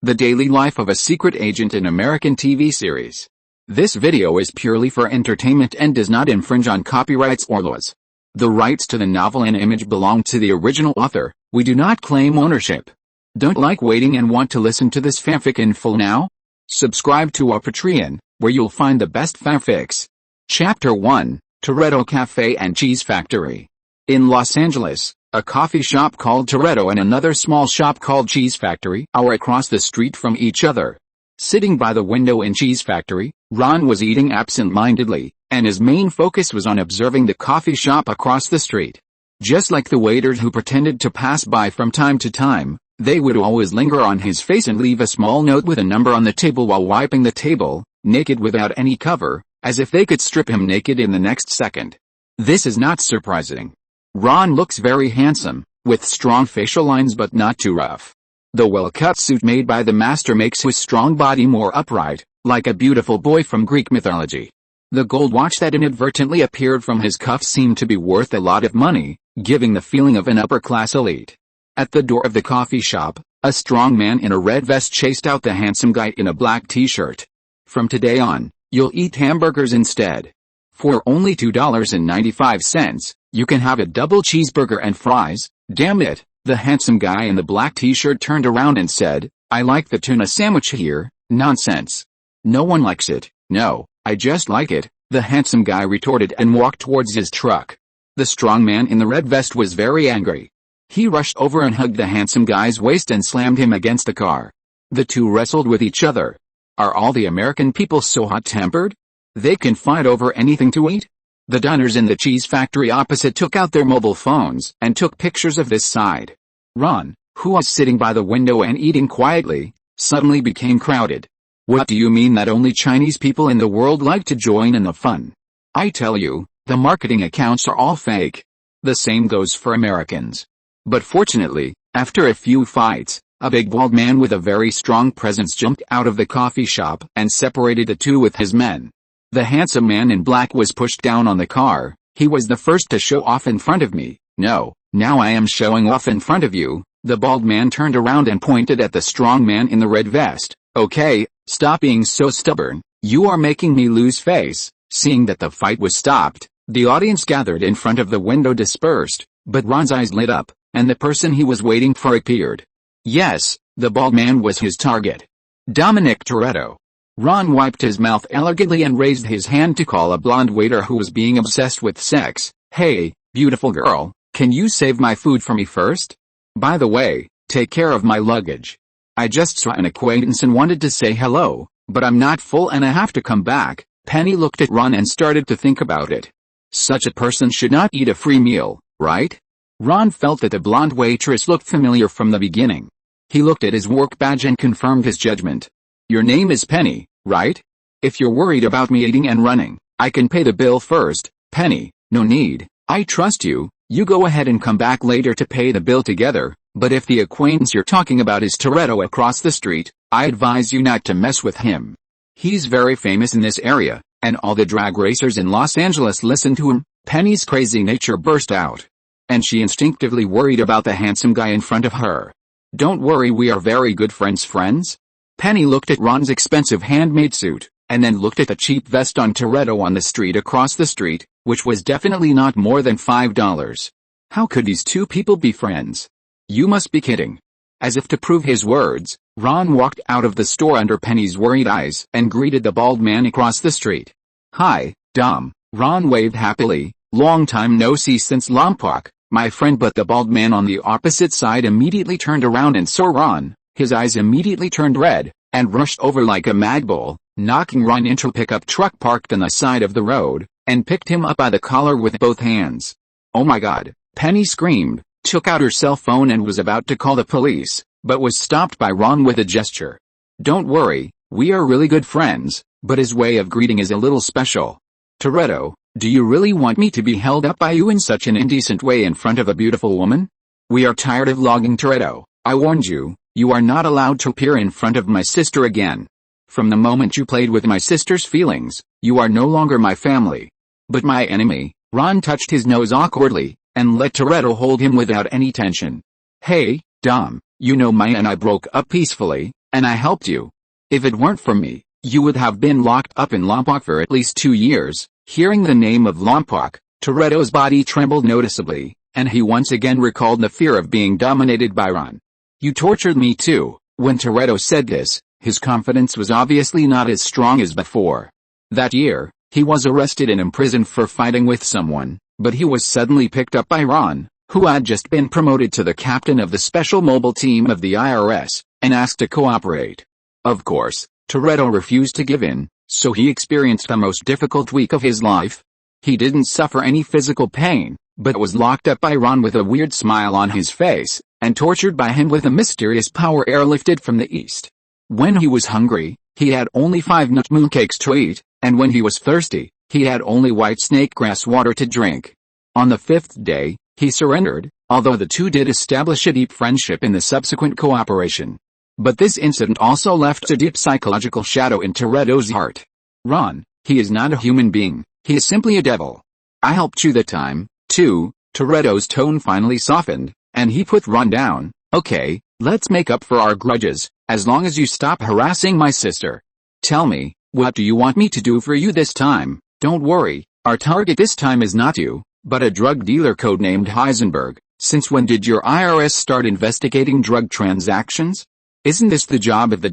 the daily life of a secret agent in American TV series. This video is purely for entertainment and does not infringe on copyrights or laws. The rights to the novel and image belong to the original author. We do not claim ownership. Don't like waiting and want to listen to this fanfic in full now? Subscribe to our Patreon, where you'll find the best fanfics. Chapter 1, Toretto Cafe and Cheese Factory. In Los Angeles, a coffee shop called Toretto and another small shop called Cheese Factory are across the street from each other. Sitting by the window in Cheese Factory, Ron was eating absent-mindedly, and his main focus was on observing the coffee shop across the street. Just like the waiters who pretended to pass by from time to time, they would always linger on his face and leave a small note with a number on the table while wiping the table, naked without any cover, as if they could strip him naked in the next second. This is not surprising. Ron looks very handsome, with strong facial lines but not too rough. The well-cut suit made by the master makes his strong body more upright, like a beautiful boy from Greek mythology. The gold watch that inadvertently appeared from his cuff seemed to be worth a lot of money, giving the feeling of an upper-class elite. At the door of the coffee shop, a strong man in a red vest chased out the handsome guy in a black t-shirt. From today on, you'll eat hamburgers instead. For only $2.95, you can have a double cheeseburger and fries. Damn it, the handsome guy in the black t-shirt turned around and said, "I like the tuna sandwich here." Nonsense. No one likes it. No, I just like it, the handsome guy retorted and walked towards his truck. The strong man in the red vest was very angry. He rushed over and hugged the handsome guy's waist and slammed him against the car. The two wrestled with each other. Are all the American people so hot-tempered? They can fight over anything to eat? The diners in the cheese factory opposite took out their mobile phones and took pictures of this side. Ron, who was sitting by the window and eating quietly, suddenly became crowded. What do you mean that only Chinese people in the world like to join in the fun? I tell you, the marketing accounts are all fake. The same goes for Americans. But fortunately, after a few fights, a big bald man with a very strong presence jumped out of the coffee shop and separated the two with his men. The handsome man in black was pushed down on the car. He was the first to show off in front of me. No, now I am showing off in front of you. The bald man turned around and pointed at the strong man in the red vest. Okay, stop being so stubborn. You are making me lose face. Seeing that the fight was stopped, the audience gathered in front of the window dispersed, but Ron's eyes lit up, and the person he was waiting for appeared. Yes, the bald man was his target. Dominic Toretto. Ron wiped his mouth elegantly and raised his hand to call a blonde waiter who was being obsessed with sex. Hey, beautiful girl, can you save my food for me first? By the way, take care of my luggage. I just saw an acquaintance and wanted to say hello, but I'm not full and I have to come back. Penny looked at Ron and started to think about it. Such a person should not eat a free meal, right? Ron felt that the blonde waitress looked familiar from the beginning. He looked at his work badge and confirmed his judgment. Your name is Penny, right? If you're worried about me eating and running, I can pay the bill first. Penny, no need, I trust you. You go ahead and come back later to pay the bill together, but if the acquaintance you're talking about is Toretto across the street, I advise you not to mess with him. He's very famous in this area, and all the drag racers in Los Angeles listen to him. Penny's crazy nature burst out, and she instinctively worried about the handsome guy in front of her. Don't worry, we are very good friends. Penny looked at Ron's expensive handmade suit, and then looked at the cheap vest on Toretto on the street across the street, which was definitely not more than $5. How could these two people be friends? You must be kidding. As if to prove his words, Ron walked out of the store under Penny's worried eyes and greeted the bald man across the street. Hi, Dom. Ron waved happily. Long time no see since Lompoc, my friend. But the bald man on the opposite side immediately turned around and saw Ron. His eyes immediately turned red, and rushed over like a mad bull, knocking Ron into a pickup truck parked on the side of the road, and picked him up by the collar with both hands. Oh my God, Penny screamed, took out her cell phone and was about to call the police, but was stopped by Ron with a gesture. Don't worry, we are really good friends, but his way of greeting is a little special. Toretto, do you really want me to be held up by you in such an indecent way in front of a beautiful woman? We are tired of logging, Toretto. I warned you. You are not allowed to appear in front of my sister again. From the moment you played with my sister's feelings, you are no longer my family, but my enemy. Ron touched his nose awkwardly, and let Toretto hold him without any tension. Hey, Dom, you know Maya and I broke up peacefully, And I helped you. If it weren't for me, you would have been locked up in Lompoc for at least 2 years." Hearing the name of Lompoc, Toretto's body trembled noticeably, and he once again recalled the fear of being dominated by Ron. "You tortured me too." When Toretto said this, his confidence was obviously not as strong as before. That year, he was arrested and imprisoned for fighting with someone, but he was suddenly picked up by Ron, who had just been promoted to the captain of the special mobile team of the IRS, and asked to cooperate. Of course, Toretto refused to give in, so he experienced the most difficult week of his life. He didn't suffer any physical pain, but was locked up by Ron with a weird smile on his face, and tortured by him with a mysterious power airlifted from the east. When he was hungry, he had only 5 nut mooncakes to eat, and when he was thirsty, he had only white snake grass water to drink. On the 5th day, he surrendered, although the two did establish a deep friendship in the subsequent cooperation. But this incident also left a deep psychological shadow in Toretto's heart. "Ron, he is not a human being, he is simply a devil. I helped you that time, too." Toretto's tone finally softened, and he put Ron down. "Okay, let's make up for our grudges, as long as you stop harassing my sister. Tell me, what do you want me to do for you this time?" "Don't worry, our target this time is not you, but a drug dealer codenamed Heisenberg. Since when did your IRS start investigating drug transactions? Isn't this the job of the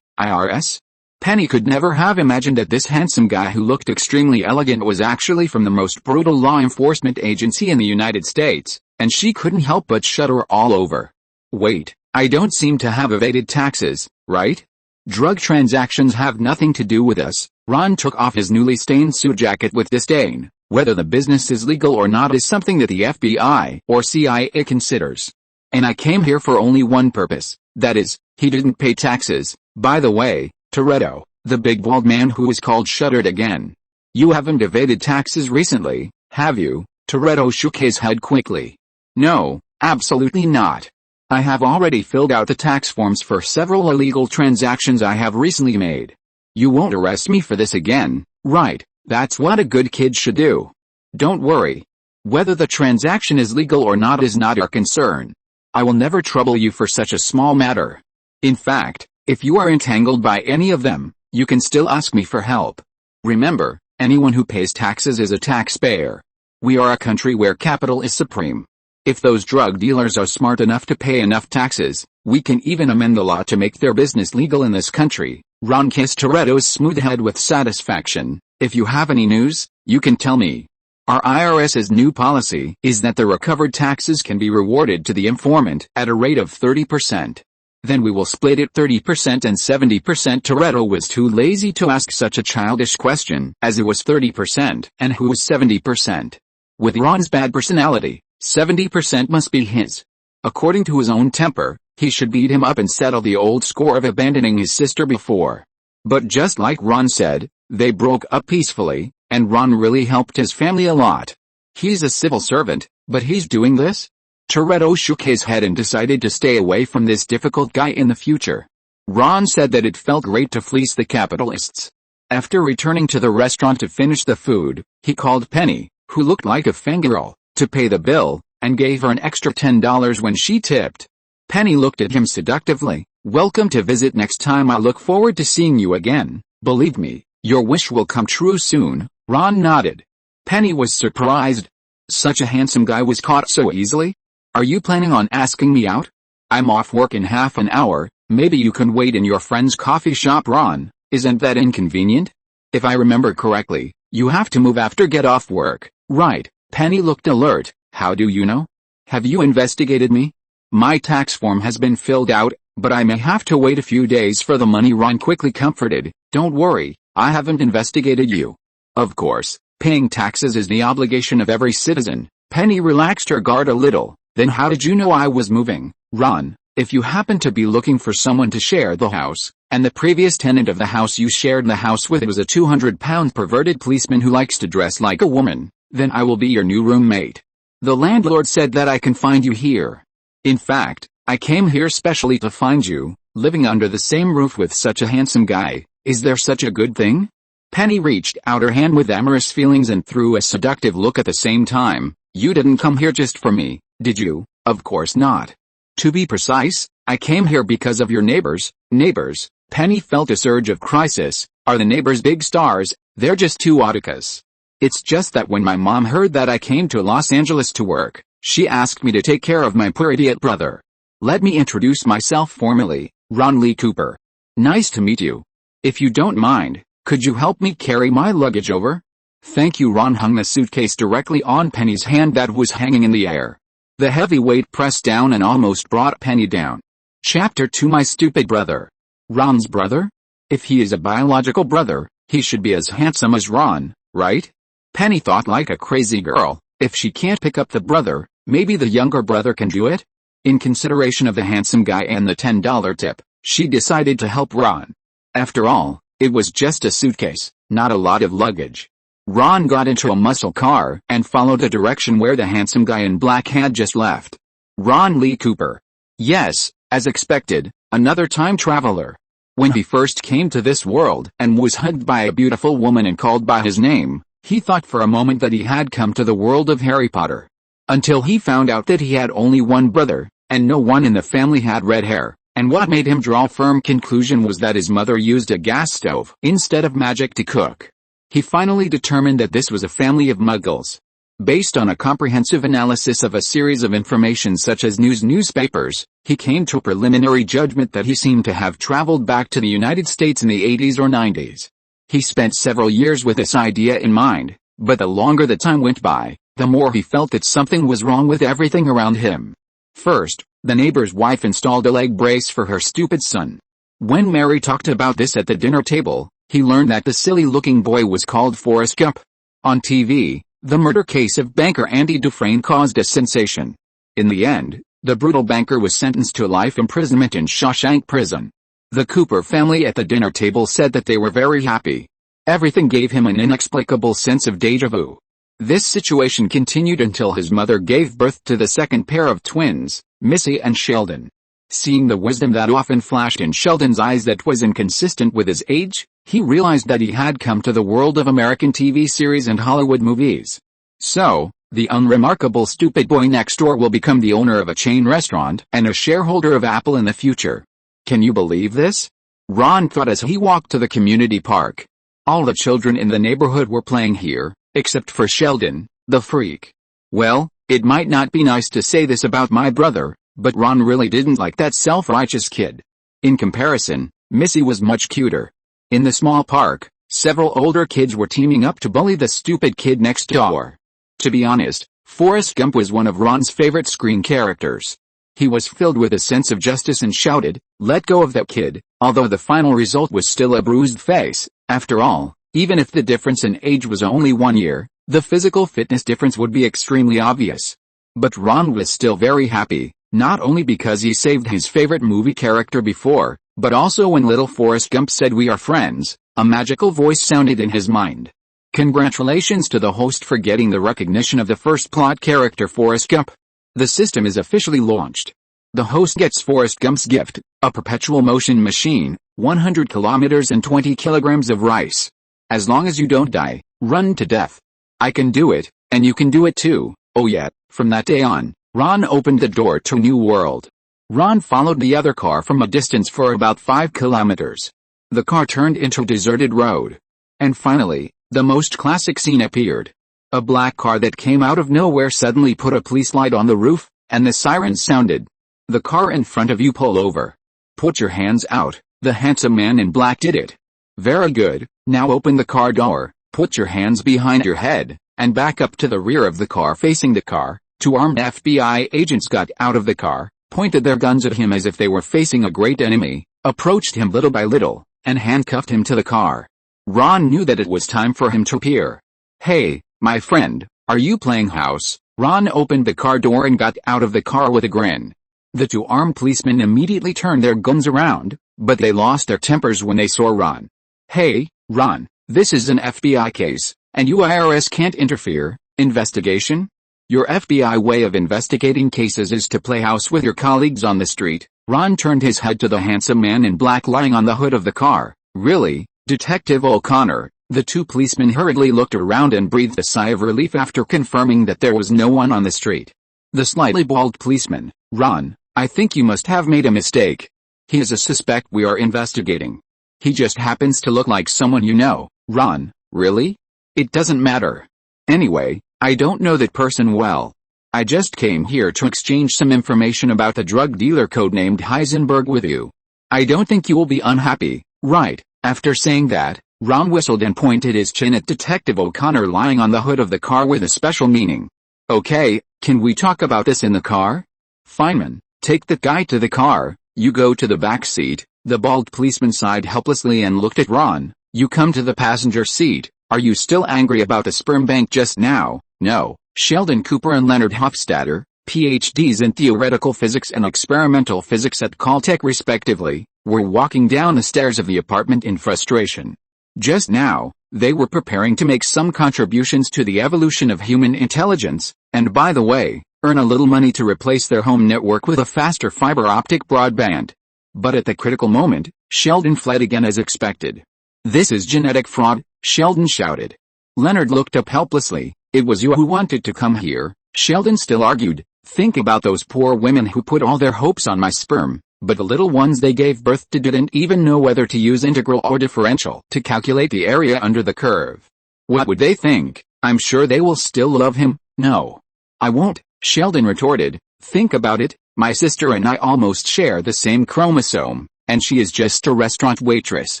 IRS?" Penny could never have imagined that this handsome guy who looked extremely elegant was actually from the most brutal law enforcement agency in the United States, and she couldn't help but shudder all over. "Wait, I don't seem to have evaded taxes, right? Drug transactions have nothing to do with us." Ron took off his newly stained suit jacket with disdain. "Whether the business is legal or not is something that the FBI or CIA considers. And I came here for only one purpose, that is, he didn't pay taxes." "By the way, Toretto," the big bald man who was called shuddered again. "You haven't evaded taxes recently, have you?" Toretto shook his head quickly. "No, absolutely not. I have already filled out the tax forms for several illegal transactions I have recently made. You won't arrest me for this again, right? That's what a good kid should do. Don't worry. Whether the transaction is legal or not is not our concern. I will never trouble you for such a small matter. In fact, if you are entangled by any of them, you can still ask me for help. Remember, anyone who pays taxes is a taxpayer. We are a country where capital is supreme. If those drug dealers are smart enough to pay enough taxes, we can even amend the law to make their business legal in this country." Ron kissed Toretto's smooth head with satisfaction. "If you have any news, you can tell me. Our IRS's new policy is that the recovered taxes can be rewarded to the informant at a rate of 30%. Then we will split it 30% and 70%. Toretto was too lazy to ask such a childish question, as it was 30% and who was 70%. With Ron's bad personality, 70% must be his. According to his own temper, he should beat him up and settle the old score of abandoning his sister before. But just like Ron said, they broke up peacefully, and Ron really helped his family a lot. He's a civil servant, but he's doing this? Toretto shook his head and decided to stay away from this difficult guy in the future. Ron said that it felt great to fleece the capitalists. After returning to the restaurant to finish the food, he called Penny, who looked like a fangirl, to pay the bill, and gave her an extra $10 when she tipped. Penny looked at him seductively. "Welcome to visit next time. I look forward to seeing you again. Believe me, your wish will come true soon." Ron nodded. Penny was surprised. Such a handsome guy was caught so easily? "Are you planning on asking me out? I'm off work in half an hour. Maybe you can wait in your friend's coffee shop." "Ron, isn't that inconvenient? If I remember correctly, you have to move after get off work, right?" Penny looked alert. "How do you know? Have you investigated me? My tax form has been filled out, but I may have to wait a few days for the money." Ron quickly comforted. "Don't worry, I haven't investigated you. Of course, paying taxes is the obligation of every citizen." Penny relaxed her guard a little. "Then how did you know I was moving?" "Ron, if you happen to be looking for someone to share the house, and the previous tenant of the house you shared the house with was a 200-pound perverted policeman who likes to dress like a woman, then I will be your new roommate. The landlord said that I can find you here. In fact, I came here specially to find you, living under the same roof with such a handsome guy. Is there such a good thing?" Penny reached out her hand with amorous feelings and threw a seductive look at the same time. "You didn't come here just for me, did you?" "Of course not. To be precise, I came here because of your neighbors. Neighbors? Penny felt a surge of crisis. Are the neighbors big stars? They're just two Atticas. It's just that when my mom heard that I came to Los Angeles to work, she asked me to take care of my poor idiot brother. Let me introduce myself formally, Ron Lee Cooper. Nice to meet you. If you don't mind, could you help me carry my luggage over? Thank you. Ron hung the suitcase directly on Penny's hand that was hanging in the air. The heavy weight pressed down and almost brought Penny down. Chapter 2. My stupid brother. Ron's brother? If he is a biological brother, he should be as handsome as Ron, right? Penny thought like a crazy girl. If she can't pick up the brother, maybe the younger brother can do it? In consideration of the handsome guy and the $10 tip, she decided to help Ron. After all, it was just a suitcase, not a lot of luggage. Ron got into a muscle car and followed the direction where the handsome guy in black had just left. Ron Lee Cooper. Yes, as expected, another time traveler. When he first came to this world and was hugged by a beautiful woman and called by his name, he thought for a moment that he had come to the world of Harry Potter. Until he found out that he had only one brother, and no one in the family had red hair, and what made him draw a firm conclusion was that his mother used a gas stove instead of magic to cook. He finally determined that this was a family of muggles. Based on a comprehensive analysis of a series of information such as newspapers, he came to a preliminary judgment that he seemed to have traveled back to the United States in the 80s or 90s. He spent several years with this idea in mind, but the longer the time went by, the more he felt that something was wrong with everything around him. First, the neighbor's wife installed a leg brace for her stupid son. When Mary talked about this at the dinner table, he learned that the silly-looking boy was called Forrest Gump. On TV, the murder case of banker Andy Dufresne caused a sensation. In the end, the brutal banker was sentenced to life imprisonment in Shawshank prison. The Cooper family at the dinner table said that they were very happy. Everything gave him an inexplicable sense of déjà vu. This situation continued until his mother gave birth to the second pair of twins, Missy and Sheldon. Seeing the wisdom that often flashed in Sheldon's eyes that was inconsistent with his age, he realized that he had come to the world of American TV series and Hollywood movies. So, the unremarkable stupid boy next door will become the owner of a chain restaurant and a shareholder of Apple in the future. Can you believe this? Ron thought as he walked to the community park. All the children in the neighborhood were playing here, except for Sheldon, the freak. Well, it might not be nice to say this about my brother, but Ron really didn't like that self-righteous kid. In comparison, Missy was much cuter. In the small park, several older kids were teaming up to bully the stupid kid next door. To be honest, Forrest Gump was one of Ron's favorite screen characters. He was filled with a sense of justice and shouted, "Let go of that kid," although the final result was still a bruised face. After all, even if the difference in age was only 1 year, the physical fitness difference would be extremely obvious. But Ron was still very happy, not only because he saved his favorite movie character before, but also when little Forrest Gump said "We are friends," a magical voice sounded in his mind. Congratulations to the host for getting the recognition of the first plot character Forrest Gump. The system is officially launched. The host gets Forrest Gump's gift, a perpetual motion machine, 100 kilometers and 20 kilograms of rice. As long as you don't die, run to death. I can do it, and you can do it too. Oh yeah. From that day on, Ron opened the door to a new world. Ron followed the other car from a distance for about 5 kilometers. The car turned into a deserted road. And finally, the most classic scene appeared. A black car that came out of nowhere suddenly put a police light on the roof, and the sirens sounded. The car in front of you pull over. Put your hands out. The handsome man in black did it. Very good. Now open the car door, put your hands behind your head, and back up to the rear of the car facing the car. 2 armed FBI agents got out of the car, pointed their guns at him as if they were facing a great enemy, approached him little by little, and handcuffed him to the car. Ron knew that it was time for him to appear. Hey, my friend, are you playing house? Ron opened the car door and got out of the car with a grin. The 2 armed policemen immediately turned their guns around, but they lost their tempers when they saw Ron. Hey, Ron, this is an FBI case, and you IRS can't interfere. Investigation? Your FBI way of investigating cases is to play house with your colleagues on the street. Ron turned his head to the handsome man in black lying on the hood of the car. Really, Detective O'Connor? The 2 policemen hurriedly looked around and breathed a sigh of relief after confirming that there was no one on the street. The slightly bald policeman, Ron, I think you must have made a mistake. He is a suspect we are investigating. He just happens to look like someone you know. Ron, really? It doesn't matter. Anyway, I don't know that person well. I just came here to exchange some information about the drug dealer codenamed Heisenberg with you. I don't think you will be unhappy, right? After saying that, Ron whistled and pointed his chin at Detective O'Connor lying on the hood of the car with a special meaning. Okay, can we talk about this in the car? Feynman, take that guy to the car. You go to the back seat. The bald policeman sighed helplessly and looked at Ron. You come to the passenger seat. Are you still angry about the sperm bank just now? No. Sheldon Cooper and Leonard Hofstadter, PhDs in theoretical physics and experimental physics at Caltech respectively, were walking down the stairs of the apartment in frustration. Just now, they were preparing to make some contributions to the evolution of human intelligence, and by the way, earn a little money to replace their home network with a faster fiber optic broadband. But at the critical moment, Sheldon fled again as expected. This is genetic fraud, Sheldon shouted. Leonard looked up helplessly. It was you who wanted to come here, Sheldon still argued. Think about those poor women who put all their hopes on my sperm, but the little ones they gave birth to didn't even know whether to use integral or differential to calculate the area under the curve. What would they think? I'm sure they will still love him. No. I won't, Sheldon retorted. Think about it, my sister and I almost share the same chromosome, and she is just a restaurant waitress.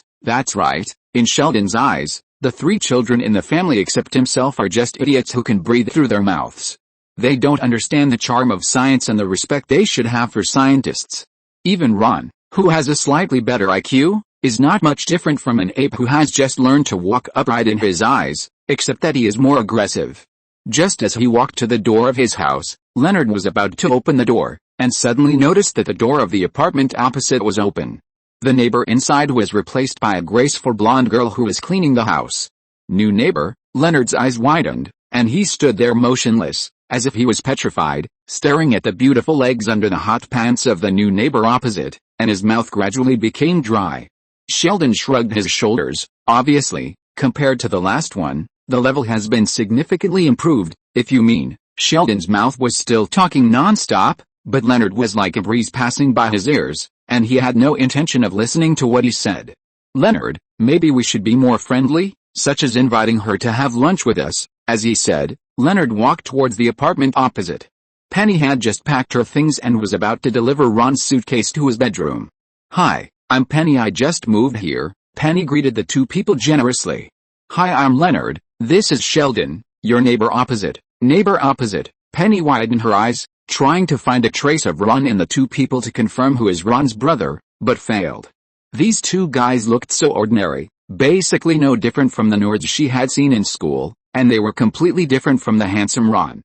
That's right. In Sheldon's eyes, the three children in the family except himself are just idiots who can breathe through their mouths. They don't understand the charm of science and the respect they should have for scientists. Even Ron, who has a slightly better IQ, is not much different from an ape who has just learned to walk upright in his eyes, except that he is more aggressive. Just as he walked to the door of his house, Leonard was about to open the door, and suddenly noticed that the door of the apartment opposite was open. The neighbor inside was replaced by a graceful blonde girl who was cleaning the house. New neighbor, Leonard's eyes widened, and he stood there motionless, as if he was petrified, staring at the beautiful legs under the hot pants of the new neighbor opposite, and his mouth gradually became dry. Sheldon shrugged his shoulders. Obviously, compared to the last one, the level has been significantly improved, if you mean. Sheldon's mouth was still talking non-stop, but Leonard was like a breeze passing by his ears, and he had no intention of listening to what he said. Leonard, maybe we should be more friendly, such as inviting her to have lunch with us. As he said, Leonard walked towards the apartment opposite. Penny had just packed her things and was about to deliver Ron's suitcase to his bedroom. Hi, I'm Penny. I just moved here. Penny greeted the two people generously. Hi, I'm Leonard. This is Sheldon, your neighbor opposite. Neighbor opposite. Penny widened her eyes, trying to find a trace of Ron in the two people to confirm who is Ron's brother, but failed. These two guys looked so ordinary, basically no different from the nerds she had seen in school, and they were completely different from the handsome Ron.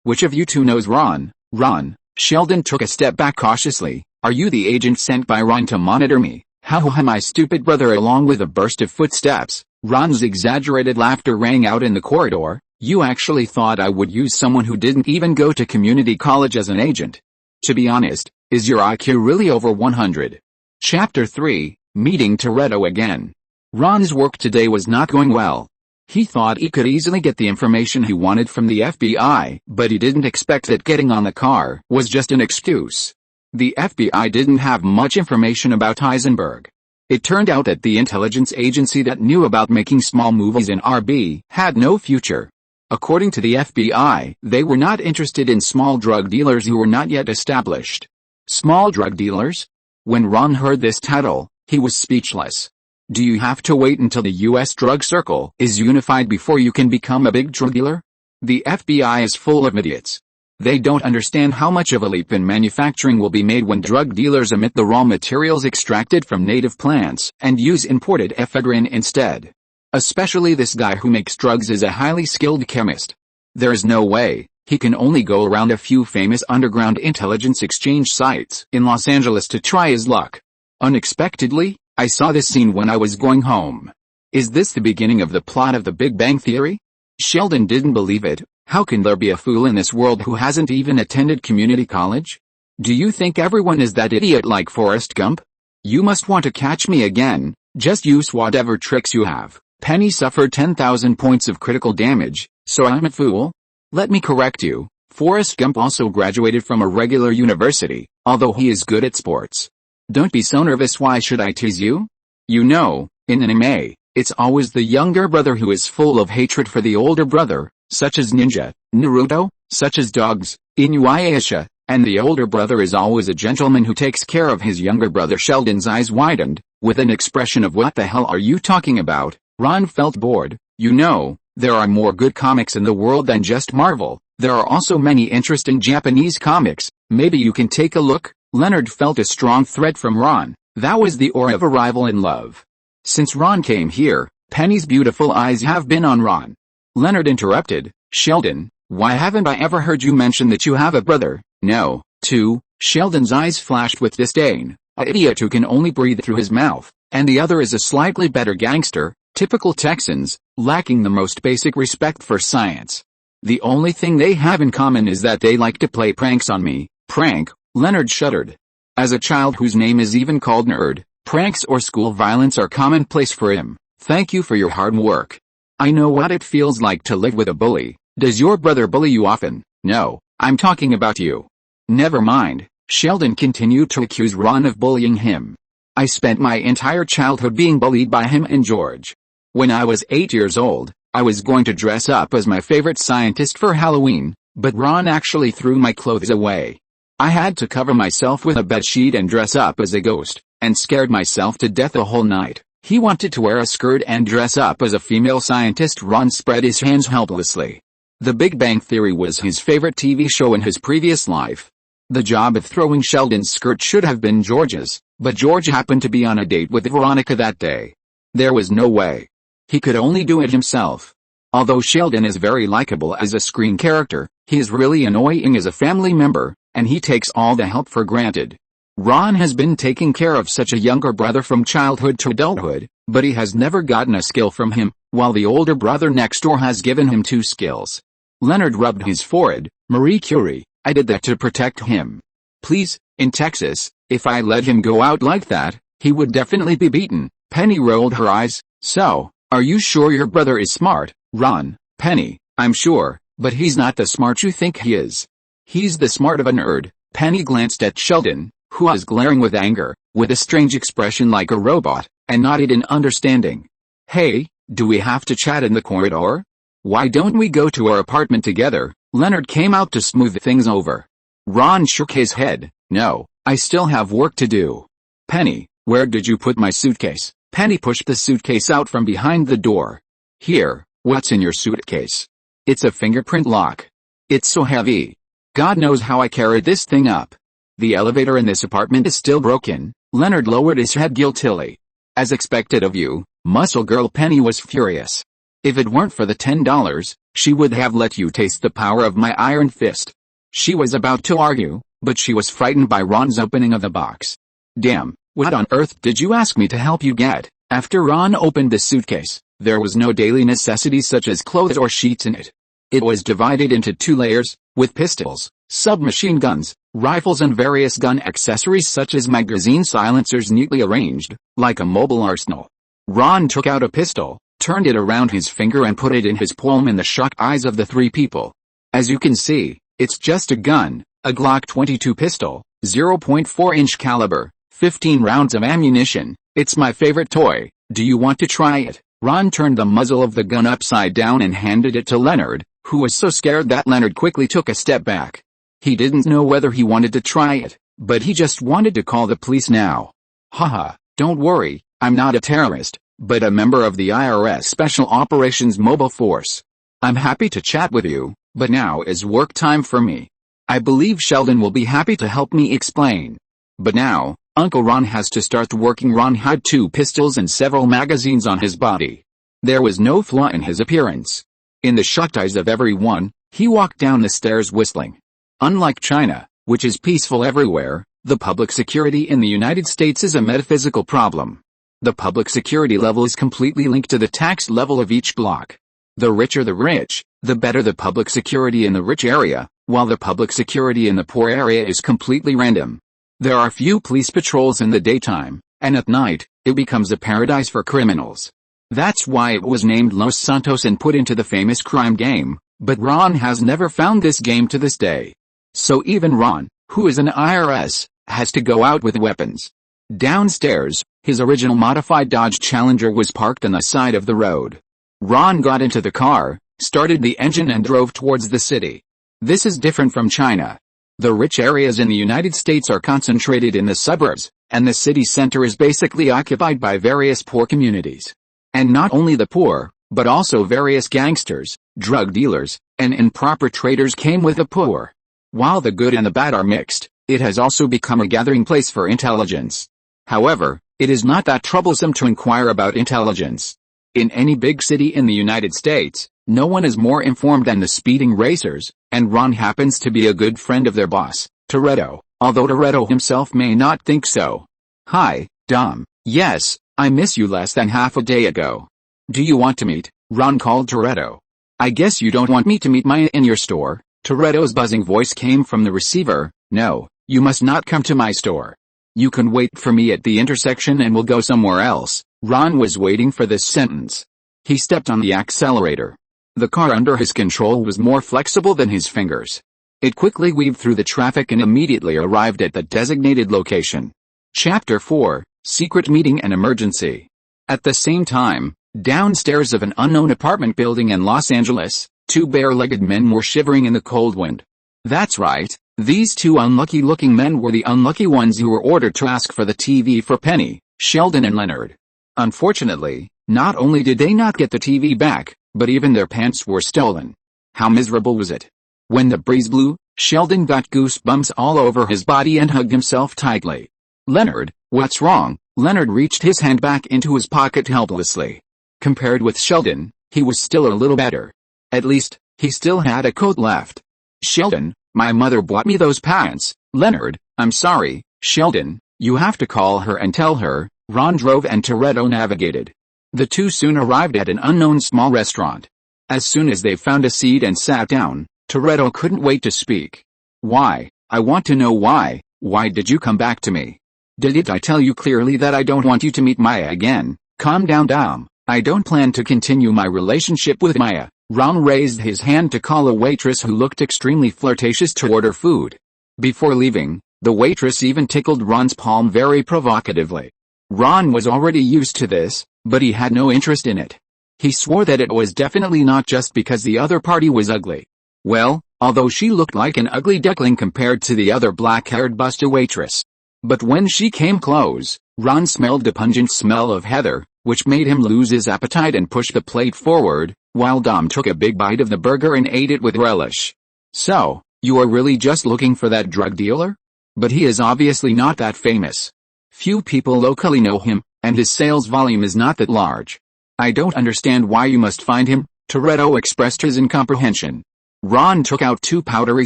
Which of you two knows Ron? Ron. Sheldon took a step back cautiously. Are you the agent sent by Ron to monitor me? How my stupid brother? Along with a burst of footsteps, Ron's exaggerated laughter rang out in the corridor. You actually thought I would use someone who didn't even go to community college as an agent? To be honest, is your IQ really over 100? Chapter 3, Meeting Toretto again. Ron's work today was not going well. He thought he could easily get the information he wanted from the FBI, but he didn't expect that getting on the car was just an excuse. The FBI didn't have much information about Heisenberg. It turned out that the intelligence agency that knew about making small movies in RB had no future. According to the FBI, they were not interested in small drug dealers who were not yet established. Small drug dealers? When Ron heard this title, he was speechless. Do you have to wait until the U.S. drug circle is unified before you can become a big drug dealer? The FBI is full of idiots. They don't understand how much of a leap in manufacturing will be made when drug dealers omit the raw materials extracted from native plants and use imported ephedrine instead. Especially this guy who makes drugs is a highly skilled chemist. There is no way he can only go around a few famous underground intelligence exchange sites in Los Angeles to try his luck. Unexpectedly, I saw this scene when I was going home. Is this the beginning of the plot of the Big Bang Theory? Sheldon didn't believe it. How can there be a fool in this world who hasn't even attended community college? Do you think everyone is that idiot like Forrest Gump? You must want to catch me again. Just use whatever tricks you have. Penny suffered 10,000 points of critical damage, so I'm a fool? Let me correct you. Forrest Gump also graduated from a regular university, although he is good at sports. Don't be so nervous, why should I tease you? You know, in anime, it's always the younger brother who is full of hatred for the older brother, such as Ninja, Naruto, such as dogs, Inuyasha, and the older brother is always a gentleman who takes care of his younger brother. Sheldon's eyes widened, with an expression of what the hell are you talking about? Ron felt bored. You know, there are more good comics in the world than just Marvel. There are also many interesting Japanese comics. Maybe you can take a look. Leonard felt a strong threat from Ron. That was the aura of a rival in love. Since Ron came here, Penny's beautiful eyes have been on Ron. Leonard interrupted. Sheldon, why haven't I ever heard you mention that you have a brother? No, two. Sheldon's eyes flashed with disdain. A idiot who can only breathe through his mouth, and the other is a slightly better gangster, typical Texans, lacking the most basic respect for science. The only thing they have in common is that they like to play pranks on me. Prank? Leonard shuddered. As a child whose name is even called Nerd, pranks or school violence are commonplace for him. Thank you for your hard work. I know what it feels like to live with a bully. Does your brother bully you often? No, I'm talking about you. Never mind. Sheldon continued to accuse Ron of bullying him. I spent my entire childhood being bullied by him and George. When I was 8 years old, I was going to dress up as my favorite scientist for Halloween, but Ron actually threw my clothes away. I had to cover myself with a bedsheet and dress up as a ghost, and scared myself to death the whole night. He wanted to wear a skirt and dress up as a female scientist. Ron spread his hands helplessly. The Big Bang Theory was his favorite TV show in his previous life. The job of throwing Sheldon's skirt should have been George's, but George happened to be on a date with Veronica that day. There was no way. He could only do it himself. Although Sheldon is very likable as a screen character, he is really annoying as a family member, and he takes all the help for granted. Ron has been taking care of such a younger brother from childhood to adulthood, but he has never gotten a skill from him, while the older brother next door has given him 2 skills. Leonard rubbed his forehead. Marie Curie, I did that to protect him. Please, in Texas, if I let him go out like that, he would definitely be beaten. Penny rolled her eyes. So, are you sure your brother is smart, Ron? Penny, I'm sure, but he's not the smart you think he is. He's the smart of a nerd. Penny glanced at Sheldon, who was glaring with anger, with a strange expression like a robot, and nodded in understanding. Hey, do we have to chat in the corridor? Why don't we go to our apartment together? Leonard came out to smooth things over. Ron shook his head. No, I still have work to do. Penny, where did you put my suitcase? Penny pushed the suitcase out from behind the door. Here, what's in your suitcase? It's a fingerprint lock. It's so heavy. God knows how I carried this thing up. The elevator in this apartment is still broken. Leonard lowered his head guiltily. As expected of you, muscle girl. Penny was furious. If it weren't for the $10, she would have let you taste the power of my iron fist. She was about to argue, but she was frightened by Ron's opening of the box. Damn, what on earth did you ask me to help you get? After Ron opened the suitcase, there was no daily necessities such as clothes or sheets in it. It was divided into 2 layers, with pistols, submachine guns, rifles and various gun accessories such as magazine silencers neatly arranged, like a mobile arsenal. Ron took out a pistol, turned it around his finger and put it in his palm in the shocked eyes of the 3 people. As you can see, it's just a gun, a Glock 22 pistol, 0.4-inch caliber, 15 rounds of ammunition. It's my favorite toy. Do you want to try it? Ron turned the muzzle of the gun upside down and handed it to Leonard, who was so scared that Leonard quickly took a step back. He didn't know whether he wanted to try it, but he just wanted to call the police now. Haha, don't worry, I'm not a terrorist, but a member of the IRS Special Operations Mobile Force. I'm happy to chat with you, but now is work time for me. I believe Sheldon will be happy to help me explain. But now, Uncle Ron has to start working. Ron had 2 pistols and several magazines on his body. There was no flaw in his appearance. In the shocked eyes of everyone, he walked down the stairs whistling. Unlike China, which is peaceful everywhere, the public security in the United States is a metaphysical problem. The public security level is completely linked to the tax level of each block. The richer the rich, the better the public security in the rich area, while the public security in the poor area is completely random. There are few police patrols in the daytime, and at night, it becomes a paradise for criminals. That's why it was named Los Santos and put into the famous crime game, but Ron has never found this game to this day. So even Ron, who is an IRS has to go out with weapons. Downstairs, his original modified Dodge Challenger was parked on the side of the road. Ron got into the car, started the engine and drove towards the city. This is different from China. The rich areas in the United States are concentrated in the suburbs, and the city center is basically occupied by various poor communities. And not only the poor, but also various gangsters, drug dealers, and improper traders came with the poor. While the good and the bad are mixed, it has also become a gathering place for intelligence. However, it is not that troublesome to inquire about intelligence. In any big city in the United States, no one is more informed than the speeding racers, and Ron happens to be a good friend of their boss, Toretto, although Toretto himself may not think so. "Hi, Dom. Yes, I miss you less than half a day ago. Do you want to meet?" Ron called Toretto. "I guess you don't want me to meet Maya in your store?" Toretto's buzzing voice came from the receiver. "No, you must not come to my store. You can wait for me at the intersection and we'll go somewhere else." Ron was waiting for this sentence. He stepped on the accelerator. The car under his control was more flexible than his fingers. It quickly weaved through the traffic and immediately arrived at the designated location. Chapter 4, Secret Meeting and Emergency. At the same time, downstairs of an unknown apartment building in Los Angeles, two bare-legged men were shivering in the cold wind. That's right, these two unlucky-looking men were the unlucky ones who were ordered to ask for the TV for Penny, Sheldon and Leonard. Unfortunately, not only did they not get the TV back, but even their pants were stolen. How miserable was it? When the breeze blew, Sheldon got goosebumps all over his body and hugged himself tightly. "Leonard, what's wrong?" Leonard reached his hand back into his pocket helplessly. Compared with Sheldon, he was still a little better. At least, he still had a coat left. "Sheldon, my mother bought me those pants." "Leonard, I'm sorry." "Sheldon, you have to call her and tell her." Ron drove and Toretto navigated. The two soon arrived at an unknown small restaurant. As soon as they found a seat and sat down, Toretto couldn't wait to speak. "Why? I want to know why. Why did you come back to me? Didn't I tell you clearly that I don't want you to meet Maya again?" "Calm down, Dom. I don't plan to continue my relationship with Maya." Ron raised his hand to call a waitress who looked extremely flirtatious to order food. Before leaving, the waitress even tickled Ron's palm very provocatively. Ron was already used to this, but he had no interest in it. He swore that it was definitely not just because the other party was ugly. Well, although she looked like an ugly duckling compared to the other black-haired busta waitress. But when she came close, Ron smelled the pungent smell of heather, which made him lose his appetite and push the plate forward, while Dom took a big bite of the burger and ate it with relish. "So, you are really just looking for that drug dealer? But he is obviously not that famous. Few people locally know him, and his sales volume is not that large. I don't understand why you must find him." Toretto expressed his incomprehension. Ron took out two powdery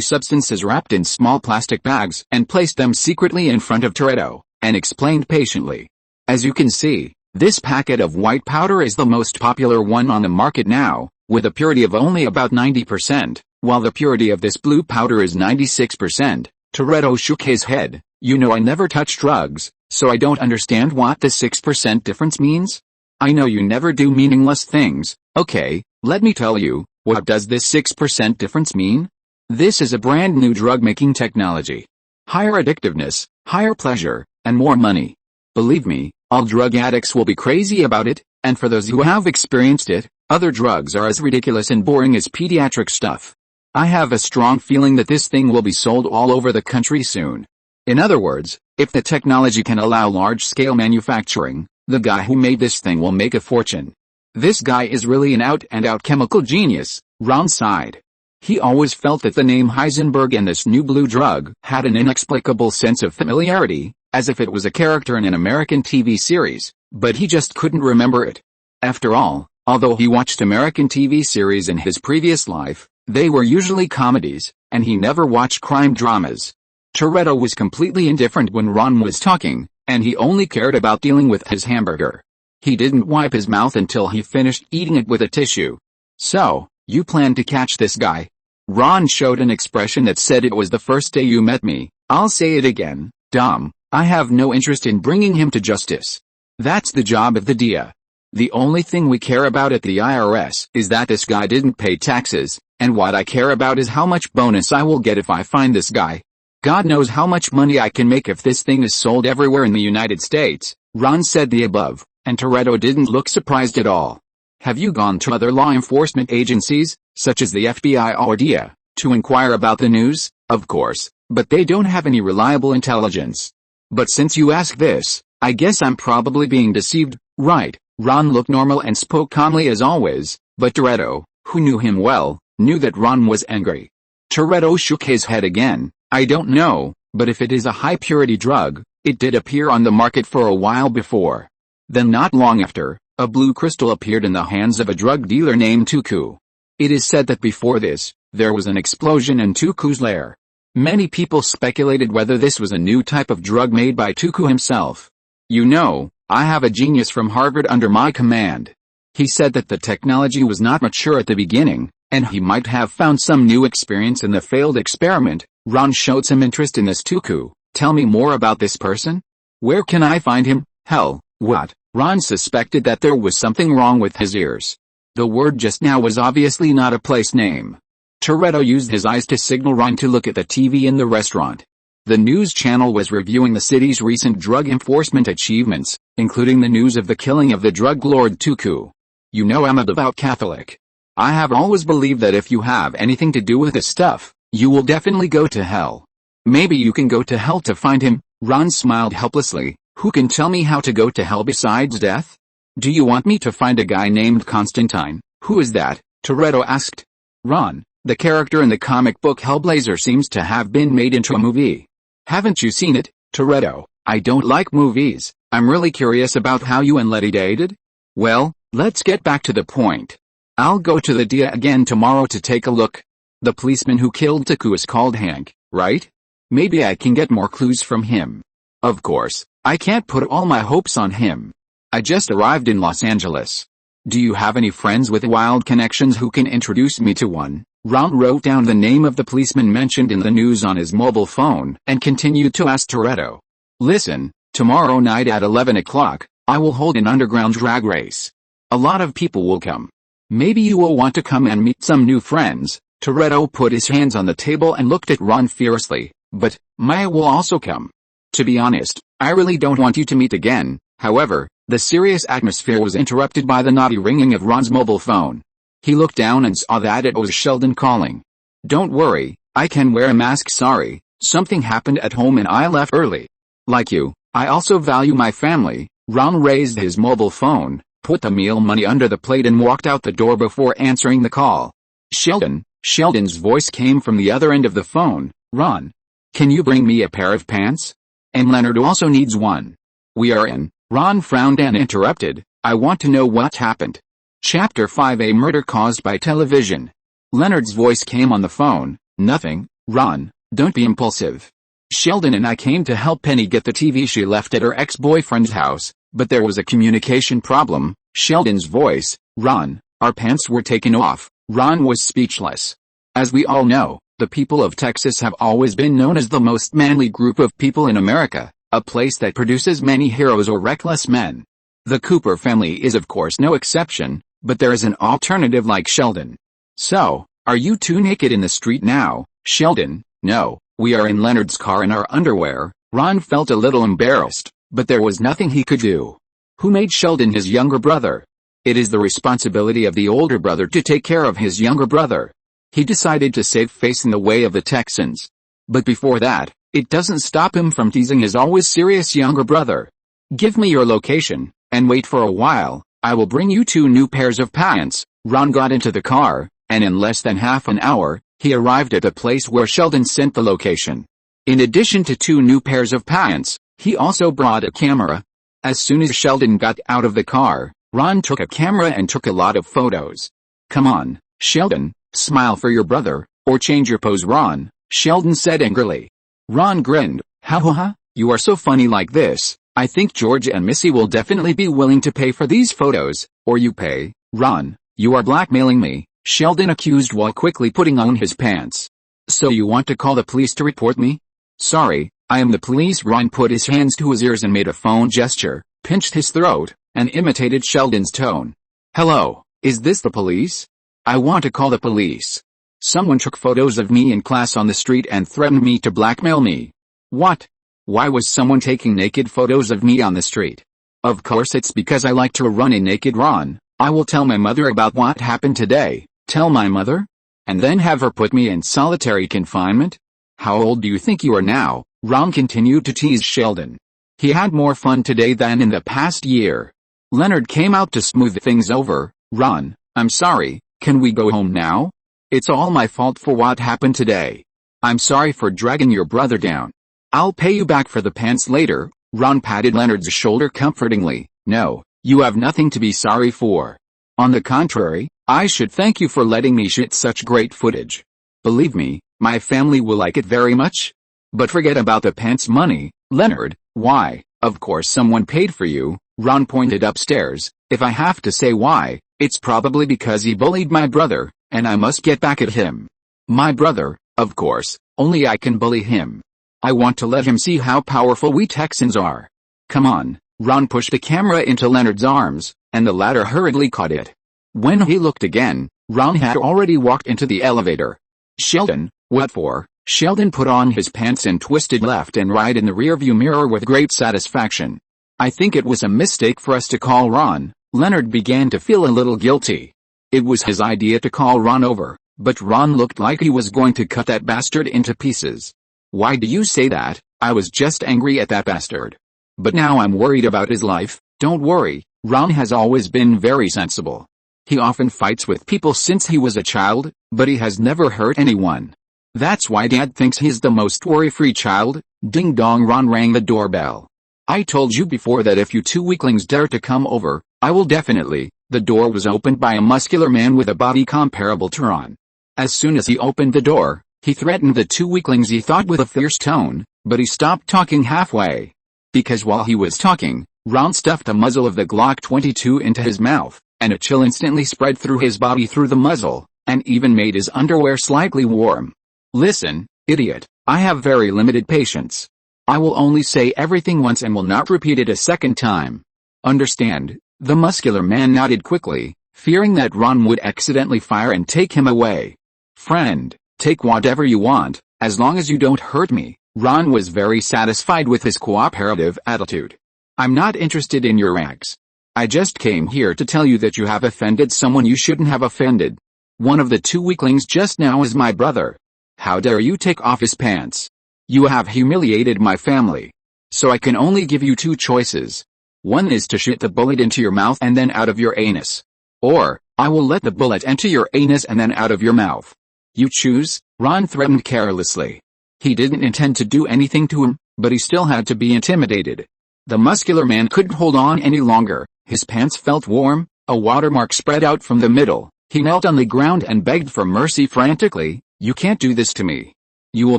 substances wrapped in small plastic bags and placed them secretly in front of Toretto, and explained patiently. "As you can see, this packet of white powder is the most popular one on the market now, with a purity of only about 90%, while the purity of this blue powder is 96%. Toretto shook his head. "You know I never touch drugs, so I don't understand what the 6% difference means." "I know you never do meaningless things. Okay, let me tell you, what does this 6% difference mean? This is a brand new drug-making technology. Higher addictiveness, higher pleasure, and more money. Believe me, all drug addicts will be crazy about it, and for those who have experienced it, other drugs are as ridiculous and boring as pediatric stuff. I have a strong feeling that this thing will be sold all over the country soon. In other words, if the technology can allow large-scale manufacturing, the guy who made this thing will make a fortune. This guy is really an out-and-out chemical genius." Ron sighed. He always felt that the name Heisenberg and this new blue drug had an inexplicable sense of familiarity, as if it was a character in an American TV series, but he just couldn't remember it. After all, although he watched American TV series in his previous life, they were usually comedies, and he never watched crime dramas. Toretto was completely indifferent when Ron was talking, and he only cared about dealing with his hamburger. He didn't wipe his mouth until he finished eating it with a tissue. "So, you plan to catch this guy?" Ron showed an expression that said it was the first day you met me. "I'll say it again, Dom, I have no interest in bringing him to justice. That's the job of the DA. The only thing we care about at the IRS is that this guy didn't pay taxes, and what I care about is how much bonus I will get if I find this guy." God knows how much money I can make if this thing is sold everywhere in the United States. Ron said the above, and Toretto didn't look surprised at all. Have you gone to other law enforcement agencies, such as the FBI or DEA, to inquire about the news? Of course, but they don't have any reliable intelligence. But since you ask this, I guess I'm probably being deceived, right? Ron looked normal and spoke calmly as always, but Toretto, who knew him well, knew that Ron was angry. Toretto shook his head again. I don't know, but if it is a high-purity drug, it did appear on the market for a while before. Then not long after, a blue crystal appeared in the hands of a drug dealer named Tuku. It is said that before this, there was an explosion in Tuku's lair. Many people speculated whether this was a new type of drug made by Tuku himself. You know, I have a genius from Harvard under my command. He said that the technology was not mature at the beginning, and he might have found some new experience in the failed experiment. Ron showed some interest in this Tuku. Tell me more about this person? Where can I find him? Hell, what? Ron suspected that there was something wrong with his ears. The word just now was obviously not a place name. Toretto used his eyes to signal Ron to look at the TV in the restaurant. The news channel was reviewing the city's recent drug enforcement achievements, including the news of the killing of the drug lord Tuku. You know I'm a devout Catholic. I have always believed that if you have anything to do with this stuff, you will definitely go to hell. Maybe you can go to hell to find him. Ron smiled helplessly. Who can tell me how to go to hell besides death? Do you want me to find a guy named Constantine? Who is that? Toretto asked. Ron, the character in the comic book Hellblazer seems to have been made into a movie. Haven't you seen it, Toretto? I don't like movies. I'm really curious about how you and Letty dated. Well, let's get back to the point. I'll go to the DEA again tomorrow to take a look. The policeman who killed Tuku is called Hank, right? Maybe I can get more clues from him. Of course, I can't put all my hopes on him. I just arrived in Los Angeles. Do you have any friends with wild connections who can introduce me to one? Ron wrote down the name of the policeman mentioned in the news on his mobile phone and continued to ask Toretto. Listen, tomorrow night at 11 o'clock, I will hold an underground drag race. A lot of people will come. Maybe you will want to come and meet some new friends. Toretto put his hands on the table and looked at Ron fiercely. But, Maya will also come. To be honest, I really don't want you to meet again. However, the serious atmosphere was interrupted by the naughty ringing of Ron's mobile phone. He looked down and saw that it was Sheldon calling. Don't worry, I can wear a mask. Sorry, something happened at home and I left early. Like you, I also value my family. Ron raised his mobile phone, put the meal money under the plate and walked out the door before answering the call. Sheldon. Sheldon's voice came from the other end of the phone. Ron, can you bring me a pair of pants? And Leonard also needs one. We are in. Ron frowned and interrupted. I want to know what happened. Chapter 5: A murder caused by television. Leonard's voice came on the phone. Nothing, Ron, don't be impulsive. Sheldon and I came to help Penny get the TV she left at her ex-boyfriend's house, but there was a communication problem. Sheldon's voice. Ron, our pants were taken off. Ron was speechless. As we all know, the people of Texas have always been known as the most manly group of people in America, a place that produces many heroes or reckless men. The Cooper family is of course no exception, but there is an alternative like Sheldon. So, are you two naked in the street now, Sheldon? No, we are in Leonard's car in our underwear. Ron felt a little embarrassed, but there was nothing he could do. Who made Sheldon his younger brother? It is the responsibility of the older brother to take care of his younger brother. He decided to save face in the way of the Texans. But before that, it doesn't stop him from teasing his always serious younger brother. Give me your location, and wait for a while, I will bring you 2 new pairs of pants. Ron got into the car, and in less than half an hour, he arrived at the place where Sheldon sent the location. In addition to 2 new pairs of pants, he also brought a camera. As soon as Sheldon got out of the car, Ron took a camera and took a lot of photos. Come on, Sheldon, smile for your brother, or change your pose. Ron, Sheldon said angrily. Ron grinned. Ha ha ha, you are so funny like this. I think George and Missy will definitely be willing to pay for these photos, or you pay. Ron, you are blackmailing me, Sheldon accused while quickly putting on his pants. So you want to call the police to report me? Sorry, I am the police. Ron put his hands to his ears and made a phone gesture, pinched his throat, and imitated Sheldon's tone. Hello, is this the police? I want to call the police. Someone took photos of me in class on the street and threatened me to blackmail me. What? Why was someone taking naked photos of me on the street? Of course it's because I like to run a naked run. I will tell my mother about what happened today. Tell my mother? And then have her put me in solitary confinement? How old do you think you are now? Ron continued to tease Sheldon. He had more fun today than in the past year. Leonard came out to smooth things over. Ron, I'm sorry, can we go home now? It's all my fault for what happened today. I'm sorry for dragging your brother down. I'll pay you back for the pants later. Ron patted Leonard's shoulder comfortingly. No, you have nothing to be sorry for. On the contrary, I should thank you for letting me shoot such great footage. Believe me, my family will like it very much. But forget about the pants money, Leonard. Why? Of course someone paid for you. Ron pointed upstairs. If I have to say why, it's probably because he bullied my brother, and I must get back at him. My brother, of course, only I can bully him. I want to let him see how powerful we Texans are. Come on. Ron pushed the camera into Leonard's arms, and the latter hurriedly caught it. When he looked again, Ron had already walked into the elevator. Sheldon, what for? Sheldon put on his pants and twisted left and right in the rearview mirror with great satisfaction. I think it was a mistake for us to call Ron. Leonard began to feel a little guilty. It was his idea to call Ron over, but Ron looked like he was going to cut that bastard into pieces. Why do you say that? I was just angry at that bastard. But now I'm worried about his life. Don't worry, Ron has always been very sensible. He often fights with people since he was a child, but he has never hurt anyone. That's why Dad thinks he's the most worry-free child. Ding dong. Ron rang the doorbell. I told you before that if you two weaklings dare to come over, I will definitely. The door was opened by a muscular man with a body comparable to Ron. As soon as he opened the door, he threatened the two weaklings, he thought, with a fierce tone, but he stopped talking halfway. Because while he was talking, Ron stuffed the muzzle of the Glock 22 into his mouth, and a chill instantly spread through his body through the muzzle, and even made his underwear slightly warm. Listen, idiot, I have very limited patience. I will only say everything once and will not repeat it a second time. Understand? The muscular man nodded quickly, fearing that Ron would accidentally fire and take him away. Friend, take whatever you want, as long as you don't hurt me. Ron was very satisfied with his cooperative attitude. I'm not interested in your rags. I just came here to tell you that you have offended someone you shouldn't have offended. One of the two weaklings just now is my brother. How dare you take off his pants? You have humiliated my family. So I can only give you two choices. One is to shoot the bullet into your mouth and then out of your anus. Or, I will let the bullet enter your anus and then out of your mouth. You choose. Ron threatened carelessly. He didn't intend to do anything to him, but he still had to be intimidated. The muscular man couldn't hold on any longer. His pants felt warm, a watermark spread out from the middle. He knelt on the ground and begged for mercy frantically. You can't do this to me. You will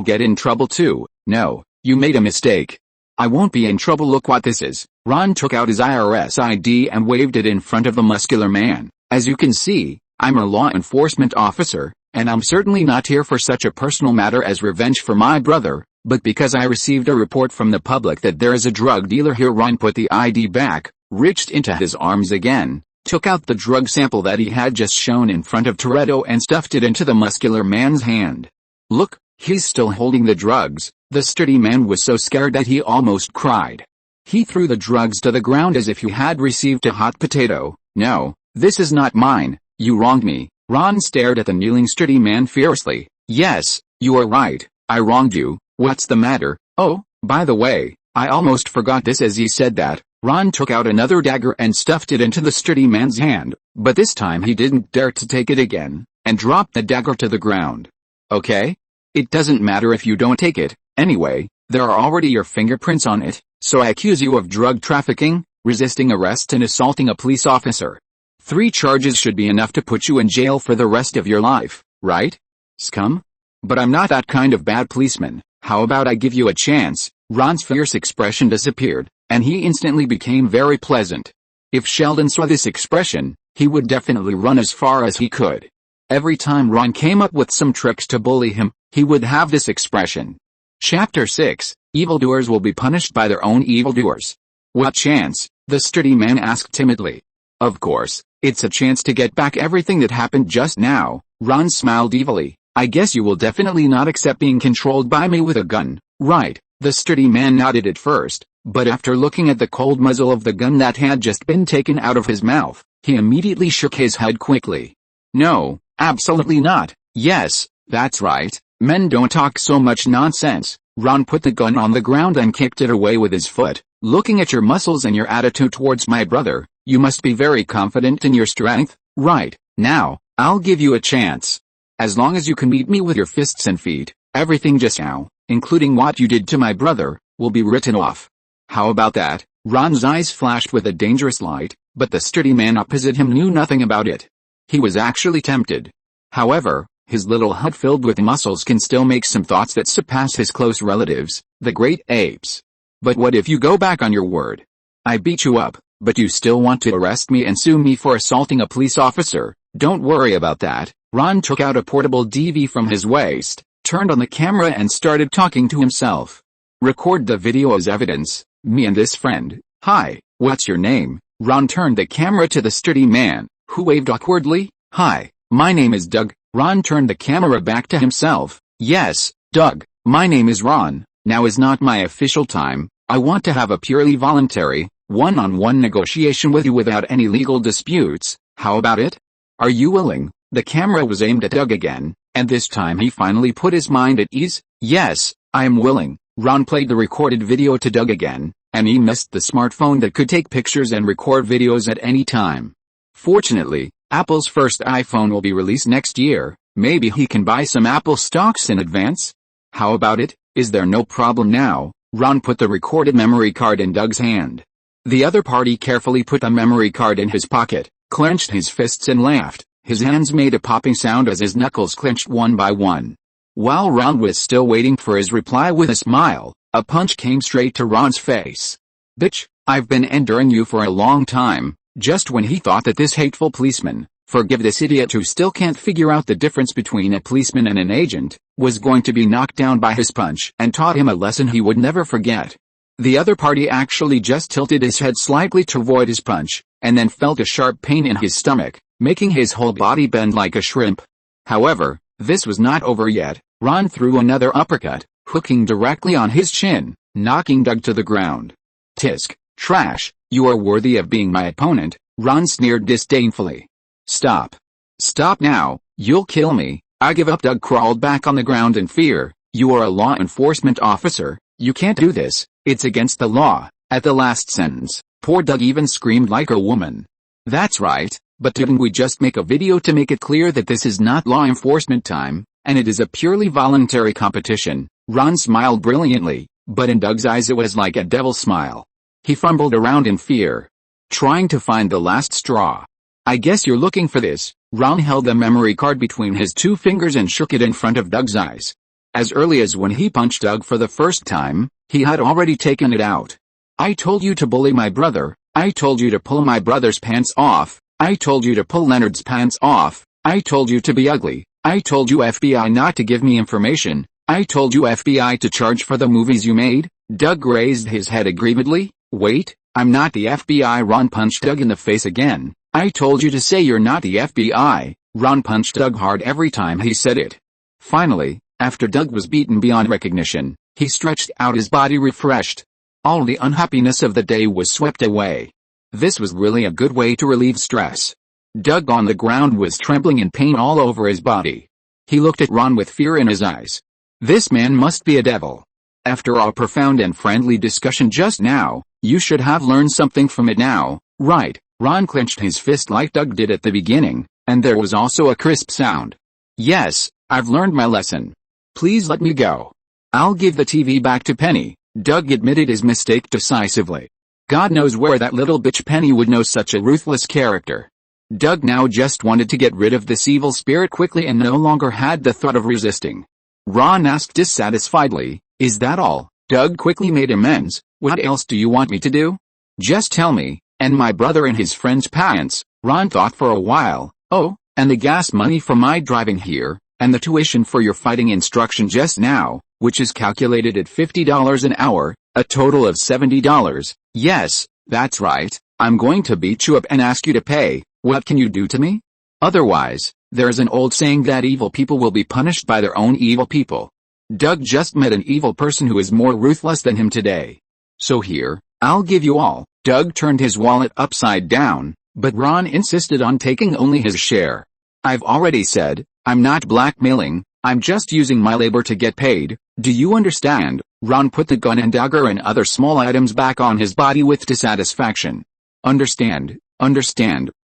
get in trouble too. No, you made a mistake. I won't be in trouble. Look what this is. Ron took out his IRS ID and waved it in front of the muscular man. As you can see, I'm a law enforcement officer, and I'm certainly not here for such a personal matter as revenge for my brother, but because I received a report from the public that there is a drug dealer here. Ron put the ID back, reached into his arms again, took out the drug sample that he had just shown in front of Toretto and stuffed it into the muscular man's hand. Look, he's still holding the drugs. The sturdy man was so scared that he almost cried. He threw the drugs to the ground as if he had received a hot potato. No, this is not mine. You wronged me. Ron stared at the kneeling sturdy man fiercely. Yes, you are right. I wronged you. What's the matter? Oh, by the way, I almost forgot this. As he said that, Ron took out another dagger and stuffed it into the sturdy man's hand, but this time he didn't dare to take it again, and dropped the dagger to the ground. Okay? It doesn't matter if you don't take it. Anyway, there are already your fingerprints on it, so I accuse you of drug trafficking, resisting arrest and assaulting a police officer. 3 charges should be enough to put you in jail for the rest of your life, right? Scum? But I'm not that kind of bad policeman. How about I give you a chance? Ron's fierce expression disappeared, and he instantly became very pleasant. If Sheldon saw this expression, he would definitely run as far as he could. Every time Ron came up with some tricks to bully him, he would have this expression. Chapter 6, Evildoers will be punished by their own evildoers. What chance? The sturdy man asked timidly. Of course, it's a chance to get back everything that happened just now. Ron smiled evilly. I guess you will definitely not accept being controlled by me with a gun, right? The sturdy man nodded at first, but after looking at the cold muzzle of the gun that had just been taken out of his mouth, he immediately shook his head quickly. No, absolutely not. Yes, that's right. Men don't talk so much nonsense. Ron put the gun on the ground and kicked it away with his foot. Looking at your muscles and your attitude towards my brother, you must be very confident in your strength, right? Now, I'll give you a chance. As long as you can beat me with your fists and feet, everything just now, including what you did to my brother, will be written off. How about that? Ron's eyes flashed with a dangerous light, but the sturdy man opposite him knew nothing about it. He was actually tempted. However, his little head filled with muscles can still make some thoughts that surpass his close relatives, the great apes. But what if you go back on your word? I beat you up, but you still want to arrest me and sue me for assaulting a police officer? Don't worry about that. Ron took out a portable DV from his waist, turned on the camera and started talking to himself. Record the video as evidence. Me and this friend. Hi, what's your name? Ron turned the camera to the sturdy man, who waved awkwardly. Hi, my name is Doug. Ron turned the camera back to himself. Yes, Doug, my name is Ron. Now is not my official time. I want to have a purely voluntary, one-on-one negotiation with you without any legal disputes. How about it? Are you willing? The camera was aimed at Doug again, and this time he finally put his mind at ease. Yes, I am willing. Ron played the recorded video to Doug again, and he missed the smartphone that could take pictures and record videos at any time. Fortunately, Apple's first iPhone will be released next year. Maybe he can buy some Apple stocks in advance? How about it? Is there no problem now? Ron put the recorded memory card in Doug's hand. The other party carefully put the memory card in his pocket, clenched his fists and laughed. His hands made a popping sound as his knuckles clenched one by one. While Ron was still waiting for his reply with a smile, a punch came straight to Ron's face. Bitch, I've been enduring you for a long time. Just when he thought that this hateful policeman, forgive this idiot who still can't figure out the difference between a policeman and an agent, was going to be knocked down by his punch and taught him a lesson he would never forget. The other party actually just tilted his head slightly to avoid his punch, and then felt a sharp pain in his stomach, making his whole body bend like a shrimp. However, this was not over yet. Ron threw another uppercut, hooking directly on his chin, knocking Doug to the ground. Tisk, trash, you are worthy of being my opponent, Ron sneered disdainfully. Stop. Stop now, you'll kill me. I give up. Doug crawled back on the ground in fear. You are a law enforcement officer. You can't do this. It's against the law. At the last sentence, poor Doug even screamed like a woman. That's right, but didn't we just make a video to make it clear that this is not law enforcement time, and it is a purely voluntary competition? Ron smiled brilliantly, but in Doug's eyes it was like a devil's smile. He fumbled around in fear, trying to find the last straw. I guess you're looking for this. Ron held the memory card between his two fingers and shook it in front of Doug's eyes. As early as when he punched Doug for the first time, he had already taken it out. I told you to bully my brother. I told you to pull my brother's pants off. I told you to pull Leonard's pants off. I told you to be ugly. I told you FBI not to give me information. I told you FBI to charge for the movies you made. Doug raised his head aggrievedly. Wait, I'm not the FBI. Ron punched Doug in the face again. I told you to say you're not the FBI. Ron punched Doug hard every time he said it. Finally, after Doug was beaten beyond recognition, he stretched out his body refreshed. All the unhappiness of the day was swept away. This was really a good way to relieve stress. Doug on the ground was trembling in pain all over his body. He looked at Ron with fear in his eyes. This man must be a devil. After our profound and friendly discussion just now, you should have learned something from it now, right? Ron clenched his fist like Doug did at the beginning, and there was also a crisp sound. Yes, I've learned my lesson. Please let me go. I'll give the TV back to Penny. Doug admitted his mistake decisively. God knows where that little bitch Penny would know such a ruthless character. Doug now just wanted to get rid of this evil spirit quickly and no longer had the thought of resisting. Ron asked dissatisfiedly, is that all? Doug quickly made amends. What else do you want me to do? Just tell me. And my brother and his friend's pants. Ron thought for a while. Oh, and the gas money for my driving here, and the tuition for your fighting instruction just now, which is calculated at $50 an hour, a total of $70. Yes, that's right. I'm going to beat you up and ask you to pay. What can you do to me? Otherwise, There's an old saying that evil people will be punished by their own evil people. Doug just met an evil person who is more ruthless than him today. So here, I'll give you all. Doug turned his wallet upside down, but Ron insisted on taking only his share. I've already said, I'm not blackmailing, I'm just using my labor to get paid. Do you understand? Ron put the gun and dagger and other small items back on his body with dissatisfaction. Understand,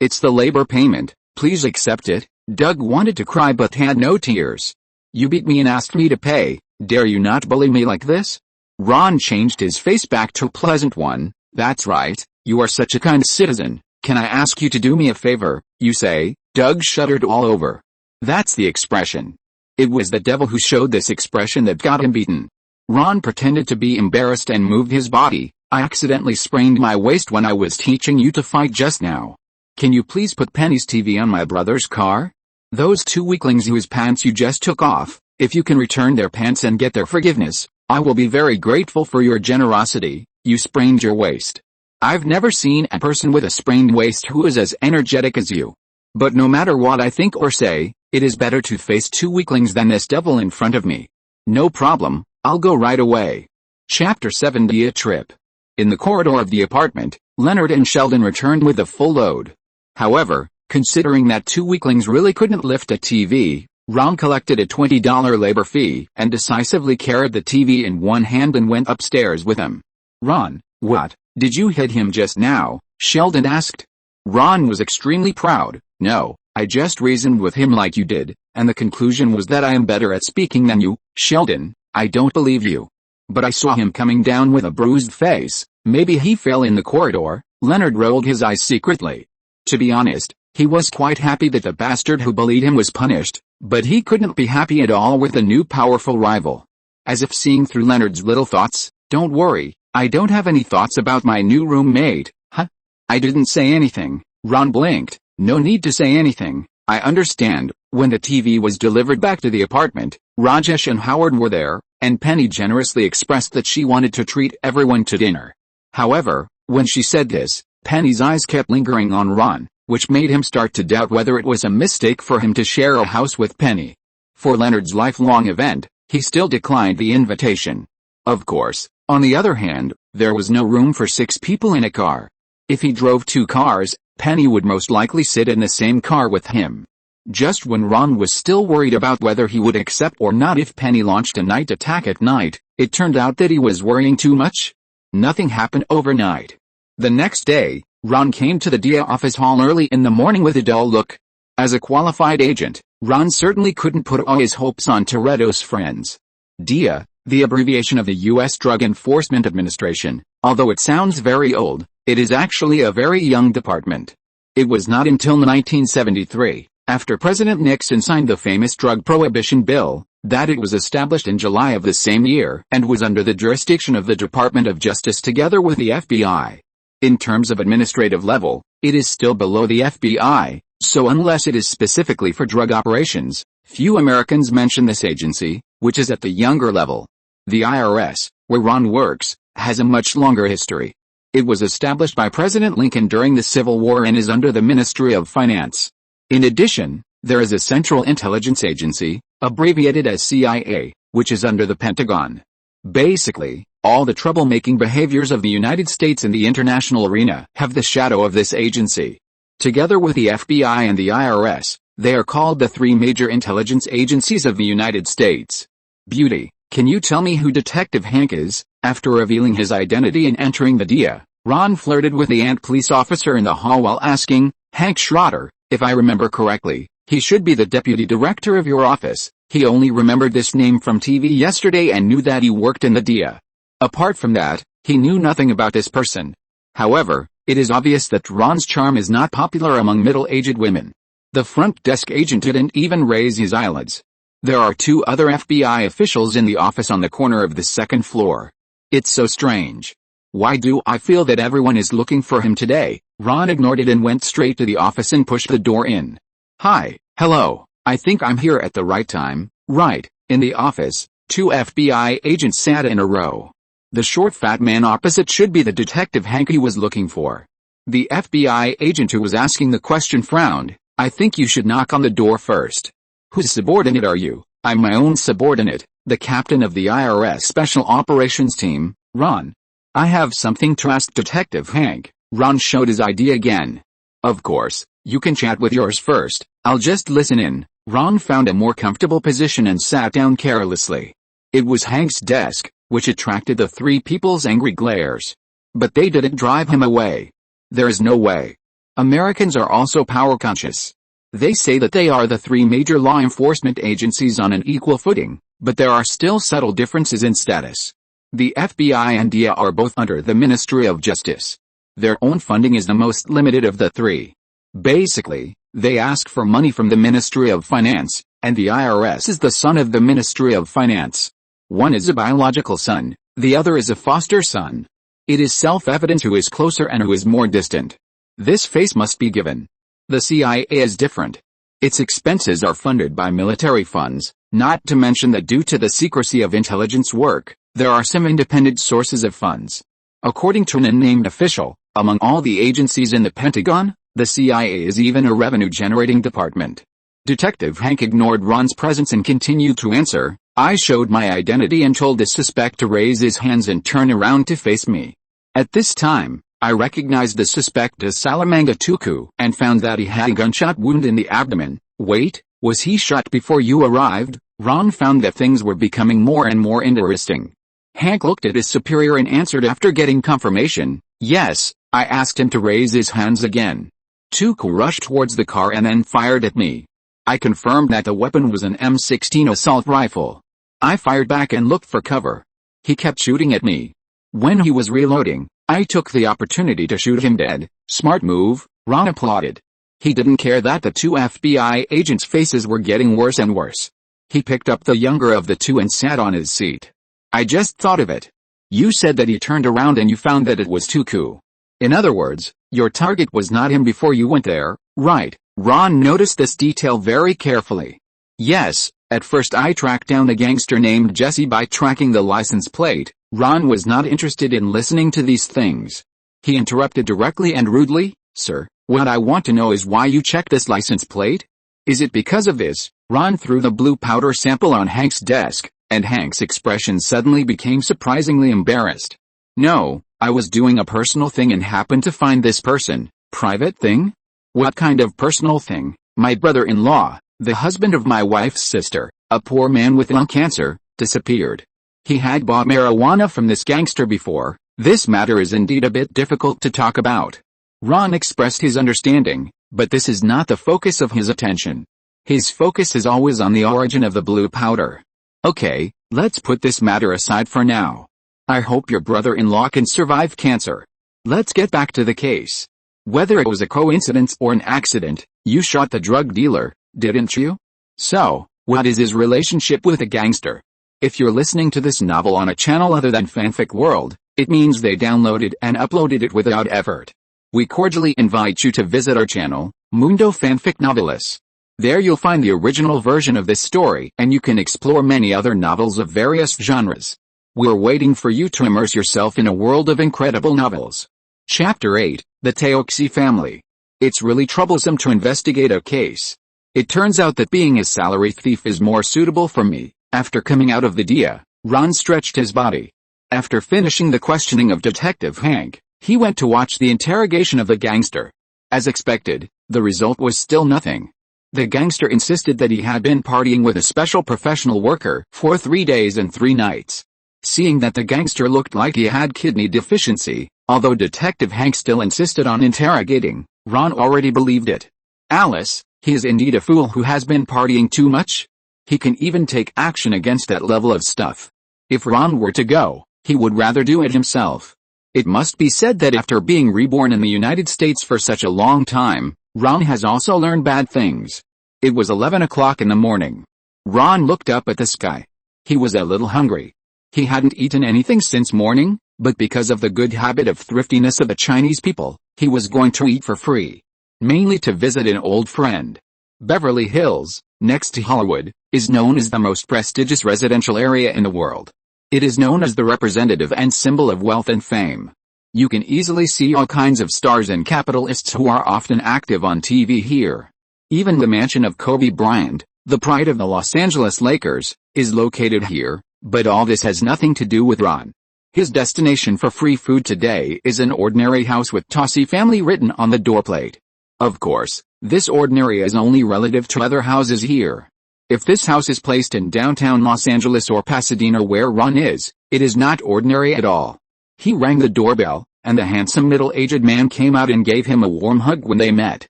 it's the labor payment, please accept it. Doug wanted to cry but had no tears. You beat me and asked me to pay, dare you not bully me like this? Ron changed his face back to a pleasant one. That's right, you are such a kind citizen. Can I ask you to do me a favor, you say? Doug shuddered all over. That's the expression. It was the devil who showed this expression that got him beaten. Ron pretended to be embarrassed and moved his body. I accidentally sprained my waist when I was teaching you to fight just now. Can you please put Penny's TV on my brother's car? Those two weaklings whose pants you just took off, if you can return their pants and get their forgiveness, I will be very grateful for your generosity. You sprained your waist. I've never seen a person with a sprained waist who is as energetic as you. But no matter what I think or say, it is better to face two weaklings than this devil in front of me. No problem, I'll go right away. Chapter 7: Dia Trip. In the corridor of the apartment, Leonard and Sheldon returned with a full load. However, considering that two weaklings really couldn't lift a TV, Ron collected a $20 labor fee and decisively carried the TV in one hand and went upstairs with him. Ron, what, did you hit him just now? Sheldon asked. Ron was extremely proud. No, I just reasoned with him like you did, and the conclusion was that I am better at speaking than you. Sheldon, I don't believe you. But I saw him coming down with a bruised face. Maybe he fell in the corridor. Leonard rolled his eyes secretly. To be honest, he was quite happy that the bastard who bullied him was punished, but he couldn't be happy at all with the new powerful rival. As if seeing through Leonard's little thoughts, don't worry, I don't have any thoughts about my new roommate. Huh? I didn't say anything. Ron blinked. No need to say anything. I understand. When the TV was delivered back to the apartment, Rajesh and Howard were there, and Penny generously expressed that she wanted to treat everyone to dinner. However, when she said this, Penny's eyes kept lingering on Ron, which made him start to doubt whether it was a mistake for him to share a house with Penny. For Leonard's lifelong event, he still declined the invitation. Of course, on the other hand, there was no room for 6 people in a car. If he drove 2 cars, Penny would most likely sit in the same car with him. Just when Ron was still worried about whether he would accept or not if Penny launched a night attack at night, it turned out that he was worrying too much. Nothing happened overnight. The next day, Ron came to the Dia office hall early in the morning with a dull look. As a qualified agent, Ron certainly couldn't put all his hopes on Toretto's friends. Dia, the abbreviation of the U.S. Drug Enforcement Administration, although it sounds very old, it is actually a very young department. It was not until 1973, after President Nixon signed the famous drug prohibition bill, that it was established in July of the same year and was under the jurisdiction of the Department of Justice together with the FBI. In terms of administrative level, it is still below the FBI, so unless it is specifically for drug operations, few Americans mention this agency, which is at the younger level. The IRS, where Ron works, has a much longer history. It was established by President Lincoln during the Civil War and is under the Ministry of Finance. In addition, there is a Central Intelligence Agency, abbreviated as CIA, which is under the Pentagon. Basically, all the troublemaking behaviors of the United States in the international arena have the shadow of this agency. Together with the FBI and the IRS, they are called the 3 major intelligence agencies of the United States. Beauty, can you tell me who Detective Hank is? After revealing his identity and entering the Dia, Ron flirted with the ant police officer in the hall while asking, Hank Schroeder, if I remember correctly, he should be the deputy director of your office. He only remembered this name from TV yesterday and knew that he worked in the Dia. Apart from that, he knew nothing about this person. However, it is obvious that Ron's charm is not popular among middle-aged women. The front desk agent didn't even raise his eyelids. There are 2 other FBI officials in the office on the corner of the 2nd floor. It's so strange. Why do I feel that everyone is looking for him today? Ron ignored it and went straight to the office and pushed the door in. Hi, hello, I think I'm here at the right time. Right, in the office, 2 FBI agents sat in a row. The short fat man opposite should be the detective Hank he was looking for. The FBI agent who was asking the question frowned. I think you should knock on the door first. Whose subordinate are you? I'm my own subordinate, the captain of the IRS Special Operations Team, Ron. I have something to ask Detective Hank. Ron showed his ID again. Of course, you can chat with yours first, I'll just listen in. Ron found a more comfortable position and sat down carelessly. It was Hank's desk, which attracted the three people's angry glares. But they didn't drive him away. There is no way. Americans are also power conscious. They say that they are the three major law enforcement agencies on an equal footing, but there are still subtle differences in status. The FBI and DEA are both under the Ministry of Justice. Their own funding is the most limited of the three. Basically, they ask for money from the Ministry of Finance, and the IRS is the son of the Ministry of Finance. One is a biological son, the other is a foster son. It is self-evident who is closer and who is more distant. This face must be given. The CIA is different. Its expenses are funded by military funds, not to mention that due to the secrecy of intelligence work, there are some independent sources of funds. According to an unnamed official, among all the agencies in the Pentagon, the CIA is even a revenue-generating department. Detective Hank ignored Ron's presence and continued to answer. I showed my identity and told the suspect to raise his hands and turn around to face me. At this time, I recognized the suspect as Salamanga Tuku and found that he had a gunshot wound in the abdomen. Wait, was he shot before you arrived? Ron found that things were becoming more and more interesting. Hank looked at his superior and answered after getting confirmation. Yes, I asked him to raise his hands again. Tuku rushed towards the car and then fired at me. I confirmed that the weapon was an M16 assault rifle. I fired back and looked for cover. He kept shooting at me. When he was reloading, I took the opportunity to shoot him dead. Smart move, Ron applauded. He didn't care that the two FBI agents' faces were getting worse and worse. He picked up the younger of the two and sat on his seat. I just thought of it. You said that he turned around and you found that it was Tuku. In other words, your target was not him before you went there, right? Ron noticed this detail very carefully. Yes, at first I tracked down a gangster named Jesse by tracking the license plate. Ron was not interested in listening to these things. He interrupted directly and rudely. Sir, what I want to know is why you checked this license plate? Is it because of this? Ron threw the blue powder sample on Hank's desk, and Hank's expression suddenly became surprisingly embarrassed. No, I was doing a personal thing and happened to find this person. Private thing? What kind of personal thing? My brother-in-law, the husband of my wife's sister, a poor man with lung cancer, disappeared. He had bought marijuana from this gangster before. This matter is indeed a bit difficult to talk about. Ron expressed his understanding, but this is not the focus of his attention. His focus is always on the origin of the blue powder. Okay, let's put this matter aside for now. I hope your brother-in-law can survive cancer. Let's get back to the case. Whether it was a coincidence or an accident, you shot the drug dealer, didn't you? So, what is his relationship with a gangster? If you're listening to this novel on a channel other than Fanfic World, it means they downloaded and uploaded it without effort. We cordially invite you to visit our channel, Mundo Fanfic Novelis. There you'll find the original version of this story and you can explore many other novels of various genres. We're waiting for you to immerse yourself in a world of incredible novels. Chapter 8, The Teoxi Family. It's really troublesome to investigate a case. It turns out that being a salary thief is more suitable for me. After coming out of the DEA, Ron stretched his body. After finishing the questioning of Detective Hank, he went to watch the interrogation of the gangster. As expected, the result was still nothing. The gangster insisted that he had been partying with a special professional worker for 3 days and 3 nights. Seeing that the gangster looked like he had kidney deficiency, although Detective Hank still insisted on interrogating, Ron already believed it. Alice, he is indeed a fool who has been partying too much. He can even take action against that level of stuff. If Ron were to go, he would rather do it himself. It must be said that after being reborn in the United States for such a long time, Ron has also learned bad things. It was 11 o'clock in the morning. Ron looked up at the sky. He was a little hungry. He hadn't eaten anything since morning, but because of the good habit of thriftiness of the Chinese people, he was going to eat for free. Mainly to visit an old friend. Beverly Hills, next to Hollywood, is known as the most prestigious residential area in the world. It is known as the representative and symbol of wealth and fame. You can easily see all kinds of stars and capitalists who are often active on TV here. Even the mansion of Kobe Bryant, the pride of the Los Angeles Lakers, is located here, but all this has nothing to do with Ron. His destination for free food today is an ordinary house with Tosi family written on the doorplate. Of course, this ordinary is only relative to other houses here. If this house is placed in downtown Los Angeles or Pasadena where Ron is, it is not ordinary at all. He rang the doorbell, and the handsome middle-aged man came out and gave him a warm hug when they met.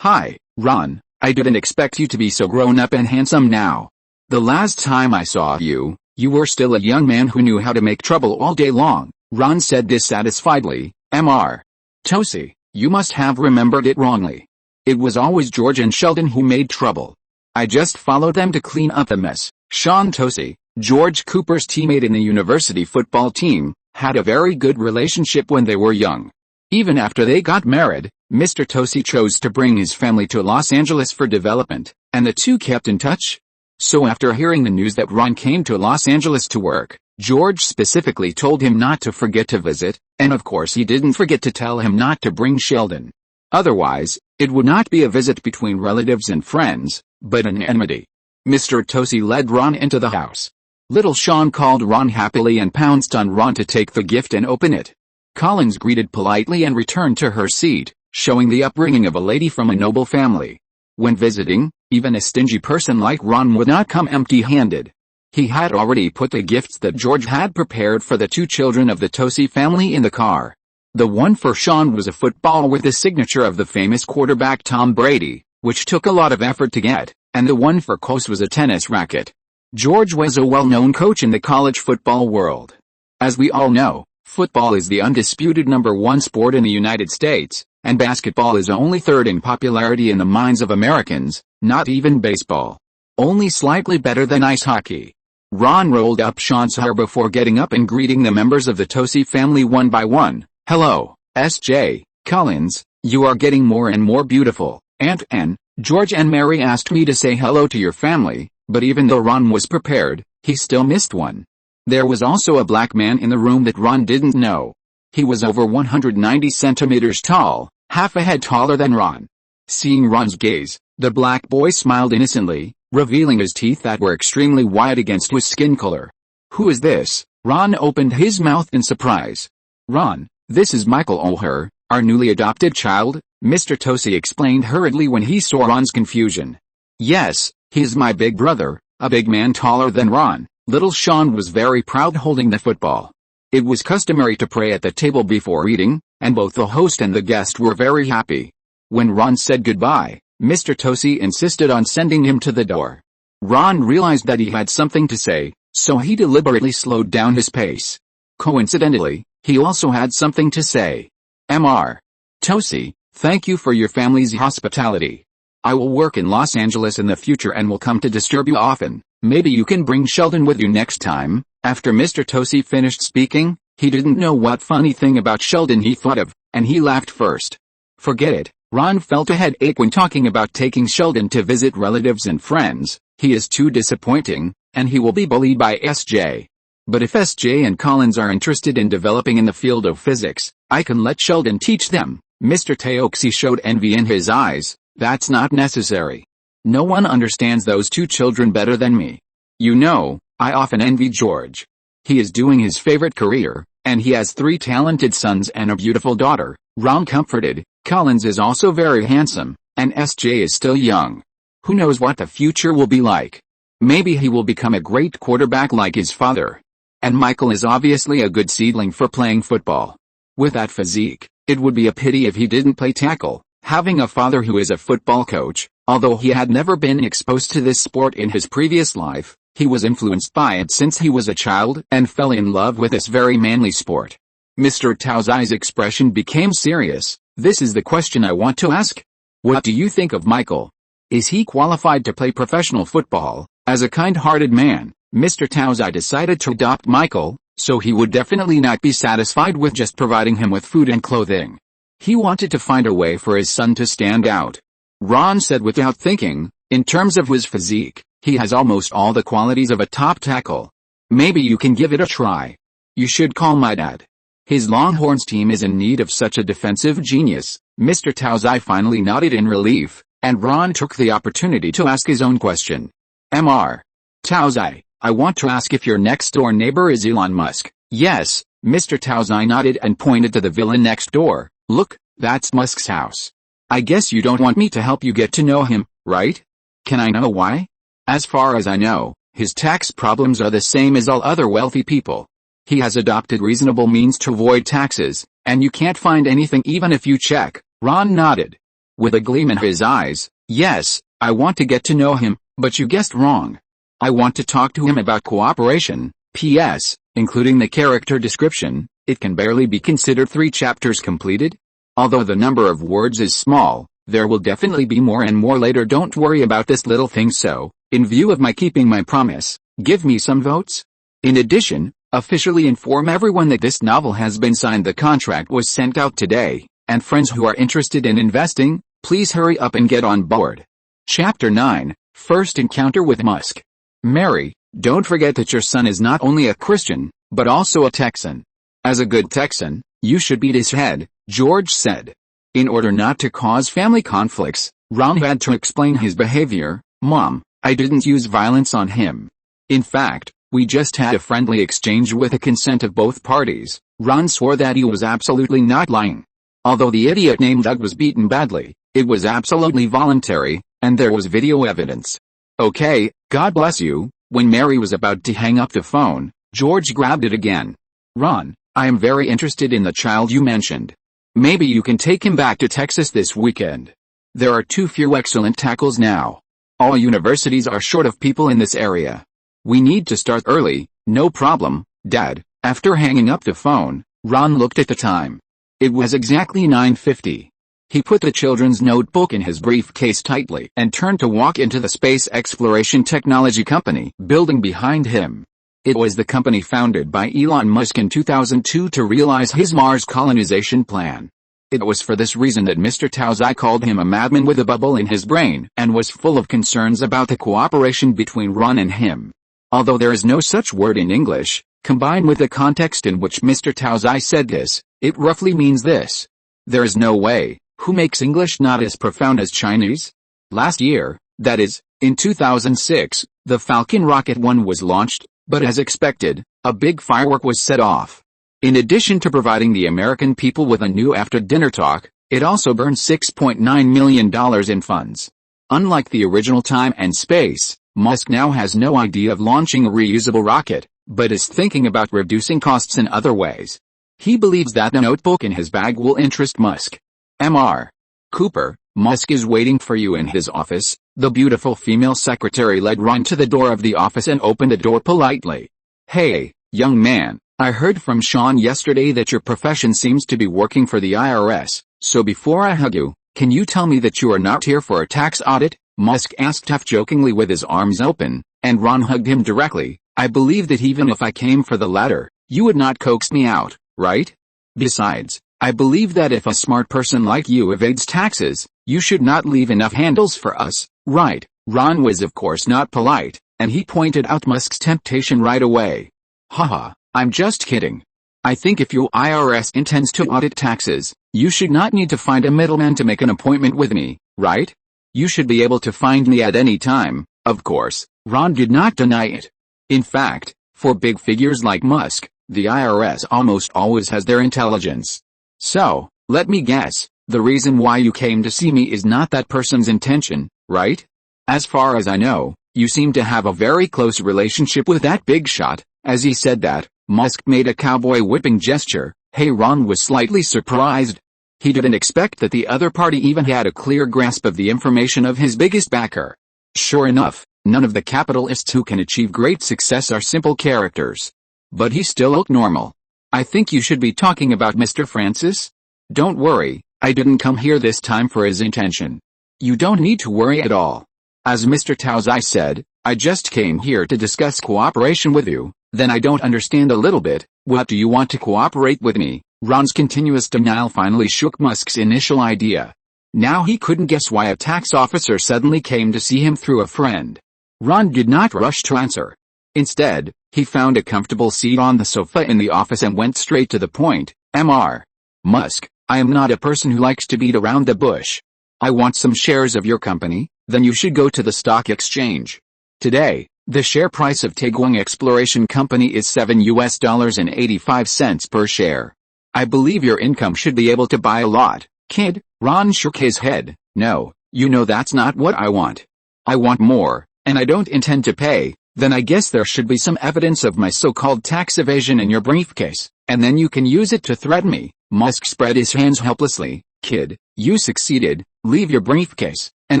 "Hi, Ron, I didn't expect you to be so grown up and handsome now. The last time I saw you, you were still a young man who knew how to make trouble all day long." Ron said dissatisfiedly. "Mr. Tosi, you must have remembered it wrongly. It was always George and Sheldon who made trouble. I just followed them to clean up a mess." Sean Tosi, George Cooper's teammate in the university football team, had a very good relationship when they were young. Even after they got married, Mr. Tosi chose to bring his family to Los Angeles for development, and the two kept in touch. So after hearing the news that Ron came to Los Angeles to work, George specifically told him not to forget to visit, and of course he didn't forget to tell him not to bring Sheldon. Otherwise, it would not be a visit between relatives and friends, but an enmity. Mr. Tosi led Ron into the house. Little Sean called Ron happily and pounced on Ron to take the gift and open it. Collins greeted politely and returned to her seat, showing the upbringing of a lady from a noble family. When visiting, even a stingy person like Ron would not come empty-handed. He had already put the gifts that George had prepared for the two children of the Tosi family in the car. The one for Sean was a football with the signature of the famous quarterback Tom Brady, which took a lot of effort to get, and the one for Kos was a tennis racket. George was a well-known coach in the college football world. As we all know, football is the undisputed #1 sport in the United States, and basketball is only third in popularity in the minds of Americans, not even baseball. Only slightly better than ice hockey. Ron rolled up Sean's hair before getting up and greeting the members of the Tosi family one by one. "Hello, S.J. Collins, you are getting more and more beautiful. Aunt Anne, George and Mary asked me to say hello to your family," but even though Ron was prepared, he still missed one. There was also a black man in the room that Ron didn't know. He was over 190 centimeters tall, half a head taller than Ron. Seeing Ron's gaze, the black boy smiled innocently, revealing his teeth that were extremely white against his skin color. "Who is this?" Ron opened his mouth in surprise. "Ron, this is Michael O'Hare, our newly adopted child," Mr. Tosi explained hurriedly when he saw Ron's confusion. "Yes, he's my big brother," a big man taller than Ron. Little Sean was very proud holding the football. It was customary to pray at the table before eating, and both the host and the guest were very happy. When Ron said goodbye, Mr. Tosi insisted on sending him to the door. Ron realized that he had something to say, so he deliberately slowed down his pace. Coincidentally, he also had something to say. "Mr. Tosi, thank you for your family's hospitality. I will work in Los Angeles in the future and will come to disturb you often. Maybe you can bring Sheldon with you next time." After Mr. Tosi finished speaking, he didn't know what funny thing about Sheldon he thought of, and he laughed first. Forget it, Ron felt a headache when talking about taking Sheldon to visit relatives and friends. He is too disappointing, and he will be bullied by S.J. But if S.J. and Collins are interested in developing in the field of physics, I can let Sheldon teach them. Mr. Tosi showed envy in his eyes. "That's not necessary. No one understands those two children better than me. You know, I often envy George. He is doing his favorite career, and he has 3 talented sons and a beautiful daughter." Ron comforted. "Collins is also very handsome, and S.J. is still young. Who knows what the future will be like? Maybe he will become a great quarterback like his father. And Michael is obviously a good seedling for playing football. With that physique, it would be a pity if he didn't play tackle." Having a father who is a football coach, although he had never been exposed to this sport in his previous life, he was influenced by it since he was a child and fell in love with this very manly sport. Mr. Tosi's expression became serious. "This is the question I want to ask. What do you think of Michael? Is he qualified to play professional football?" As a kind-hearted man, Mr. Tosi decided to adopt Michael, so he would definitely not be satisfied with just providing him with food and clothing. He wanted to find a way for his son to stand out. Ron said without thinking, "In terms of his physique, he has almost all the qualities of a top tackle. Maybe you can give it a try. You should call my dad. His Longhorns team is in need of such a defensive genius." Mr. Tosi finally nodded in relief, and Ron took the opportunity to ask his own question. Mr. Taozai, I want to ask if your next-door neighbor is Elon Musk. Yes, Mr. Taozai nodded and pointed to the villa next door. Look, that's Musk's house. I guess you don't want me to help you get to know him, right? Can I know why? As far as I know, his tax problems are the same as all other wealthy people. He has adopted reasonable means to avoid taxes, and you can't find anything even if you check. Ron nodded. With a gleam in his eyes, yes, I want to get to know him, but you guessed wrong. I want to talk to him about cooperation. P.S. Including the character description, it can barely be considered 3 chapters completed. Although the number of words is small, there will definitely be more and more later. Don't worry about this little thing, so, in view of my keeping my promise, give me some votes. In addition, officially inform everyone that this novel has been signed. The contract was sent out today, and friends who are interested in investing, please hurry up and get on board. Chapter 9, First Encounter with Musk. Mary, don't forget that your son is not only a Christian, but also a Texan. As a good Texan, you should beat his head, George said. In order not to cause family conflicts, Ron had to explain his behavior. Mom, I didn't use violence on him. In fact, we just had a friendly exchange with the consent of both parties. Ron swore that he was absolutely not lying. Although the idiot named Doug was beaten badly, it was absolutely voluntary, and there was video evidence. Okay, God bless you. When Mary was about to hang up the phone, George grabbed it again. Ron, I am very interested in the child you mentioned. Maybe you can take him back to Texas this weekend. There are too few excellent tackles now. All universities are short of people in this area. We need to start early. No problem, Dad. After hanging up the phone, Ron looked at the time. It was exactly 9:50. He put the children's notebook in his briefcase tightly and turned to walk into the Space Exploration Technology Company building behind him. It was the company founded by Elon Musk in 2002 to realize his Mars colonization plan. It was for this reason that Mr. Taozai called him a madman with a bubble in his brain and was full of concerns about the cooperation between Ron and him. Although there is no such word in English, combined with the context in which Mr. Taozai said this, it roughly means this. There is no way. Who makes English not as profound as Chinese? Last year, that is, in 2006, the Falcon Rocket 1 was launched, but as expected, a big firework was set off. In addition to providing the American people with a new after-dinner talk, it also burned $6.9 million in funds. Unlike the original Time and Space, Musk now has no idea of launching a reusable rocket, but is thinking about reducing costs in other ways. He believes that the notebook in his bag will interest Musk. Mr. Cooper, Musk is waiting for you in his office. The beautiful female secretary led Ron to the door of the office and opened the door politely. Hey, young man, I heard from Sean yesterday that your profession seems to be working for the IRS, so before I hug you, can you tell me that you are not here for a tax audit? Musk asked half-jokingly with his arms open, and Ron hugged him directly. I believe that even if I came for the latter, you would not coax me out, right? Besides, I believe that if a smart person like you evades taxes, you should not leave enough handles for us, right? Ron was of course not polite, and he pointed out Musk's temptation right away. Haha, I'm just kidding. I think if your IRS intends to audit taxes, you should not need to find a middleman to make an appointment with me, right? You should be able to find me at any time. Of course, Ron did not deny it. In fact, for big figures like Musk, the IRS almost always has their intelligence. So, let me guess, the reason why you came to see me is not that person's intention, right? As far as I know, you seem to have a very close relationship with that big shot. As he said that, Musk made a cowboy whipping gesture. Hey, Ron was slightly surprised. He didn't expect that the other party even had a clear grasp of the information of his biggest backer. Sure enough, none of the capitalists who can achieve great success are simple characters. But he still looked normal. I think you should be talking about Mr. Francis. Don't worry, I didn't come here this time for his intention. You don't need to worry at all. As Mr. Taozai said, I just came here to discuss cooperation with you. Then I don't understand a little bit. What do you want to cooperate with me? Ron's continuous denial finally shook Musk's initial idea. Now he couldn't guess why a tax officer suddenly came to see him through a friend. Ron did not rush to answer. Instead, he found a comfortable seat on the sofa in the office and went straight to the point. Mr. Musk, I am not a person who likes to beat around the bush. I want some shares of your company, then you should go to the stock exchange. Today, the share price of Tangled Exploration Company is $7.85 per share. I believe your income should be able to buy a lot, kid. Ron shook his head. No, you know that's not what I want. I want more, and I don't intend to pay. Then I guess there should be some evidence of my so-called tax evasion in your briefcase, and then you can use it to threaten me. Musk spread his hands helplessly. Kid, you succeeded. Leave your briefcase, and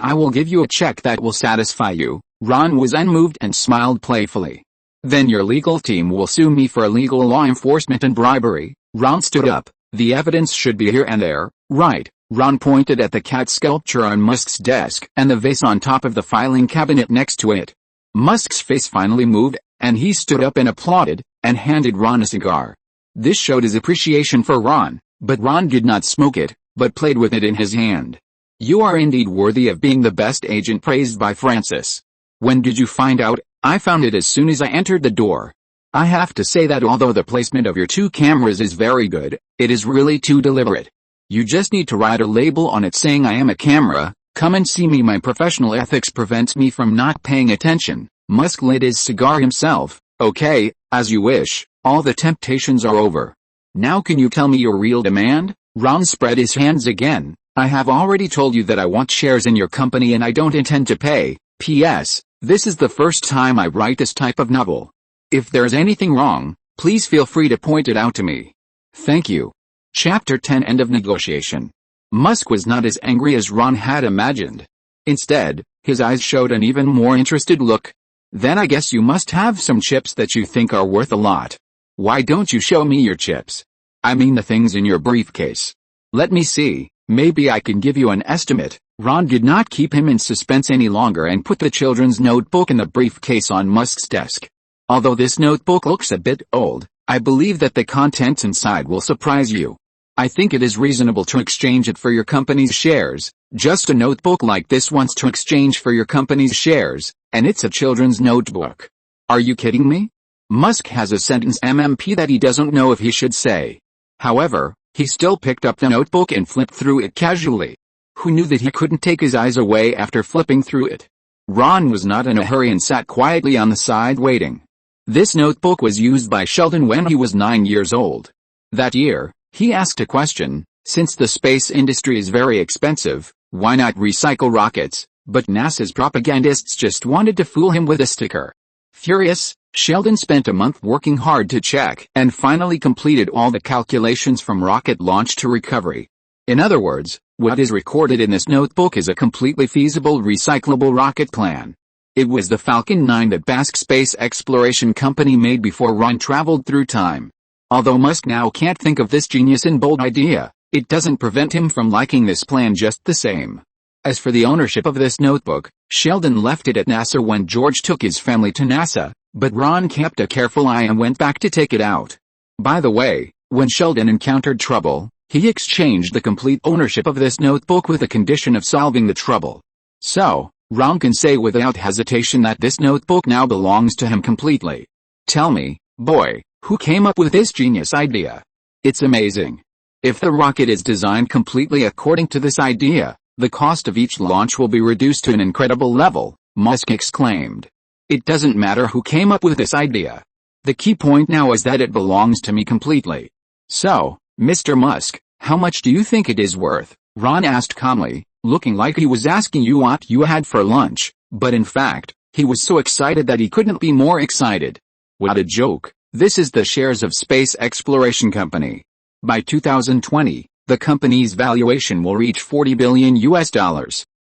I will give you a check that will satisfy you. Ron was unmoved and smiled playfully. Then your legal team will sue me for illegal law enforcement and bribery. Ron stood up. The evidence should be here and there, right? Ron pointed at the cat sculpture on Musk's desk and the vase on top of the filing cabinet next to it. Musk's face finally moved, and he stood up and applauded, and handed Ron a cigar. This showed his appreciation for Ron, but Ron did not smoke it, but played with it in his hand. You are indeed worthy of being the best agent, praised by Francis. When did you find out? I found it as soon as I entered the door. I have to say that although the placement of your 2 cameras is very good, it is really too deliberate. You just need to write a label on it saying I am a camera. Come and see me. My professional ethics prevents me from not paying attention. Musk lit his cigar himself. Okay, as you wish. All the temptations are over. Now can you tell me your real demand? Ron spread his hands again. I have already told you that I want shares in your company and I don't intend to pay. P.S. This is the first time I write this type of novel. If there's anything wrong, please feel free to point it out to me. Thank you. Chapter 10. End of negotiation. Musk was not as angry as Ron had imagined. Instead, his eyes showed an even more interested look. Then I guess you must have some chips that you think are worth a lot. Why don't you show me your chips? I mean the things in your briefcase. Let me see, maybe I can give you an estimate. Ron did not keep him in suspense any longer and put the children's notebook in the briefcase on Musk's desk. Although this notebook looks a bit old, I believe that the contents inside will surprise you. I think it is reasonable to exchange it for your company's shares. Just a notebook like this wants to exchange for your company's shares, and it's a children's notebook. Are you kidding me? Musk has a sentence MMP that he doesn't know if he should say. However, he still picked up the notebook and flipped through it casually. Who knew that he couldn't take his eyes away after flipping through it? Ron was not in a hurry and sat quietly on the side waiting. This notebook was used by Sheldon when he was 9 years old. That year, he asked a question: since the space industry is very expensive, why not recycle rockets? But NASA's propagandists just wanted to fool him with a sticker. Furious, Sheldon spent a month working hard to check and finally completed all the calculations from rocket launch to recovery. In other words, what is recorded in this notebook is a completely feasible recyclable rocket plan. It was the Falcon 9 that Basque Space Exploration Company made before Ron traveled through time. Although Musk now can't think of this genius and bold idea, it doesn't prevent him from liking this plan just the same. As for the ownership of this notebook, Sheldon left it at NASA when George took his family to NASA, but Ron kept a careful eye and went back to take it out. By the way, when Sheldon encountered trouble, he exchanged the complete ownership of this notebook with the condition of solving the trouble. So, Ron can say without hesitation that this notebook now belongs to him completely. Tell me, boy, who came up with this genius idea? It's amazing. If the rocket is designed completely according to this idea, the cost of each launch will be reduced to an incredible level, Musk exclaimed. It doesn't matter who came up with this idea. The key point now is that it belongs to me completely. So, Mr. Musk, how much do you think it is worth? Ron asked calmly, looking like he was asking you what you had for lunch, but in fact, he was so excited that he couldn't be more excited. What a joke. This is the shares of Space Exploration Company. By 2020, the company's valuation will reach $40 billion.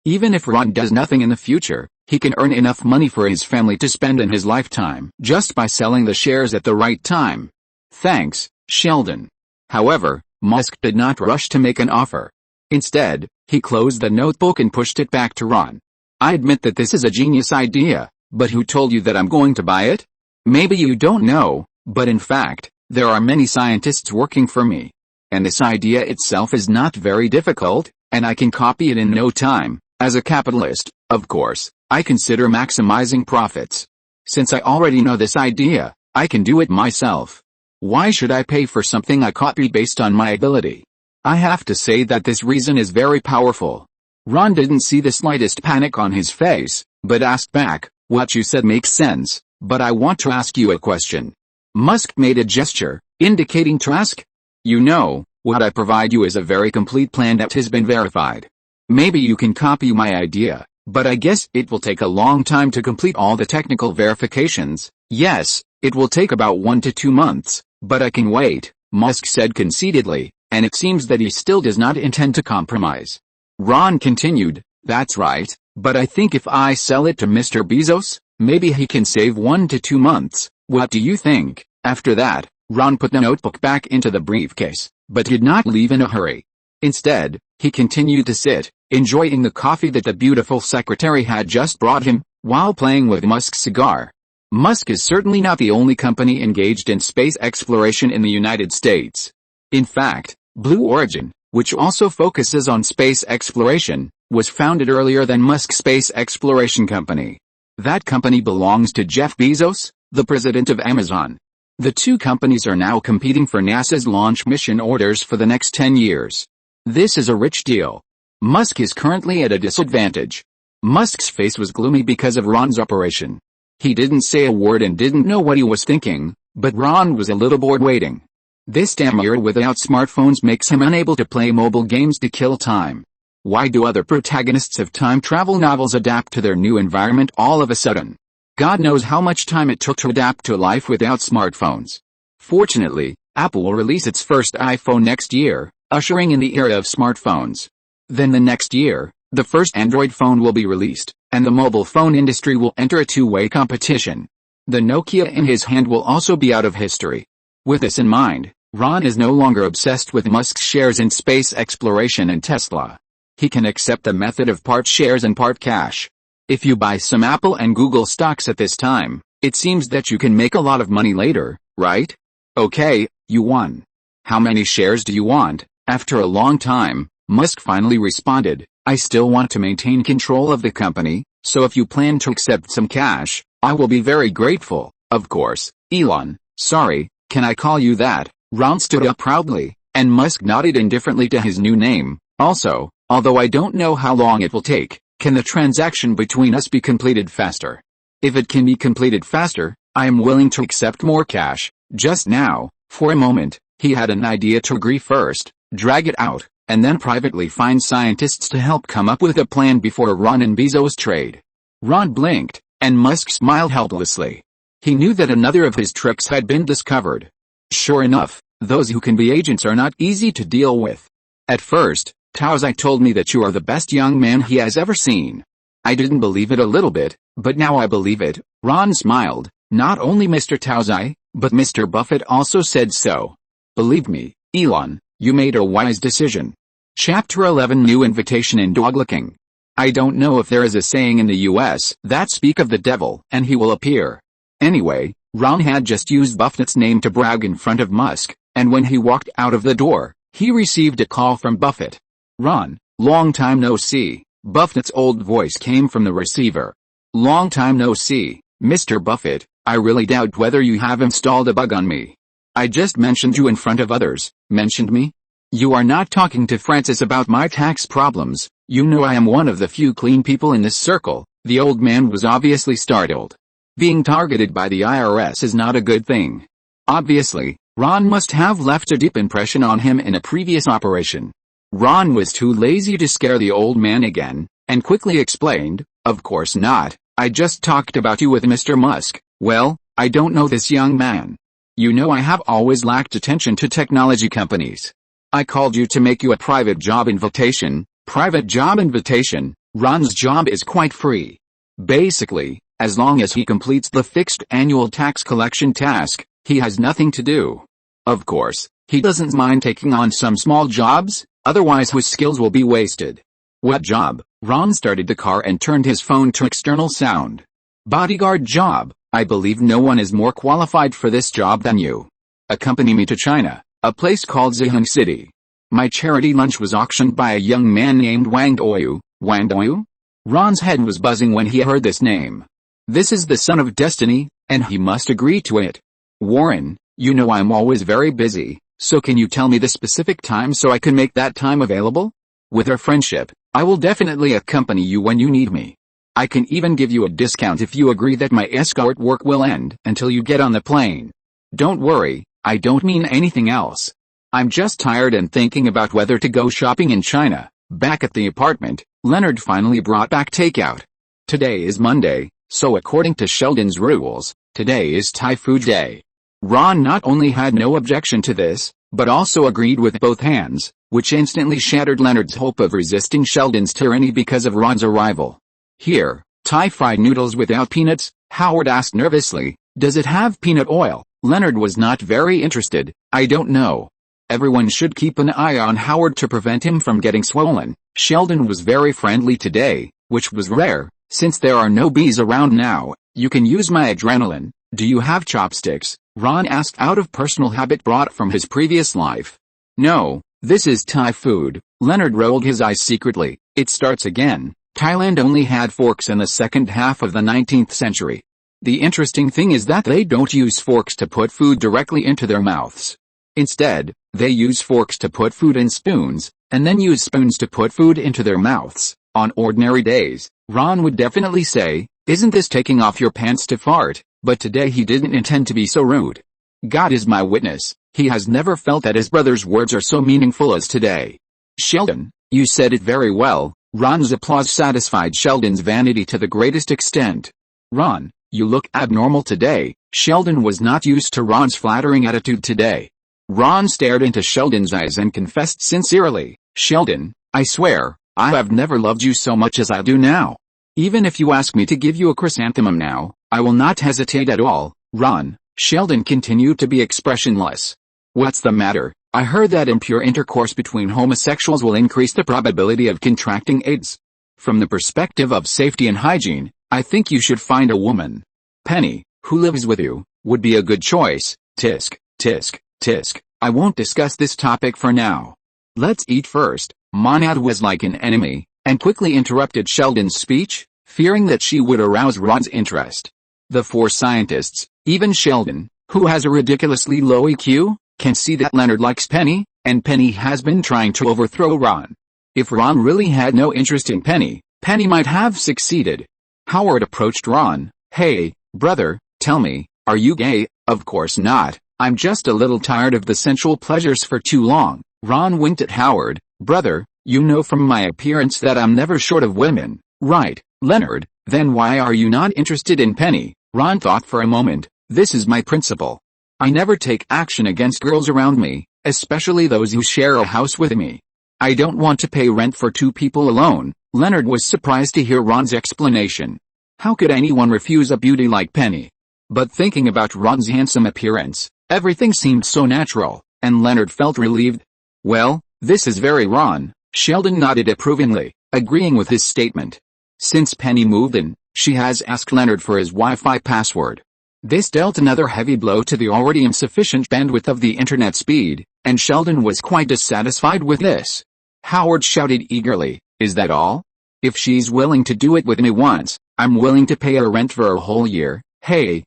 Even if Ron does nothing in the future, he can earn enough money for his family to spend in his lifetime just by selling the shares at the right time. Thanks, Sheldon. However, Musk did not rush to make an offer. Instead, he closed the notebook and pushed it back to Ron. I admit that this is a genius idea, but who told you that I'm going to buy it? Maybe you don't know, but in fact, there are many scientists working for me. And this idea itself is not very difficult, and I can copy it in no time. As a capitalist, of course, I consider maximizing profits. Since I already know this idea, I can do it myself. Why should I pay for something I copy based on my ability? I have to say that this reason is very powerful. Ron didn't see the slightest panic on his face, but asked back, "What you said makes sense, but I want to ask you a question." Musk made a gesture, indicating to ask. "You know, what I provide you is a very complete plan that has been verified. Maybe you can copy my idea, but I guess it will take a long time to complete all the technical verifications." "Yes, it will take about 1 to 2 months, but I can wait," Musk said conceitedly, and it seems that he still does not intend to compromise. Ron continued, "That's right, but I think if I sell it to Mr. Bezos, maybe he can save 1 to 2 months. What do you think?" After that, Ron put the notebook back into the briefcase, but did not leave in a hurry. Instead, he continued to sit, enjoying the coffee that the beautiful secretary had just brought him, while playing with Musk's cigar. Musk is certainly not the only company engaged in space exploration in the United States. In fact, Blue Origin, which also focuses on space exploration, was founded earlier than Musk's space exploration company. That company belongs to Jeff Bezos, the president of Amazon. The two companies are now competing for NASA's launch mission orders for the next 10 years. This is a rich deal. Musk is currently at a disadvantage. Musk's face was gloomy because of Ron's operation. He didn't say a word and didn't know what he was thinking, but Ron was a little bored waiting. This damn year without smartphones makes him unable to play mobile games to kill time. Why do other protagonists of time travel novels adapt to their new environment all of a sudden? God knows how much time it took to adapt to life without smartphones. Fortunately, Apple will release its first iPhone next year, ushering in the era of smartphones. Then the next year, the first Android phone will be released, and the mobile phone industry will enter a two-way competition. The Nokia in his hand will also be out of history. With this in mind, Ron is no longer obsessed with Musk's shares in space exploration and Tesla. He can accept the method of part shares and part cash. If you buy some Apple and Google stocks at this time, it seems that you can make a lot of money later, right? Okay, you won. How many shares do you want? After a long time, Musk finally responded, "I still want to maintain control of the company, so if you plan to accept some cash, I will be very grateful." "Of course, Elon, sorry, can I call you that?" Ron stood up proudly, and Musk nodded indifferently to his new name. "Also, although I don't know how long it will take, can the transaction between us be completed faster? If it can be completed faster, I am willing to accept more cash." Just now, for a moment, he had an idea to agree first, drag it out, and then privately find scientists to help come up with a plan before Ron and Bezos trade. Ron blinked, and Musk smiled helplessly. He knew that another of his tricks had been discovered. Sure enough, those who can be agents are not easy to deal with. At first, Taozai told me that you are the best young man he has ever seen. I didn't believe it a little bit, but now I believe it. Ron smiled. Not only Mr. Taozai, but Mr. Buffett also said so. Believe me, Elon, you made a wise decision. Chapter 11 New Invitation in Dog-Licking. I don't know if there is a saying in the US that speak of the devil and he will appear. Anyway, Ron had just used Buffett's name to brag in front of Musk, and when he walked out of the door, he received a call from Buffett. "Ron, long time no see." Buffett's old voice came from the receiver. "Long time no see, Mr. Buffett. I really doubt whether you have installed a bug on me. I just mentioned you in front of others." "Mentioned me? You are not talking to Francis about my tax problems. You know I am one of the few clean people in this circle." The old man was obviously startled. Being targeted by the IRS is not a good thing. Obviously, Ron must have left a deep impression on him in a previous operation. Ron was too lazy to scare the old man again, and quickly explained, "Of course not, I just talked about you with Mr. Musk." "Well, I don't know this young man. You know I have always lacked attention to technology companies. I called you to make you a private job invitation." Private job invitation? Ron's job is quite free. Basically, as long as he completes the fixed annual tax collection task, he has nothing to do. Of course, he doesn't mind taking on some small jobs, otherwise his skills will be wasted. "What job?" Ron started the car and turned his phone to external sound. "Bodyguard job. I believe no one is more qualified for this job than you. Accompany me to China, a place called Zhejiang City. My charity lunch was auctioned by a young man named Wang Doyu." Wang Doyu? Ron's head was buzzing when he heard this name. This is the son of destiny, and he must agree to it. "Warren, you know I'm always very busy, so can you tell me the specific time so I can make that time available?" With our friendship, I will definitely accompany you when you need me. I can even give you a discount if you agree that my escort work will end until you get on the plane. Don't worry, I don't mean anything else. I'm just tired and thinking about whether to go shopping in China. Back at the apartment, Leonard finally brought back takeout. Today is Monday, so according to Sheldon's rules, today is Thai food day. Ron not only had no objection to this, but also agreed with both hands, which instantly shattered Leonard's hope of resisting Sheldon's tyranny because of Ron's arrival. Here, Thai fried noodles without peanuts, Howard asked nervously. Does it have peanut oil? Leonard was not very interested. I don't know. Everyone should keep an eye on Howard to prevent him from getting swollen. Sheldon was very friendly today, which was rare, since there are no bees around now. You can use my adrenaline. Do you have chopsticks? Ron asked out of personal habit brought from his previous life. No, this is Thai food. Leonard rolled his eyes secretly. It starts again. Thailand only had forks in the second half of the 19th century. The interesting thing is that they don't use forks to put food directly into their mouths. Instead, they use forks to put food in spoons, and then use spoons to put food into their mouths. On ordinary days, Ron would definitely say, "Isn't this taking off your pants to fart?" But today he didn't intend to be so rude. God is my witness, he has never felt that his brother's words are so meaningful as today. Sheldon, you said it very well. Ron's applause satisfied Sheldon's vanity to the greatest extent. Ron, you look abnormal today. Sheldon was not used to Ron's flattering attitude today. Ron stared into Sheldon's eyes and confessed sincerely, Sheldon, I swear, I have never loved you so much as I do now. Even if you ask me to give you a chrysanthemum now, I will not hesitate at all. Ron, Sheldon continued to be expressionless. What's the matter? I heard that impure intercourse between homosexuals will increase the probability of contracting AIDS. From the perspective of safety and hygiene, I think you should find a woman. Penny, who lives with you, would be a good choice. Tisk, tisk, tisk. I won't discuss this topic for now. Let's eat first. Monad was like an enemy, and quickly interrupted Sheldon's speech, fearing that she would arouse Ron's interest. The four scientists, even Sheldon, who has a ridiculously low EQ, can see that Leonard likes Penny, and Penny has been trying to overthrow Ron. If Ron really had no interest in Penny, Penny might have succeeded. Howard approached Ron. Hey, brother, tell me, are you gay? Of course not. I'm just a little tired of the sensual pleasures for too long. Ron winked at Howard. Brother, you know from my appearance that I'm never short of women, right, Leonard? Then why are you not interested in Penny? Ron thought for a moment. This is my principle. I never take action against girls around me, especially those who share a house with me. I don't want to pay rent for two people alone. Leonard was surprised to hear Ron's explanation. How could anyone refuse a beauty like Penny? But thinking about Ron's handsome appearance, everything seemed so natural, and Leonard felt relieved. Well, this is very Ron. Sheldon nodded approvingly, agreeing with his statement. Since Penny moved in, she has asked Leonard for his Wi-Fi password. This dealt another heavy blow to the already insufficient bandwidth of the internet speed, and Sheldon was quite dissatisfied with this. Howard shouted eagerly, is that all? If she's willing to do it with me once, I'm willing to pay her rent for a whole year. Hey,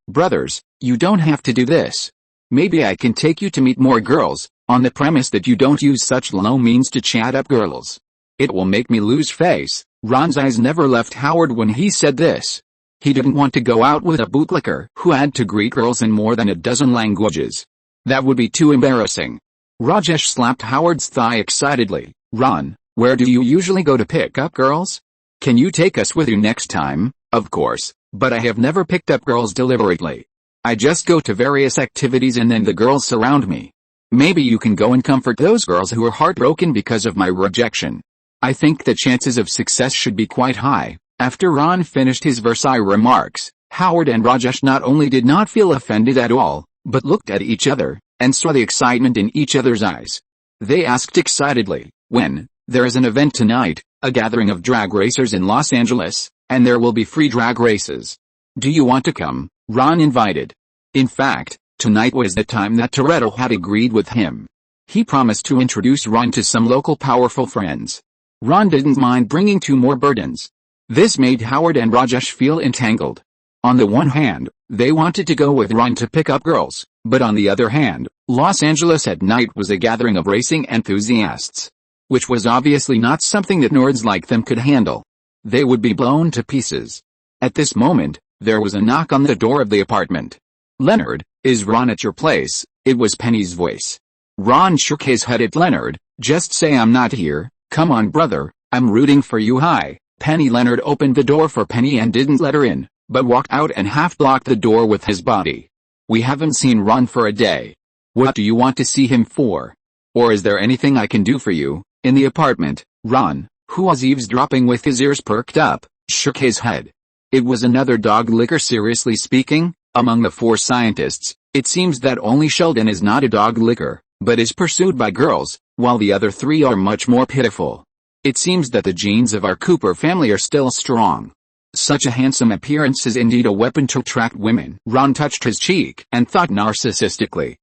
brothers, you don't have to do this. Maybe I can take you to meet more girls, on the premise that you don't use such low means to chat up girls. It will make me lose face. Ron's eyes never left Howard when he said this. He didn't want to go out with a bootlicker who had to greet girls in more than a dozen languages. That would be too embarrassing. Rajesh slapped Howard's thigh excitedly. Ron, where do you usually go to pick up girls? Can you take us with you next time? Of course, but I have never picked up girls deliberately. I just go to various activities and then the girls surround me. Maybe you can go and comfort those girls who are heartbroken because of my rejection. I think the chances of success should be quite high. After Ron finished his Versailles remarks, Howard and Rajesh not only did not feel offended at all, but looked at each other, and saw the excitement in each other's eyes. They asked excitedly, when? There is an event tonight, a gathering of drag racers in Los Angeles, and there will be free drag races. Do you want to come? Ron invited. In fact, tonight was the time that Toretto had agreed with him. He promised to introduce Ron to some local powerful friends. Ron didn't mind bringing two more burdens. This made Howard and Rajesh feel entangled. On the one hand, they wanted to go with Ron to pick up girls, but on the other hand, Los Angeles at night was a gathering of racing enthusiasts. which was obviously not something that nerds like them could handle. They would be blown to pieces. At this moment, there was a knock on the door of the apartment. "Leonard, is Ron at your place?" It was Penny's voice. Ron shook his head at Leonard. "Just say I'm not here. Come on, brother, I'm rooting for you." "Hi, Penny." Leonard opened the door for Penny and didn't let her in, but walked out and half-blocked the door with his body. "We haven't seen Ron for a day. What do you want to see him for? Or is there anything I can do for you?" In the apartment, Ron, who was eavesdropping with his ears perked up, shook his head. It was another dog licker. "Seriously speaking, among the 4 scientists, it seems that only Sheldon is not a dog licker, but is pursued by girls, while the other 3 are much more pitiful. It seems that the genes of our Cooper family are still strong. Such a handsome appearance is indeed a weapon to attract women." Ron touched his cheek and thought narcissistically.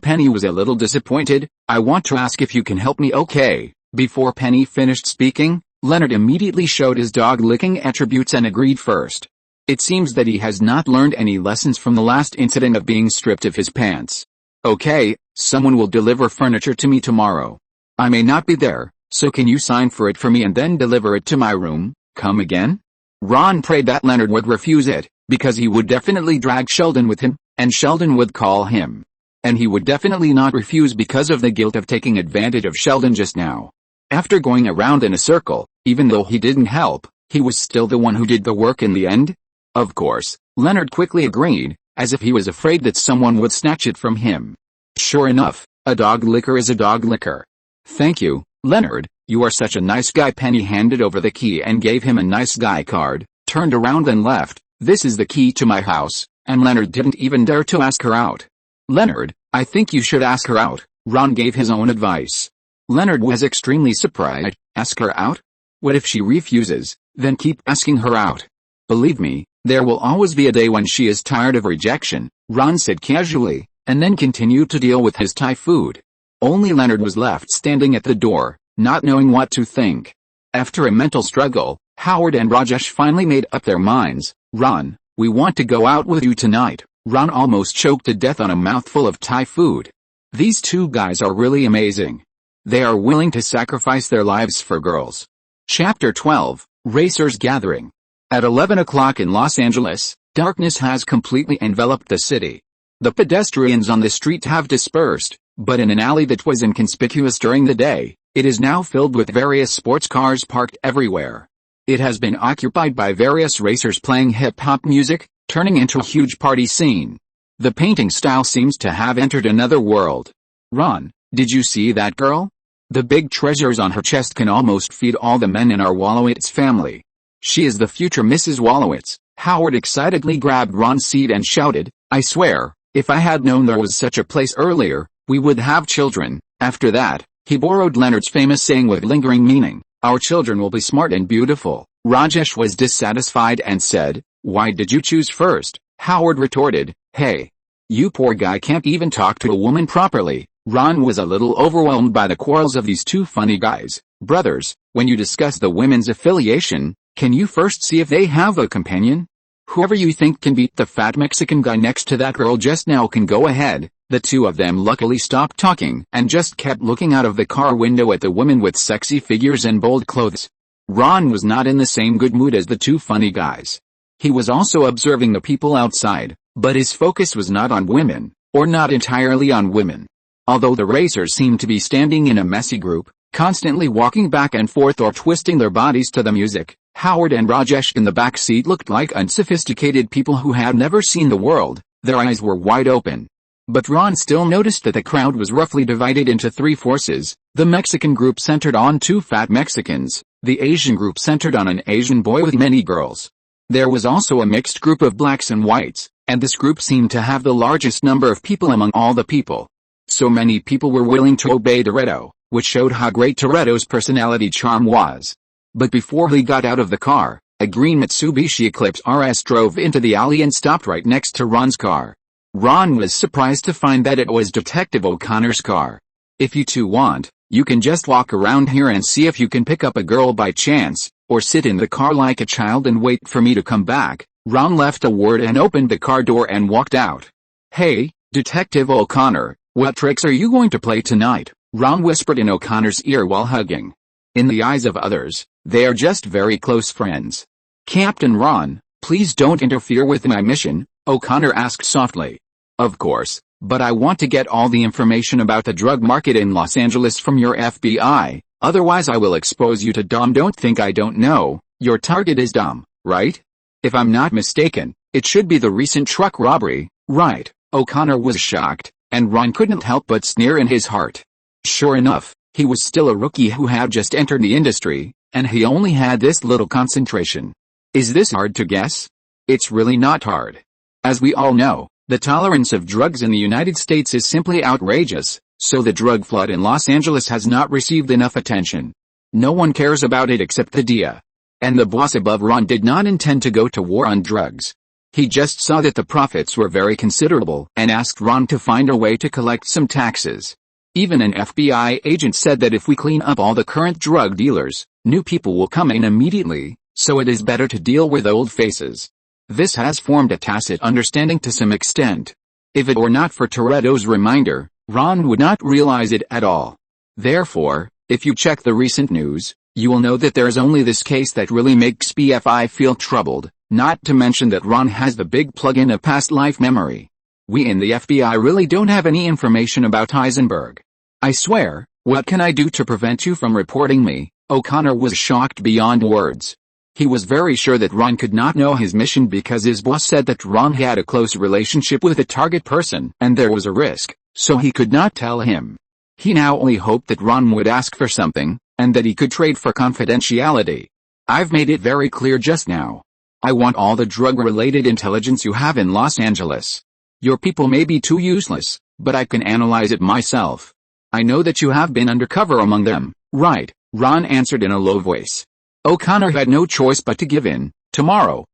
Penny was a little disappointed. "I want to ask if you can help me, okay?" Before Penny finished speaking, Leonard immediately showed his dog-licking attributes and agreed first. It seems that he has not learned any lessons from the last incident of being stripped of his pants. "Okay, someone will deliver furniture to me tomorrow. I may not be there, so can you sign for it for me and then deliver it to my room?" "Come again?" Ron prayed that Leonard would refuse it, because he would definitely drag Sheldon with him, and Sheldon would call him. And he would definitely not refuse because of the guilt of taking advantage of Sheldon just now. After going around in a circle, even though he didn't help, he was still the one who did the work in the end. Of course, Leonard quickly agreed, as if he was afraid that someone would snatch it from him. Sure enough, a dog licker is a dog licker. "Thank you, Leonard, you are such a nice guy." Penny handed over the key and gave him a nice guy card, turned around and left. "This is the key to my house," and Leonard didn't even dare to ask her out. "Leonard, I think you should ask her out," Ron gave his own advice. Leonard was extremely surprised. "Ask her out? What if she refuses?" "Then keep asking her out. Believe me, there will always be a day when she is tired of rejection," Ron said casually, and then continued to deal with his Thai food. Only Leonard was left standing at the door, not knowing what to think. After a mental struggle, Howard and Rajesh finally made up their minds. "Ron, we want to go out with you tonight." Ron almost choked to death on a mouthful of Thai food. These 2 guys are really amazing. They are willing to sacrifice their lives for girls. Chapter 12, Racers Gathering. At 11 o'clock in Los Angeles, darkness has completely enveloped the city. The pedestrians on the street have dispersed, but in an alley that was inconspicuous during the day, it is now filled with various sports cars parked everywhere. It has been occupied by various racers playing hip-hop music, turning into a huge party scene. The painting style seems to have entered another world. "Ron, did you see that girl? The big treasures on her chest can almost feed all the men in our Wallowitz family. She is the future Mrs. Wallowitz." Howard excitedly grabbed Ron's seat and shouted, "I swear, if I had known there was such a place earlier, we would have children." After that, he borrowed Leonard's famous saying with lingering meaning, "Our children will be smart and beautiful." Rajesh was dissatisfied and said, "Why did you choose first?" Howard retorted, "Hey, you poor guy can't even talk to a woman properly." Ron was a little overwhelmed by the quarrels of these 2 funny guys. "Brothers, when you discuss the women's affiliation, can you first see if they have a companion? Whoever you think can beat the fat Mexican guy next to that girl just now can go ahead." The 2 of them luckily stopped talking and just kept looking out of the car window at the women with sexy figures and bold clothes. Ron was not in the same good mood as the 2 funny guys. He was also observing the people outside, but his focus was not on women, or not entirely on women. Although the racers seemed to be standing in a messy group, constantly walking back and forth or twisting their bodies to the music, Howard and Rajesh in the back seat looked like unsophisticated people who had never seen the world. Their eyes were wide open. But Ron still noticed that the crowd was roughly divided into 3 forces. The Mexican group centered on 2 fat Mexicans, the Asian group centered on an Asian boy with many girls. There was also a mixed group of blacks and whites, and this group seemed to have the largest number of people among all the people. So many people were willing to obey Toretto, which showed how great Toretto's personality charm was. But before he got out of the car, a green Mitsubishi Eclipse RS drove into the alley and stopped right next to Ron's car. Ron was surprised to find that it was Detective O'Connor's car. "If you 2 want, you can just walk around here and see if you can pick up a girl by chance, or sit in the car like a child and wait for me to come back." Ron left a word and opened the car door and walked out. "Hey, Detective O'Connor, what tricks are you going to play tonight?" Ron whispered in O'Connor's ear while hugging. In the eyes of others, they are just very close friends. Captain Ron, please don't interfere with my mission, O'Connor asked softly. Of course, but I want to get all the information about the drug market in Los Angeles from your FBI, otherwise I will expose you to Dom. Don't think I don't know, your target is Dom, right? If I'm not mistaken, it should be the recent truck robbery, right? O'Connor was shocked, and Ron couldn't help but sneer in his heart. Sure enough, he was still a rookie who had just entered the industry, and he only had this little concentration. Is this hard to guess? It's really not hard. As we all know, the tolerance of drugs in the United States is simply outrageous, so the drug flood in Los Angeles has not received enough attention. No one cares about it except the DEA. And the boss above Ron did not intend to go to war on drugs. He just saw that the profits were very considerable and asked Ron to find a way to collect some taxes. Even an FBI agent said that if we clean up all the current drug dealers, new people will come in immediately, so it is better to deal with old faces. This has formed a tacit understanding to some extent. If it were not for Toretto's reminder, Ron would not realize it at all. Therefore, if you check the recent news, you will know that there is only this case that really makes BFI feel troubled, not to mention that Ron has the big plug-in of past life memory. We in the FBI really don't have any information about Heisenberg. I swear, what can I do to prevent you from reporting me? O'Connor was shocked beyond words. He was very sure that Ron could not know his mission because his boss said that Ron had a close relationship with a target person and there was a risk, so he could not tell him. He now only hoped that Ron would ask for something, and that he could trade for confidentiality. I've made it very clear just now. I want all the drug-related intelligence you have in Los Angeles. Your people may be too useless, but I can analyze it myself. I know that you have been undercover among them, right? Ron answered in a low voice. O'Connor had no choice but to give in. Tomorrow,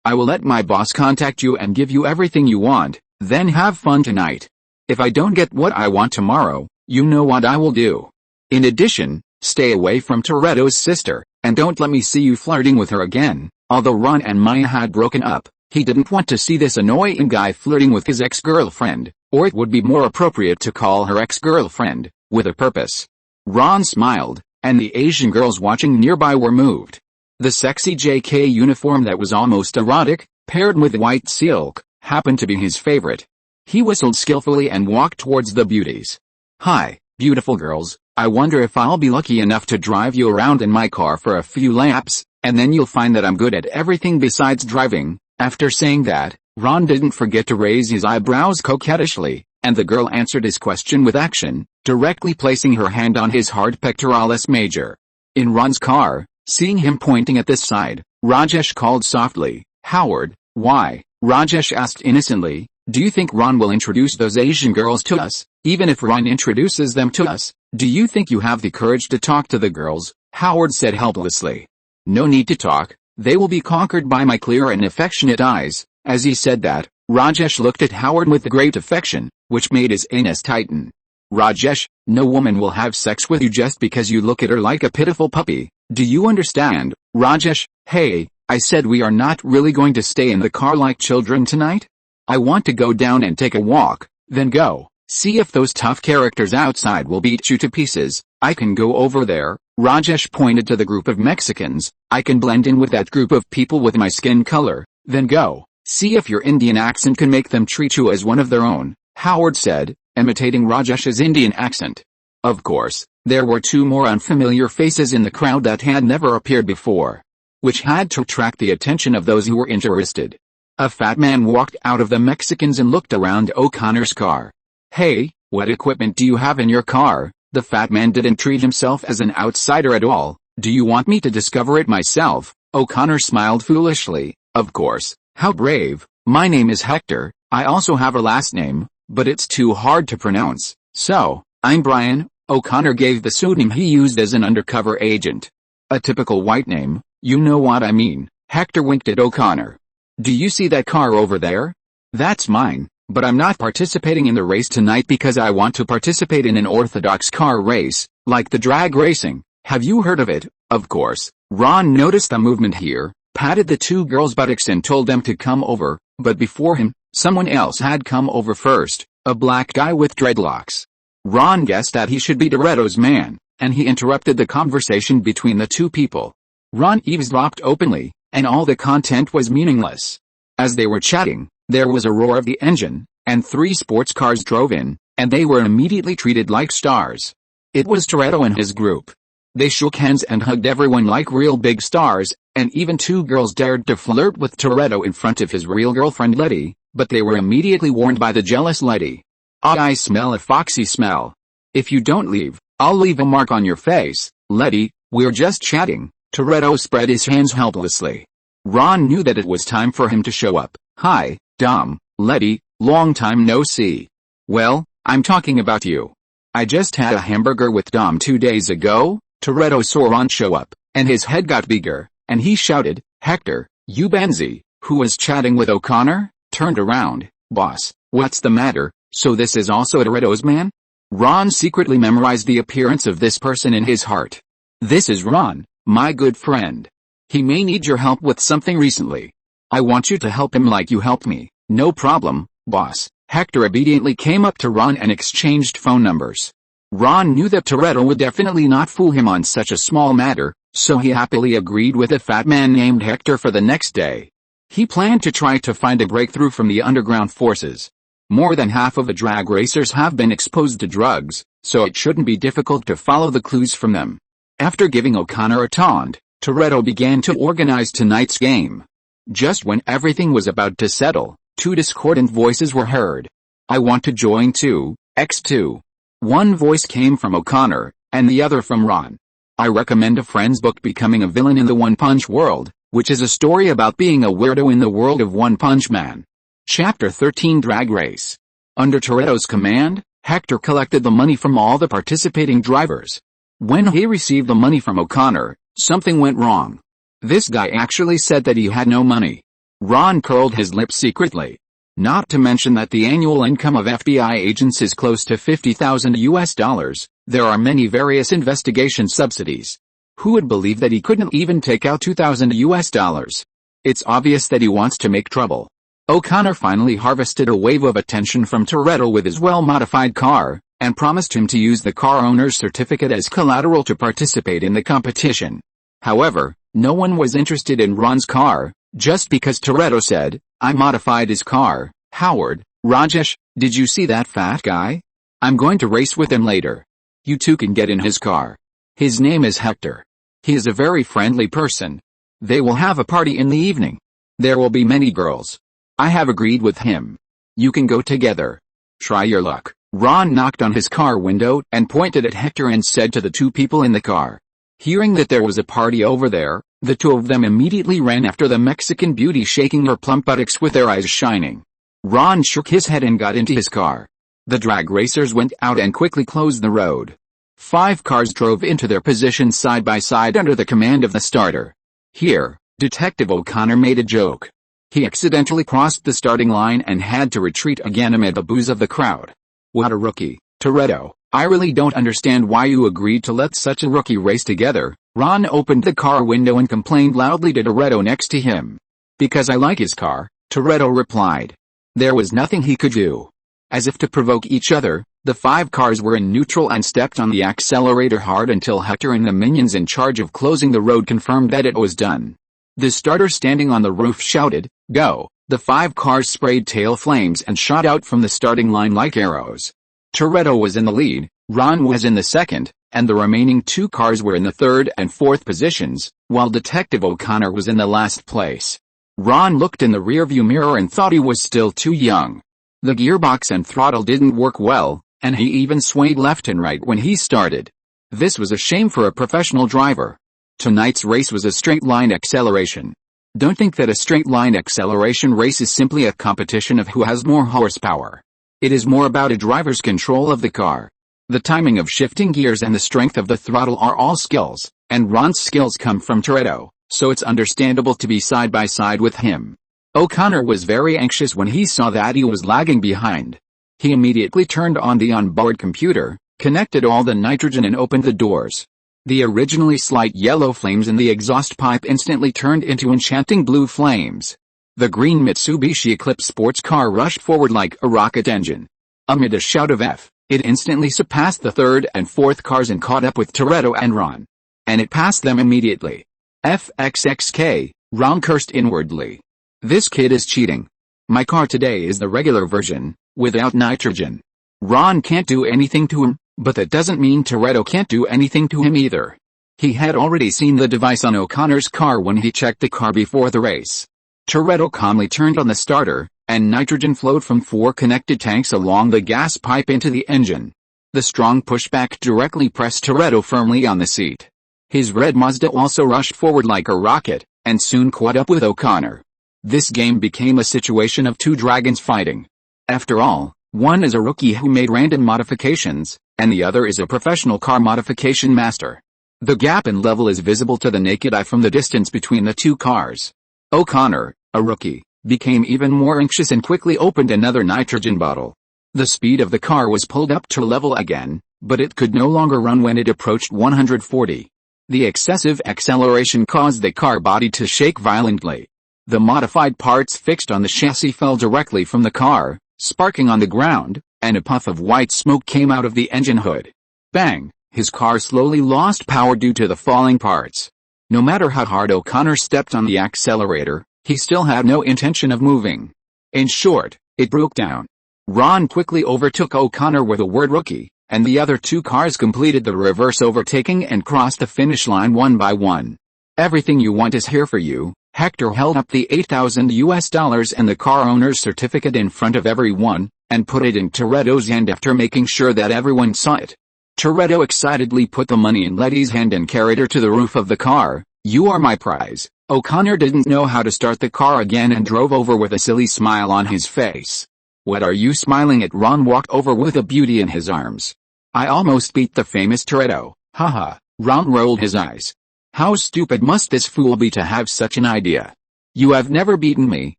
I will let my boss contact you and give you everything you want, then have fun tonight. If I don't get what I want tomorrow, you know what I will do. In addition, stay away from Toretto's sister, and don't let me see you flirting with her again. Although Ron and Maya had broken up, he didn't want to see this annoying guy flirting with his ex-girlfriend, or it would be more appropriate to call her ex-girlfriend, with a purpose. Ron smiled, and the Asian girls watching nearby were moved. The sexy JK uniform that was almost erotic, paired with white silk, happened to be his favorite. He whistled skillfully and walked towards the beauties. Hi, beautiful girls, I wonder if I'll be lucky enough to drive you around in my car for a few laps, and then you'll find that I'm good at everything besides driving. After saying that, Ron didn't forget to raise his eyebrows coquettishly, and the girl answered his question with action, directly placing her hand on his hard pectoralis major. In Ron's car, seeing him pointing at this side, Rajesh called softly, Howard, why? Rajesh asked innocently, do you think Ron will introduce those Asian girls to us? Even if Ron introduces them to us, do you think you have the courage to talk to the girls? Howard said helplessly. No need to talk, they will be conquered by my clear and affectionate eyes. As he said that, Rajesh looked at Howard with great affection, which made his anus tighten. Rajesh, no woman will have sex with you just because you look at her like a pitiful puppy. Do you understand? Rajesh, hey, I said we are not really going to stay in the car like children tonight. I want to go down and take a walk, then go. See if those tough characters outside will beat you to pieces. I can go over there. Rajesh pointed to the group of Mexicans. I can blend in with that group of people with my skin color. Then go. See if your Indian accent can make them treat you as one of their own, Howard said, imitating Rajesh's Indian accent. Of course, there were two more unfamiliar faces in the crowd that had never appeared before, which had to attract the attention of those who were interested. A fat man walked out of the Mexicans and looked around O'Connor's car. Hey, what equipment do you have in your car? The fat man didn't treat himself as an outsider at all. Do you want me to discover it myself? O'Connor smiled foolishly. Of course, how brave. My name is Hector. I also have a last name, but it's too hard to pronounce. So, I'm Brian. O'Connor gave the pseudonym he used as an undercover agent. A typical white name, you know what I mean. Hector winked at O'Connor. Do you see that car over there? That's mine, but I'm not participating in the race tonight because I want to participate in an orthodox car race, like the drag racing. Have you heard of it? Of course. Ron noticed the movement here, patted the two girls' buttocks and told them to come over, but before him, someone else had come over first, a black guy with dreadlocks. Ron guessed that he should be Toretto's man, and he interrupted the conversation between the two people. Ron eavesdropped openly, and all the content was meaningless. As they were chatting, there was a roar of the engine, and 3 sports cars drove in, and they were immediately treated like stars. It was Toretto and his group. They shook hands and hugged everyone like real big stars, and even 2 girls dared to flirt with Toretto in front of his real girlfriend Letty, but they were immediately warned by the jealous Letty. "I smell a foxy smell. If you don't leave, I'll leave a mark on your face, Letty, we're just chatting." Toretto spread his hands helplessly. Ron knew that it was time for him to show up. "Hi, Dom, Letty, long time no see." "Well, I'm talking about you. I just had a hamburger with Dom 2 days ago." Toretto saw Ron show up, and his head got bigger, and he shouted, "Hector, you Benzie, who was chatting with O'Connor?" Turned around. "Boss, what's the matter? So this is also Toretto's man?" Ron secretly memorized the appearance of this person in his heart. "This is Ron, my good friend. He may need your help with something recently. I want you to help him like you helped me." "No problem, boss." Hector obediently came up to Ron and exchanged phone numbers. Ron knew that Toretto would definitely not fool him on such a small matter, so he happily agreed with a fat man named Hector for the next day. He planned to try to find a breakthrough from the underground forces. More than half of the drag racers have been exposed to drugs, so it shouldn't be difficult to follow the clues from them. After giving O'Connor a taunt, Toretto began to organize tonight's game. Just when everything was about to settle, 2 discordant voices were heard. "I want to join too, X2. One voice came from O'Connor, and the other from Ron. "I recommend a friend's book Becoming a Villain in the One Punch World, which is a story about being a weirdo in the world of One Punch Man." Chapter 13 Drag Race. Under Toretto's command, Hector collected the money from all the participating drivers. When he received the money from O'Connor, something went wrong. This guy actually said that he had no money. Ron curled his lips secretly. Not to mention that the annual income of FBI agents is close to $50,000. There are many various investigation subsidies. Who would believe that he couldn't even take out $2,000? It's obvious that he wants to make trouble. O'Connor finally harvested a wave of attention from Toretto with his well-modified car, and promised him to use the car owner's certificate as collateral to participate in the competition. However, no one was interested in Ron's car, just because Toretto said, "I modified his car." "Howard, Rajesh, did you see that fat guy? I'm going to race with him later. You two can get in his car. His name is Hector. He is a very friendly person. They will have a party in the evening. There will be many girls. I have agreed with him. You can go together. Try your luck." Ron knocked on his car window and pointed at Hector and said to the 2 people in the car. Hearing that there was a party over there, the 2 of them immediately ran after the Mexican beauty, shaking her plump buttocks with their eyes shining. Ron shook his head and got into his car. The drag racers went out and quickly closed the road. 5 cars drove into their positions side by side under the command of the starter. Here, Detective O'Connor made a joke. He accidentally crossed the starting line and had to retreat again amid the boos of the crowd. "What a rookie, Toretto. I really don't understand why you agreed to let such a rookie race together." Ron opened the car window and complained loudly to Toretto next to him. "Because I like his car," Toretto replied. There was nothing he could do. As if to provoke each other, the 5 cars were in neutral and stepped on the accelerator hard until Hector and the minions in charge of closing the road confirmed that it was done. The starter standing on the roof shouted, "Go!" The 5 cars sprayed tail flames and shot out from the starting line like arrows. Toretto was in the lead, Ron was in the second, and the remaining 2 cars were in the third and fourth positions, while Detective O'Connor was in the last place. Ron looked in the rearview mirror and thought he was still too young. The gearbox and throttle didn't work well, and he even swayed left and right when he started. This was a shame for a professional driver. Tonight's race was a straight-line acceleration. Don't think that a straight-line acceleration race is simply a competition of who has more horsepower. It is more about a driver's control of the car. The timing of shifting gears and the strength of the throttle are all skills, and Ron's skills come from Toretto, so it's understandable to be side by side with him. O'Connor was very anxious when he saw that he was lagging behind. He immediately turned on the onboard computer, connected all the nitrogen and opened the doors. The originally slight yellow flames in the exhaust pipe instantly turned into enchanting blue flames. The green Mitsubishi Eclipse sports car rushed forward like a rocket engine. Amid a shout of F, It instantly surpassed the third and fourth cars and caught up with Toretto and Ron. And it passed them immediately. FXXK, Ron cursed inwardly. This kid is cheating. My car today is the regular version, without nitrogen. Ron can't do anything to him, but that doesn't mean Toretto can't do anything to him either. He had already seen the device on O'Connor's car when he checked the car before the race. Toretto calmly turned on the starter, and nitrogen flowed from 4 connected tanks along the gas pipe into the engine. The strong pushback directly pressed Toretto firmly on the seat. His red Mazda also rushed forward like a rocket, and soon caught up with O'Connor. This game became a situation of 2 dragons fighting. After all, one is a rookie who made random modifications, and the other is a professional car modification master. The gap in level is visible to the naked eye from the distance between the 2 cars. O'Connor, a rookie, became even more anxious and quickly opened another nitrogen bottle. The speed of the car was pulled up to level again, but it could no longer run when it approached 140. The excessive acceleration caused the car body to shake violently. The modified parts fixed on the chassis fell directly from the car, sparking on the ground, and a puff of white smoke came out of the engine hood. Bang! His car slowly lost power due to the falling parts. No matter how hard O'Connor stepped on the accelerator, he still had no intention of moving. In short, it broke down. Ron quickly overtook O'Connor with a word rookie, and the other 2 cars completed the reverse overtaking and crossed the finish line one by one. Everything you want is here for you. Hector held up the $8,000 and the car owner's certificate in front of everyone, and put it in Toretto's hand after making sure that everyone saw it. Toretto excitedly put the money in Letty's hand and carried her to the roof of the car. You are my prize. O'Connor didn't know how to start the car again and drove over with a silly smile on his face. What are you smiling at? Ron walked over with a beauty in his arms. I almost beat the famous Toretto. Haha. Ron rolled his eyes. How stupid must this fool be to have such an idea? You have never beaten me,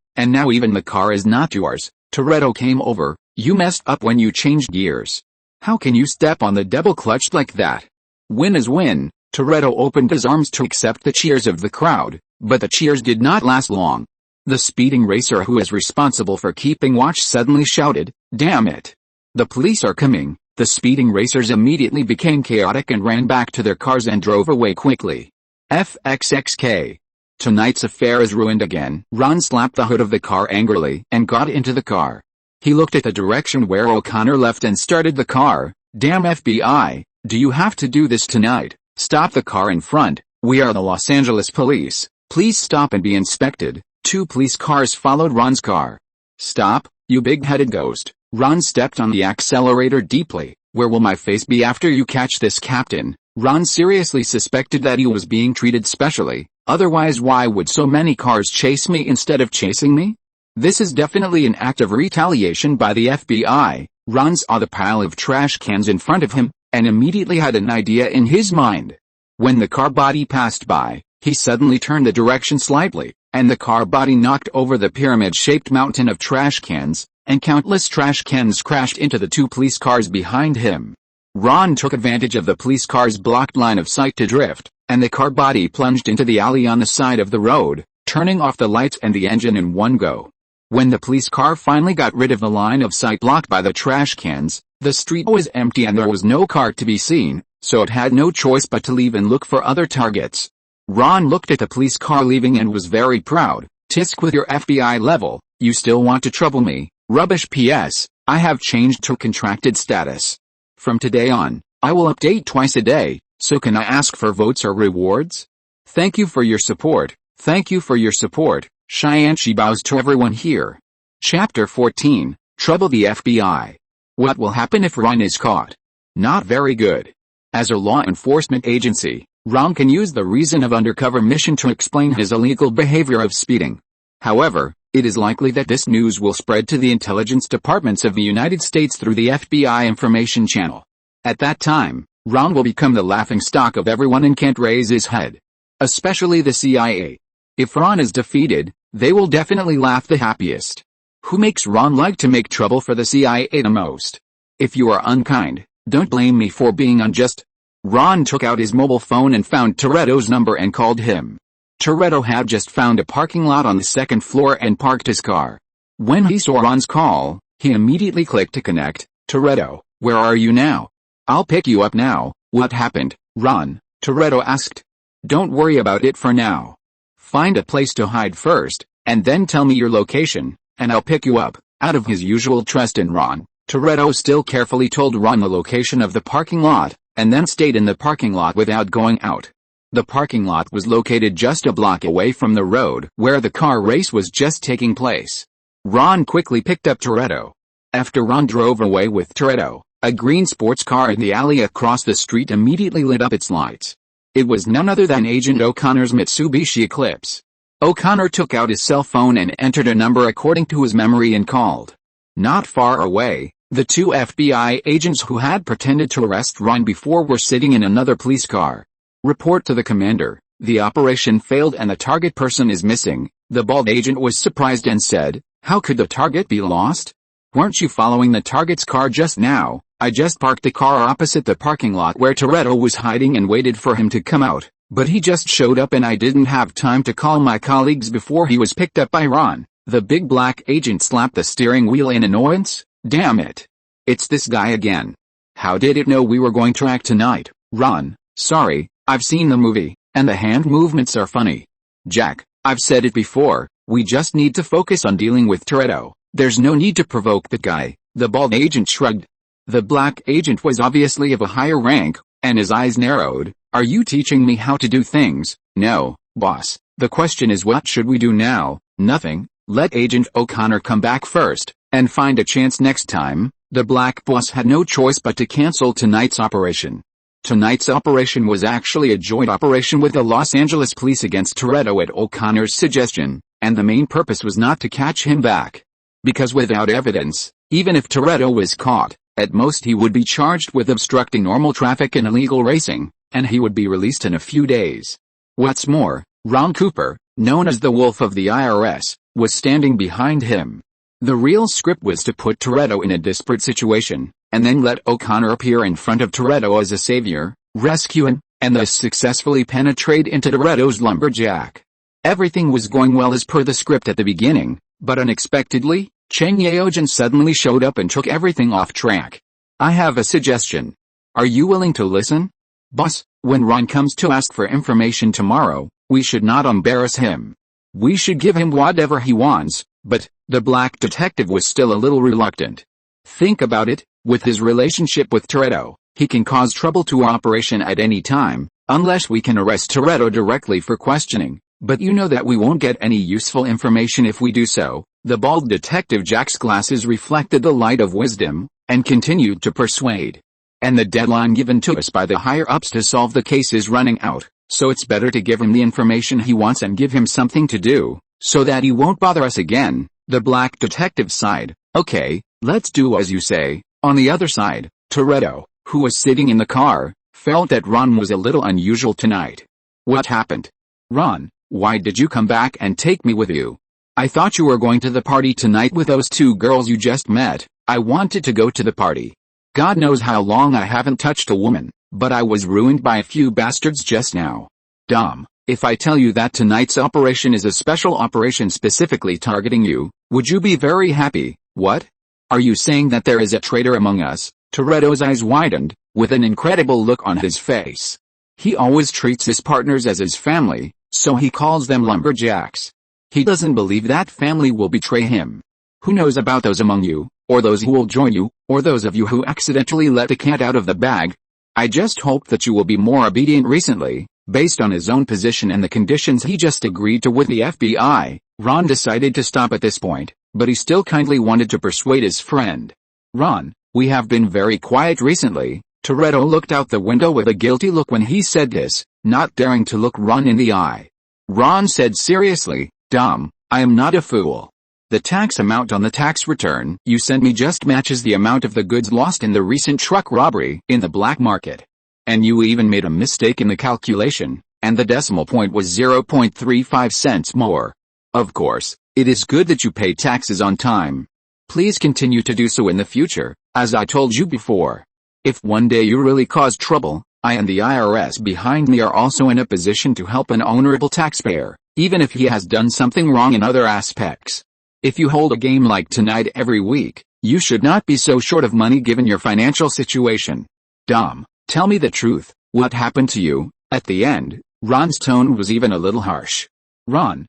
and now even the car is not yours. Toretto came over. You messed up when you changed gears. How can you step on the double clutch like that? Win is win. Toretto opened his arms to accept the cheers of the crowd, but the cheers did not last long. The speeding racer who is responsible for keeping watch suddenly shouted, "Damn it! The police are coming." The speeding racers immediately became chaotic and ran back to their cars and drove away quickly. FXXK. Tonight's affair is ruined again. Ron slapped the hood of the car angrily and got into the car. He looked at the direction where O'Connor left and started the car. Damn FBI, do you have to do this tonight? Stop the car in front. We are the Los Angeles police. Please stop and be inspected. 2 police cars followed Ron's car. Stop, you big-headed ghost. Ron stepped on the accelerator deeply. Where will my face be after you catch this, Captain? Ron seriously suspected that he was being treated specially. Otherwise, why would so many cars chase me instead of chasing me? This is definitely an act of retaliation by the FBI. Ron saw the pile of trash cans in front of him, and immediately had an idea in his mind. When the car body passed by, he suddenly turned the direction slightly, and the car body knocked over the pyramid-shaped mountain of trash cans, and countless trash cans crashed into the 2 police cars behind him. Ron took advantage of the police car's blocked line of sight to drift, and the car body plunged into the alley on the side of the road, turning off the lights and the engine in one go. When the police car finally got rid of the line of sight blocked by the trash cans, the street was empty and there was no car to be seen, so it had no choice but to leave and look for other targets. Ron looked at the police car leaving and was very proud. Tisk with your FBI level, you still want to trouble me? Rubbish. PS, I have changed to contracted status. From today on, I will update twice a day, so can I ask for votes or rewards? Thank you for your support. Thank you for your support. Cheyenne. She bows to everyone here. Chapter 14, Trouble the FBI. What will happen if Ron is caught? Not very good. As a law enforcement agency, Ron can use the reason of undercover mission to explain his illegal behavior of speeding. However, it is likely that this news will spread to the intelligence departments of the United States through the FBI information channel. At that time, Ron will become the laughingstock of everyone and can't raise his head. Especially the CIA. If Ron is defeated, they will definitely laugh the happiest. Who makes Ron like to make trouble for the CIA the most? If you are unkind, don't blame me for being unjust. Ron took out his mobile phone and found Toretto's number and called him. Toretto had just found a parking lot on the second floor and parked his car. When he saw Ron's call, he immediately clicked to connect. Toretto, Where are you now? I'll pick you up now. What happened, Ron? Toretto asked. Don't worry about it for now. Find a place to hide first, and then tell me your location, and I'll pick you up. Out of his usual trust in Ron, Toretto still carefully told Ron the location of the parking lot, and then stayed in the parking lot without going out. The parking lot was located just a block away from the road where the car race was just taking place. Ron quickly picked up Toretto. After Ron drove away with Toretto, a green sports car in the alley across the street immediately lit up its lights. It was none other than Agent O'Connor's Mitsubishi Eclipse. O'Connor took out his cell phone and entered a number according to his memory and called. Not far away, the two FBI agents who had pretended to arrest Ron before were sitting in another police car. Report to the commander. The operation failed and the target person is missing. The bald agent was surprised and said, how could the target be lost? Weren't you following the target's car just now? I just parked the car opposite the parking lot where Toretto was hiding and waited for him to come out, but he just showed up and I didn't have time to call my colleagues before he was picked up by Ron. The big black agent slapped the steering wheel in annoyance. Damn it. It's this guy again. How did it know we were going to act tonight? Ron, sorry, I've seen the movie, and the hand movements are funny. Jack, I've said it before, we just need to focus on dealing with Toretto. There's no need to provoke that guy. The bald agent shrugged. The black agent was obviously of a higher rank, and his eyes narrowed. Are you teaching me how to do things? No, boss. The question is what should we do now? Nothing. Let Agent O'Connor come back first, and find a chance next time. The black boss had no choice but to cancel tonight's operation. Tonight's operation was actually a joint operation with the Los Angeles police against Toretto at O'Connor's suggestion, and the main purpose was not to catch him back. Because without evidence, even if Toretto was caught, at most he would be charged with obstructing normal traffic and illegal racing, and he would be released in a few days. What's more, Ron Cooper, known as the Wolf of the IRS, was standing behind him. The real script was to put Toretto in a desperate situation, and then let O'Connor appear in front of Toretto as a savior, rescue him, and thus successfully penetrate into Toretto's lumberjack. Everything was going well as per the script at the beginning, but unexpectedly, Cheng Yaojin suddenly showed up and took everything off track. I have a suggestion. Are you willing to listen? Boss, when Ron comes to ask for information tomorrow, we should not embarrass him. We should give him whatever he wants, but, the black detective was still a little reluctant. Think about it, with his relationship with Toretto, he can cause trouble to our operation at any time, unless we can arrest Toretto directly for questioning, but you know that we won't get any useful information if we do so. The bald detective Jack's glasses reflected the light of wisdom, and continued to persuade. And the deadline given to us by the higher-ups to solve the case is running out, so it's better to give him the information he wants and give him something to do, so that he won't bother us again. The black detective sighed. Okay, let's do as you say. On the other side, Toretto, who was sitting in the car, felt that Ron was a little unusual tonight. What happened? Ron, why did you come back and take me with you? I thought you were going to the party tonight with those two girls you just met. I wanted to go to the party. God knows how long I haven't touched a woman, but I was ruined by a few bastards just now. Dom, if I tell you that tonight's operation is a special operation specifically targeting you, would you be very happy? What? Are you saying that there is a traitor among us? Toretto's eyes widened, with an incredible look on his face. He always treats his partners as his family, so he calls them lumberjacks. He doesn't believe that family will betray him. Who knows about those among you, or those who will join you, or those of you who accidentally let the cat out of the bag? I just hope that you will be more obedient recently. Based on his own position and the conditions he just agreed to with the FBI, Ron decided to stop at this point, but he still kindly wanted to persuade his friend. Ron, we have been very quiet recently. Toretto looked out the window with a guilty look when he said this, not daring to look Ron in the eye. Ron said seriously, Dom, I am not a fool. The tax amount on the tax return you sent me just matches the amount of the goods lost in the recent truck robbery in the black market. And you even made a mistake in the calculation, and the decimal point was 0.35 cents more. Of course, it is good that you pay taxes on time. Please continue to do so in the future, as I told you before. If one day you really cause trouble, I and the IRS behind me are also in a position to help an honorable taxpayer, even if he has done something wrong in other aspects. If you hold a game like tonight every week, You should not be so short of money given your financial situation. Dom, tell me the truth, what happened to you? At the end, Ron's tone was even a little harsh. Ron,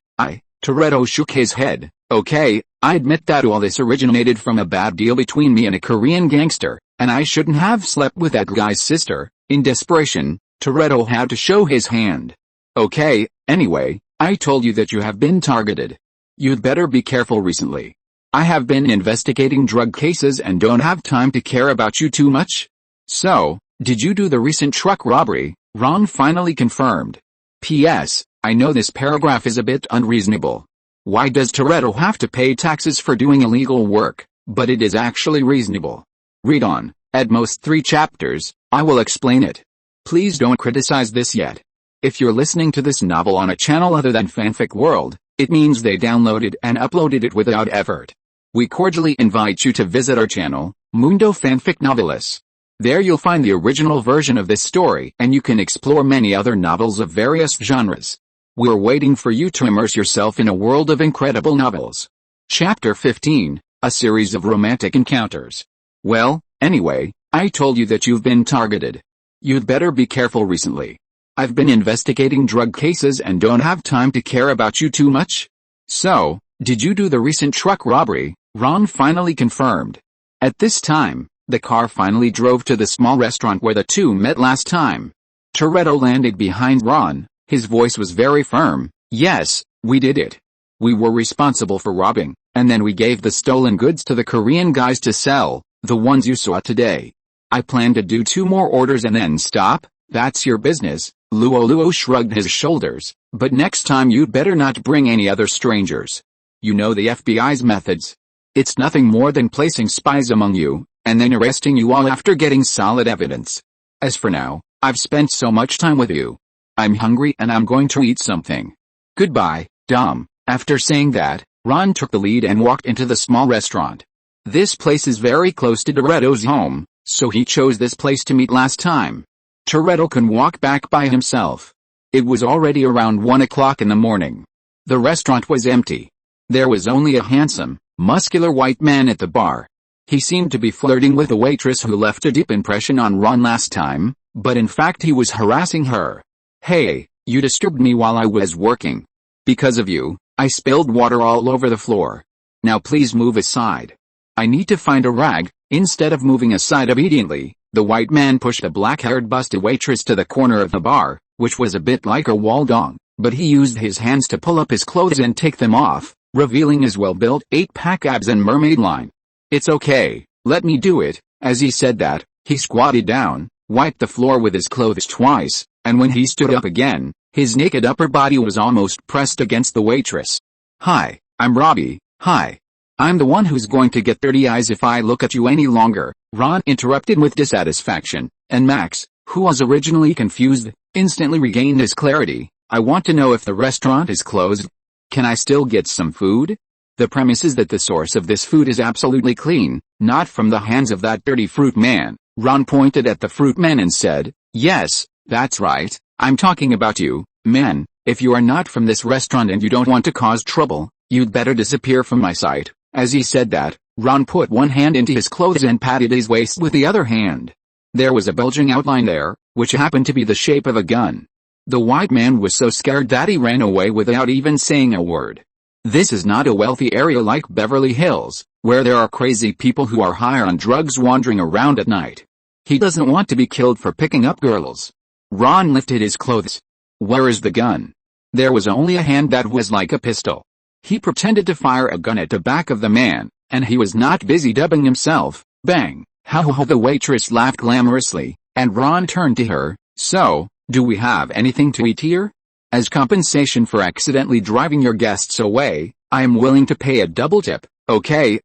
Toretto shook his head. Okay, I admit that all this originated from a bad deal between me and a Korean gangster, and I shouldn't have slept with that guy's sister. In desperation, Toretto had to show his hand. Okay, anyway, I told you that you have been targeted. You'd better be careful recently. I have been investigating drug cases and don't have time to care about you too much. So, did you do the recent truck robbery? Ron finally confirmed. P.S. I know this paragraph is a bit unreasonable. Why does Toretto have to pay taxes for doing illegal work? But it is actually reasonable. Read on, at most 3 chapters, I will explain it. Please don't criticize this yet. If you're listening to this novel on a channel other than Fanfic World, it means they downloaded and uploaded it without effort. We cordially invite you to visit our channel, Mundo Fanfic Novelis. There you'll find the original version of this story and you can explore many other novels of various genres. We're waiting for you to immerse yourself in a world of incredible novels. Chapter 15, a series of romantic encounters. Well, anyway, I told you that you've been targeted. You'd better be careful recently. I've been investigating drug cases and don't have time to care about you too much. So, did you do the recent truck robbery? Ron finally confirmed. At this time, the car finally drove to the small restaurant where the two met last time. Toretto landed behind Ron. His voice was very firm. Yes, we did it. We were responsible for robbing, and then we gave the stolen goods to the Korean guys to sell, the ones you saw today. I plan to do 2 more orders and then stop. That's your business. Luo shrugged his shoulders, but next time you'd better not bring any other strangers. You know the FBI's methods. It's nothing more than placing spies among you, and then arresting you all after getting solid evidence. As for now, I've spent so much time with you. I'm hungry and I'm going to eat something. Goodbye, Dom. After saying that, Ron took the lead and walked into the small restaurant. This place is very close to Toretto's home, so he chose this place to meet last time. Toretto can walk back by himself. It was already around 1 o'clock in the morning. The restaurant was empty. There was only a handsome, muscular white man at the bar. He seemed to be flirting with a waitress who left a deep impression on Ron last time, but in fact he was harassing her. Hey, you disturbed me while I was working. Because of you, I spilled water all over the floor. Now please move aside. I need to find a rag. Instead of moving aside obediently, the white man pushed a black-haired busted waitress to the corner of the bar, which was a bit like a wall dong, but he used his hands to pull up his clothes and take them off, revealing his well-built 8-pack abs and mermaid line. It's okay, let me do it. As he said that, he squatted down, wiped the floor with his clothes twice, and when he stood up again, his naked upper body was almost pressed against the waitress. Hi, I'm Robbie. Hi. I'm the one who's going to get 30 eyes if I look at you any longer, Ron interrupted with dissatisfaction, and Max, who was originally confused, instantly regained his clarity. I want to know if the restaurant is closed. Can I still get some food? The premise is that the source of this food is absolutely clean, not from the hands of that dirty fruit man. Ron pointed at the fruit man and said, yes, that's right, I'm talking about you, man. If you are not from this restaurant and you don't want to cause trouble, you'd better disappear from my sight. As he said that, Ron put one hand into his clothes and patted his waist with the other hand. There was a bulging outline there, which happened to be the shape of a gun. The white man was so scared that he ran away without even saying a word. This is not a wealthy area like Beverly Hills, where there are crazy people who are high on drugs wandering around at night. He doesn't want to be killed for picking up girls. Ron lifted his clothes. Where is the gun? There was only a hand that was like a pistol. He pretended to fire a gun at the back of the man, and he was not busy dubbing himself. Bang! How the waitress laughed glamorously, and Ron turned to her. So, do we have anything to eat here? As compensation for accidentally driving your guests away, I am willing to pay a double tip. Okay,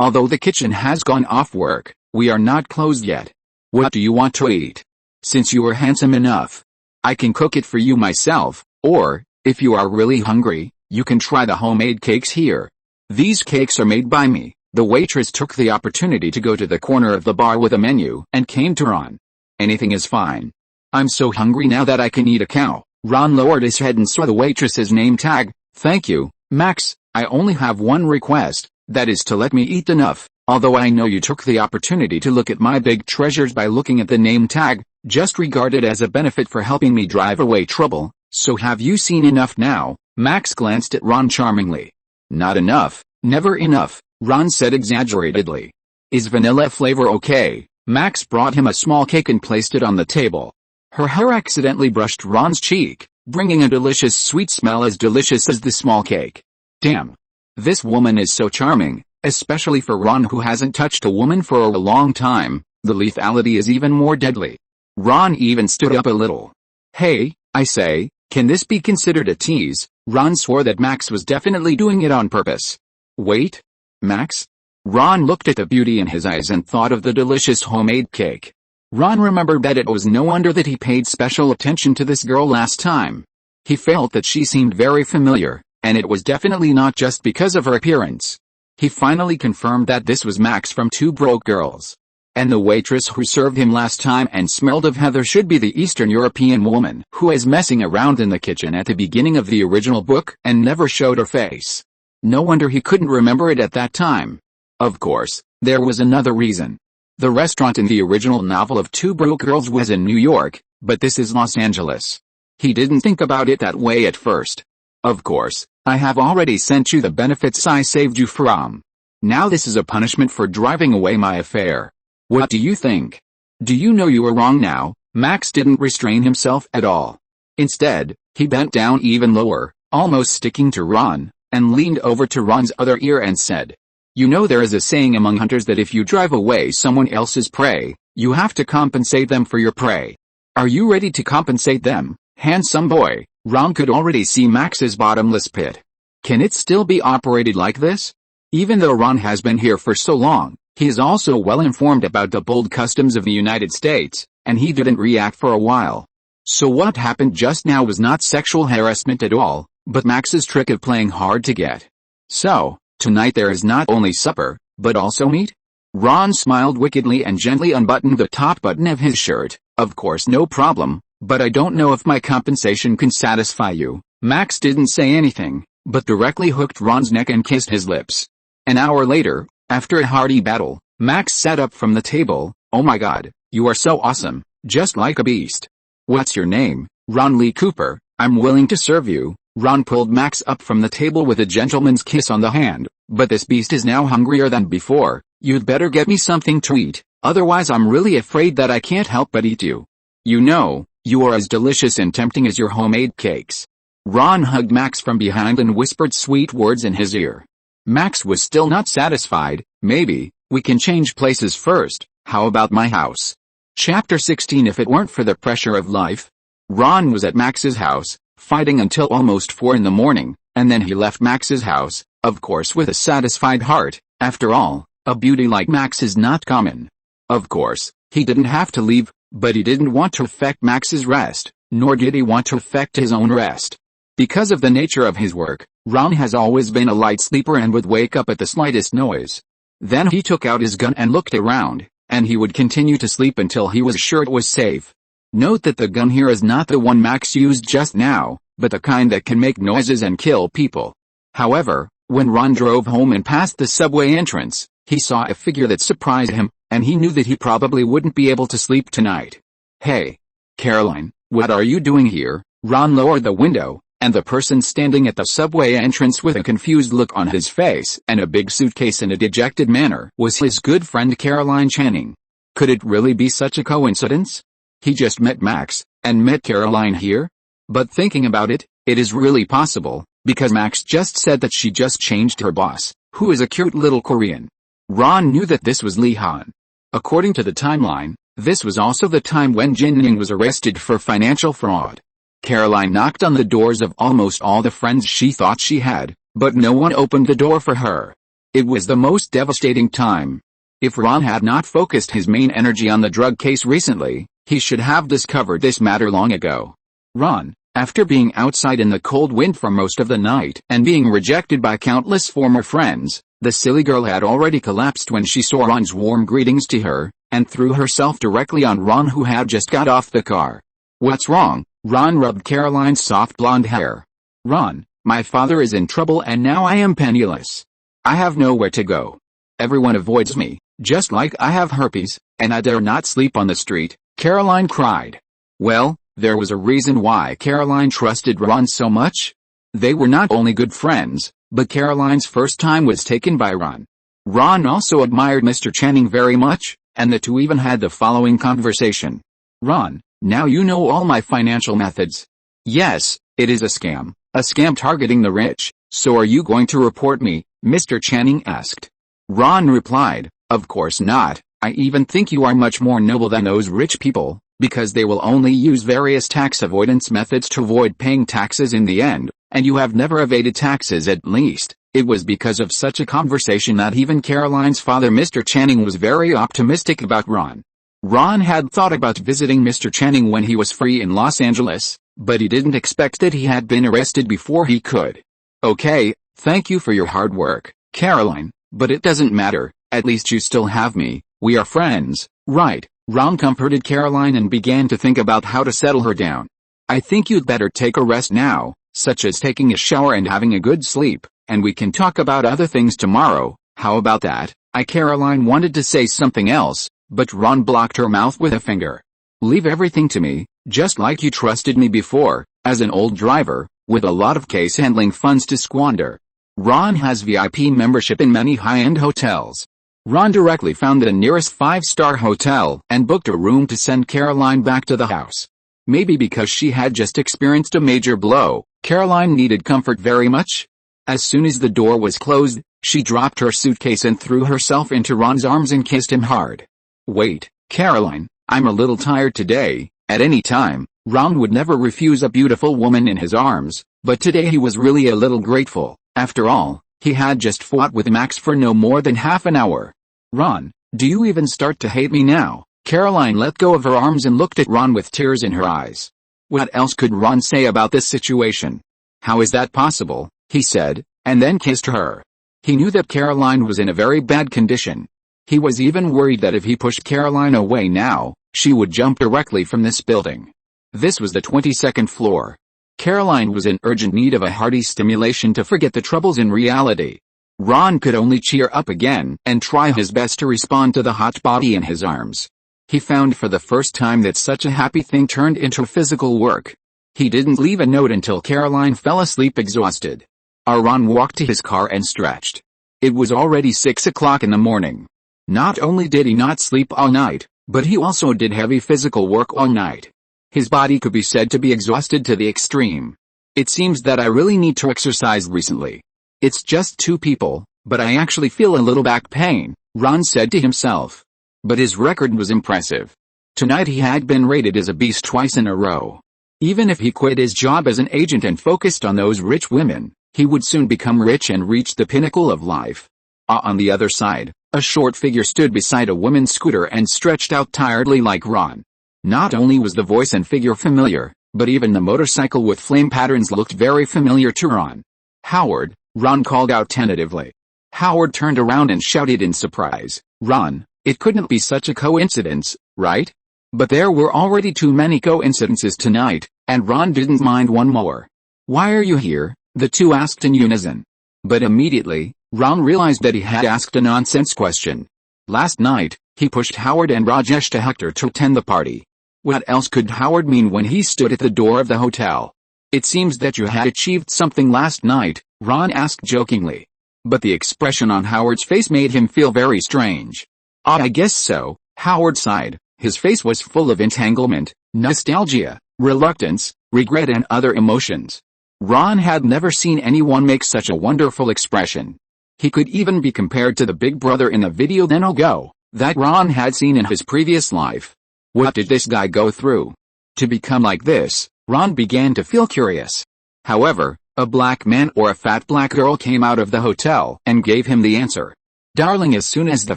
although the kitchen has gone off work, we are not closed yet. What do you want to eat? Since you are handsome enough, I can cook it for you myself, or, if you are really hungry, you can try the homemade cakes here. These cakes are made by me. The waitress took the opportunity to go to the corner of the bar with a menu and came to Ron. Anything is fine. I'm so hungry now that I can eat a cow. Ron lowered his head and saw the waitress's name tag. Thank you, Max. I only have one request, that is to let me eat enough Although I know you took the opportunity to look at my big treasures by looking at the name tag, just regard it as a benefit for helping me drive away trouble, so have you seen enough now?" Max glanced at Ron charmingly. "Not enough, never enough," Ron said exaggeratedly. "Is vanilla flavor okay?" Max brought him a small cake and placed it on the table. Her hair accidentally brushed Ron's cheek, bringing a delicious sweet smell as delicious as the small cake. Damn. This woman is so charming, especially for Ron who hasn't touched a woman for a long time. The lethality is even more deadly. Ron even stood up a little. "Hey, I say, can this be considered a tease?" Ron swore that Max was definitely doing it on purpose. "Wait. Max?" Ron looked at the beauty in his eyes and thought of the delicious homemade cake. Ron remembered that it was no wonder that he paid special attention to this girl last time. He felt that she seemed very familiar, and it was definitely not just because of her appearance. He finally confirmed that this was Max from Two Broke Girls. And the waitress who served him last time and smelled of heather should be the Eastern European woman who is messing around in the kitchen at the beginning of the original book and never showed her face. No wonder he couldn't remember it at that time. Of course, there was another reason. The restaurant in the original novel of Two Broke Girls was in New York, but this is Los Angeles. He didn't think about it that way at first. "Of course, I have already sent you the benefits I saved you from. Now this is a punishment for driving away my affair. What do you think? Do you know you were wrong now?" Max didn't restrain himself at all. Instead, he bent down even lower, almost sticking to Ron, and leaned over to Ron's other ear and said, "You know there is a saying among hunters that if you drive away someone else's prey, you have to compensate them for your prey. Are you ready to compensate them, handsome boy?" Ron could already see Max's bottomless pit. Can it still be operated like this? Even though Ron has been here for so long, he is also well informed about the bold customs of the United States, and he didn't react for a while. So what happened just now was not sexual harassment at all, but Max's trick of playing hard to get. "So, tonight there is not only supper, but also meat?" Ron smiled wickedly and gently unbuttoned the top button of his shirt. "Of course no problem, but I don't know if my compensation can satisfy you." Max didn't say anything, but directly hooked Ron's neck and kissed his lips. An hour later, after a hearty battle, Max sat up from the table. "Oh my god, you are so awesome, just like a beast. What's your name?" "Ron Lee Cooper, I'm willing to serve you." Ron pulled Max up from the table with a gentleman's kiss on the hand. "But this beast is now hungrier than before. You'd better get me something to eat, otherwise I'm really afraid that I can't help but eat you. You know, you are as delicious and tempting as your homemade cakes." Ron hugged Max from behind and whispered sweet words in his ear. Max was still not satisfied. "Maybe, we can change places first. How about my house?" Chapter 16. If it weren't for the pressure of life. Ron was at Max's house, fighting until almost 4 in the morning, and then he left Max's house, of course with a satisfied heart. After all, a beauty like Max is not common. Of course, he didn't have to leave, but he didn't want to affect Max's rest, nor did he want to affect his own rest. Because of the nature of his work, Ron has always been a light sleeper and would wake up at the slightest noise. Then he took out his gun and looked around, and he would continue to sleep until he was sure it was safe. Note that the gun here is not the one Max used just now, but the kind that can make noises and kill people. However, when Ron drove home and passed the subway entrance, he saw a figure that surprised him, and he knew that he probably wouldn't be able to sleep tonight. "Hey, Caroline, what are you doing here?" Ron lowered the window, and the person standing at the subway entrance with a confused look on his face and a big suitcase in a dejected manner was his good friend Caroline Channing. Could it really be such a coincidence? He just met Max, and met Caroline here? But thinking about it, it is really possible, because Max just said that she just changed her boss, who is a cute little Korean. Ron knew that this was Lee Han. According to the timeline, this was also the time when Jin Ning was arrested for financial fraud. Caroline knocked on the doors of almost all the friends she thought she had, but no one opened the door for her. It was the most devastating time. If Ron had not focused his main energy on the drug case recently, he should have discovered this matter long ago. Ron, after being outside in the cold wind for most of the night and being rejected by countless former friends, the silly girl had already collapsed when she saw Ron's warm greetings to her, and threw herself directly on Ron, who had just got off the car. "What's wrong?" Ron rubbed Caroline's soft blonde hair. "Ron, my father is in trouble and now I am penniless. I have nowhere to go. Everyone avoids me, just like I have herpes, and I dare not sleep on the street," Caroline cried. Well, there was a reason why Caroline trusted Ron so much. They were not only good friends, but Caroline's first time was taken by Ron. Ron also admired Mr. Channing very much, and the two even had the following conversation. "Ron, now you know all my financial methods." "Yes, it is a scam targeting the rich. So are you going to report me?" Mr. Channing asked. Ron replied, "Of course not. I even think you are much more noble than those rich people, because they will only use various tax avoidance methods to avoid paying taxes in the end, and you have never evaded taxes at least." It was because of such a conversation that even Caroline's father Mr. Channing was very optimistic about Ron. Ron had thought about visiting Mr. Channing when he was free in Los Angeles, but he didn't expect that he had been arrested before he could. "Okay, thank you for your hard work, Caroline, but it doesn't matter, at least you still have me, we are friends, right?" Ron comforted Caroline and began to think about how to settle her down. "I think you'd better take a rest now, such as taking a shower and having a good sleep, and we can talk about other things tomorrow. How about that?" Caroline wanted to say something else, but Ron blocked her mouth with a finger. "Leave everything to me, just like you trusted me before, as an old driver, with a lot of case handling funds to squander." Ron has VIP membership in many high-end hotels. Ron directly found the nearest five-star hotel and booked a room to send Caroline back to the house. Maybe because she had just experienced a major blow, Caroline needed comfort very much. As soon as the door was closed, she dropped her suitcase and threw herself into Ron's arms and kissed him hard. "Wait, Caroline, I'm a little tired today." At any time, Ron would never refuse a beautiful woman in his arms, but today he was really a little grateful. After all, he had just fought with Max for no more than half an hour. "Ron, do you even start to hate me now?" Caroline let go of her arms and looked at Ron with tears in her eyes. What else could Ron say about this situation? "How is that possible?" he said, and then kissed her. He knew that Caroline was in a very bad condition. He was even worried that if he pushed Caroline away now, she would jump directly from this building. This was the 22nd floor. Caroline was in urgent need of a hearty stimulation to forget the troubles in reality. Ron could only cheer up again and try his best to respond to the hot body in his arms. He found for the first time that such a happy thing turned into physical work. He didn't leave a note until Caroline fell asleep exhausted. Ron walked to his car and stretched. It was already 6 o'clock in the morning. Not only did he not sleep all night, but he also did heavy physical work all night. His body could be said to be exhausted to the extreme. "It seems that I really need to exercise recently. It's just 2 people, but I actually feel a little back pain," Ron said to himself. But his record was impressive. Tonight he had been rated as a beast twice in a row. Even if he quit his job as an agent and focused on those rich women, he would soon become rich and reach the pinnacle of life. On the other side, a short figure stood beside a woman's scooter and stretched out tiredly like Ron. Not only was the voice and figure familiar, but even the motorcycle with flame patterns looked very familiar to Ron. "Howard," Ron called out tentatively. Howard turned around and shouted in surprise, "Ron, it couldn't be such a coincidence, right?" But there were already too many coincidences tonight, and Ron didn't mind one more. "Why are you here?" the two asked in unison. But immediately, Ron realized that he had asked a nonsense question. Last night, he pushed Howard and Rajesh to Hector to attend the party. What else could Howard mean when he stood at the door of the hotel? "It seems that you had achieved something last night," Ron asked jokingly. But the expression on Howard's face made him feel very strange. "I guess so," Howard sighed. His face was full of entanglement, nostalgia, reluctance, regret and other emotions. Ron had never seen anyone make such a wonderful expression. He could even be compared to the big brother in the video then ago that Ron had seen in his previous life. What did this guy go through to become like this? Ron began to feel curious. However, a black man or a fat black girl came out of the hotel and gave him the answer. Darling, as soon as the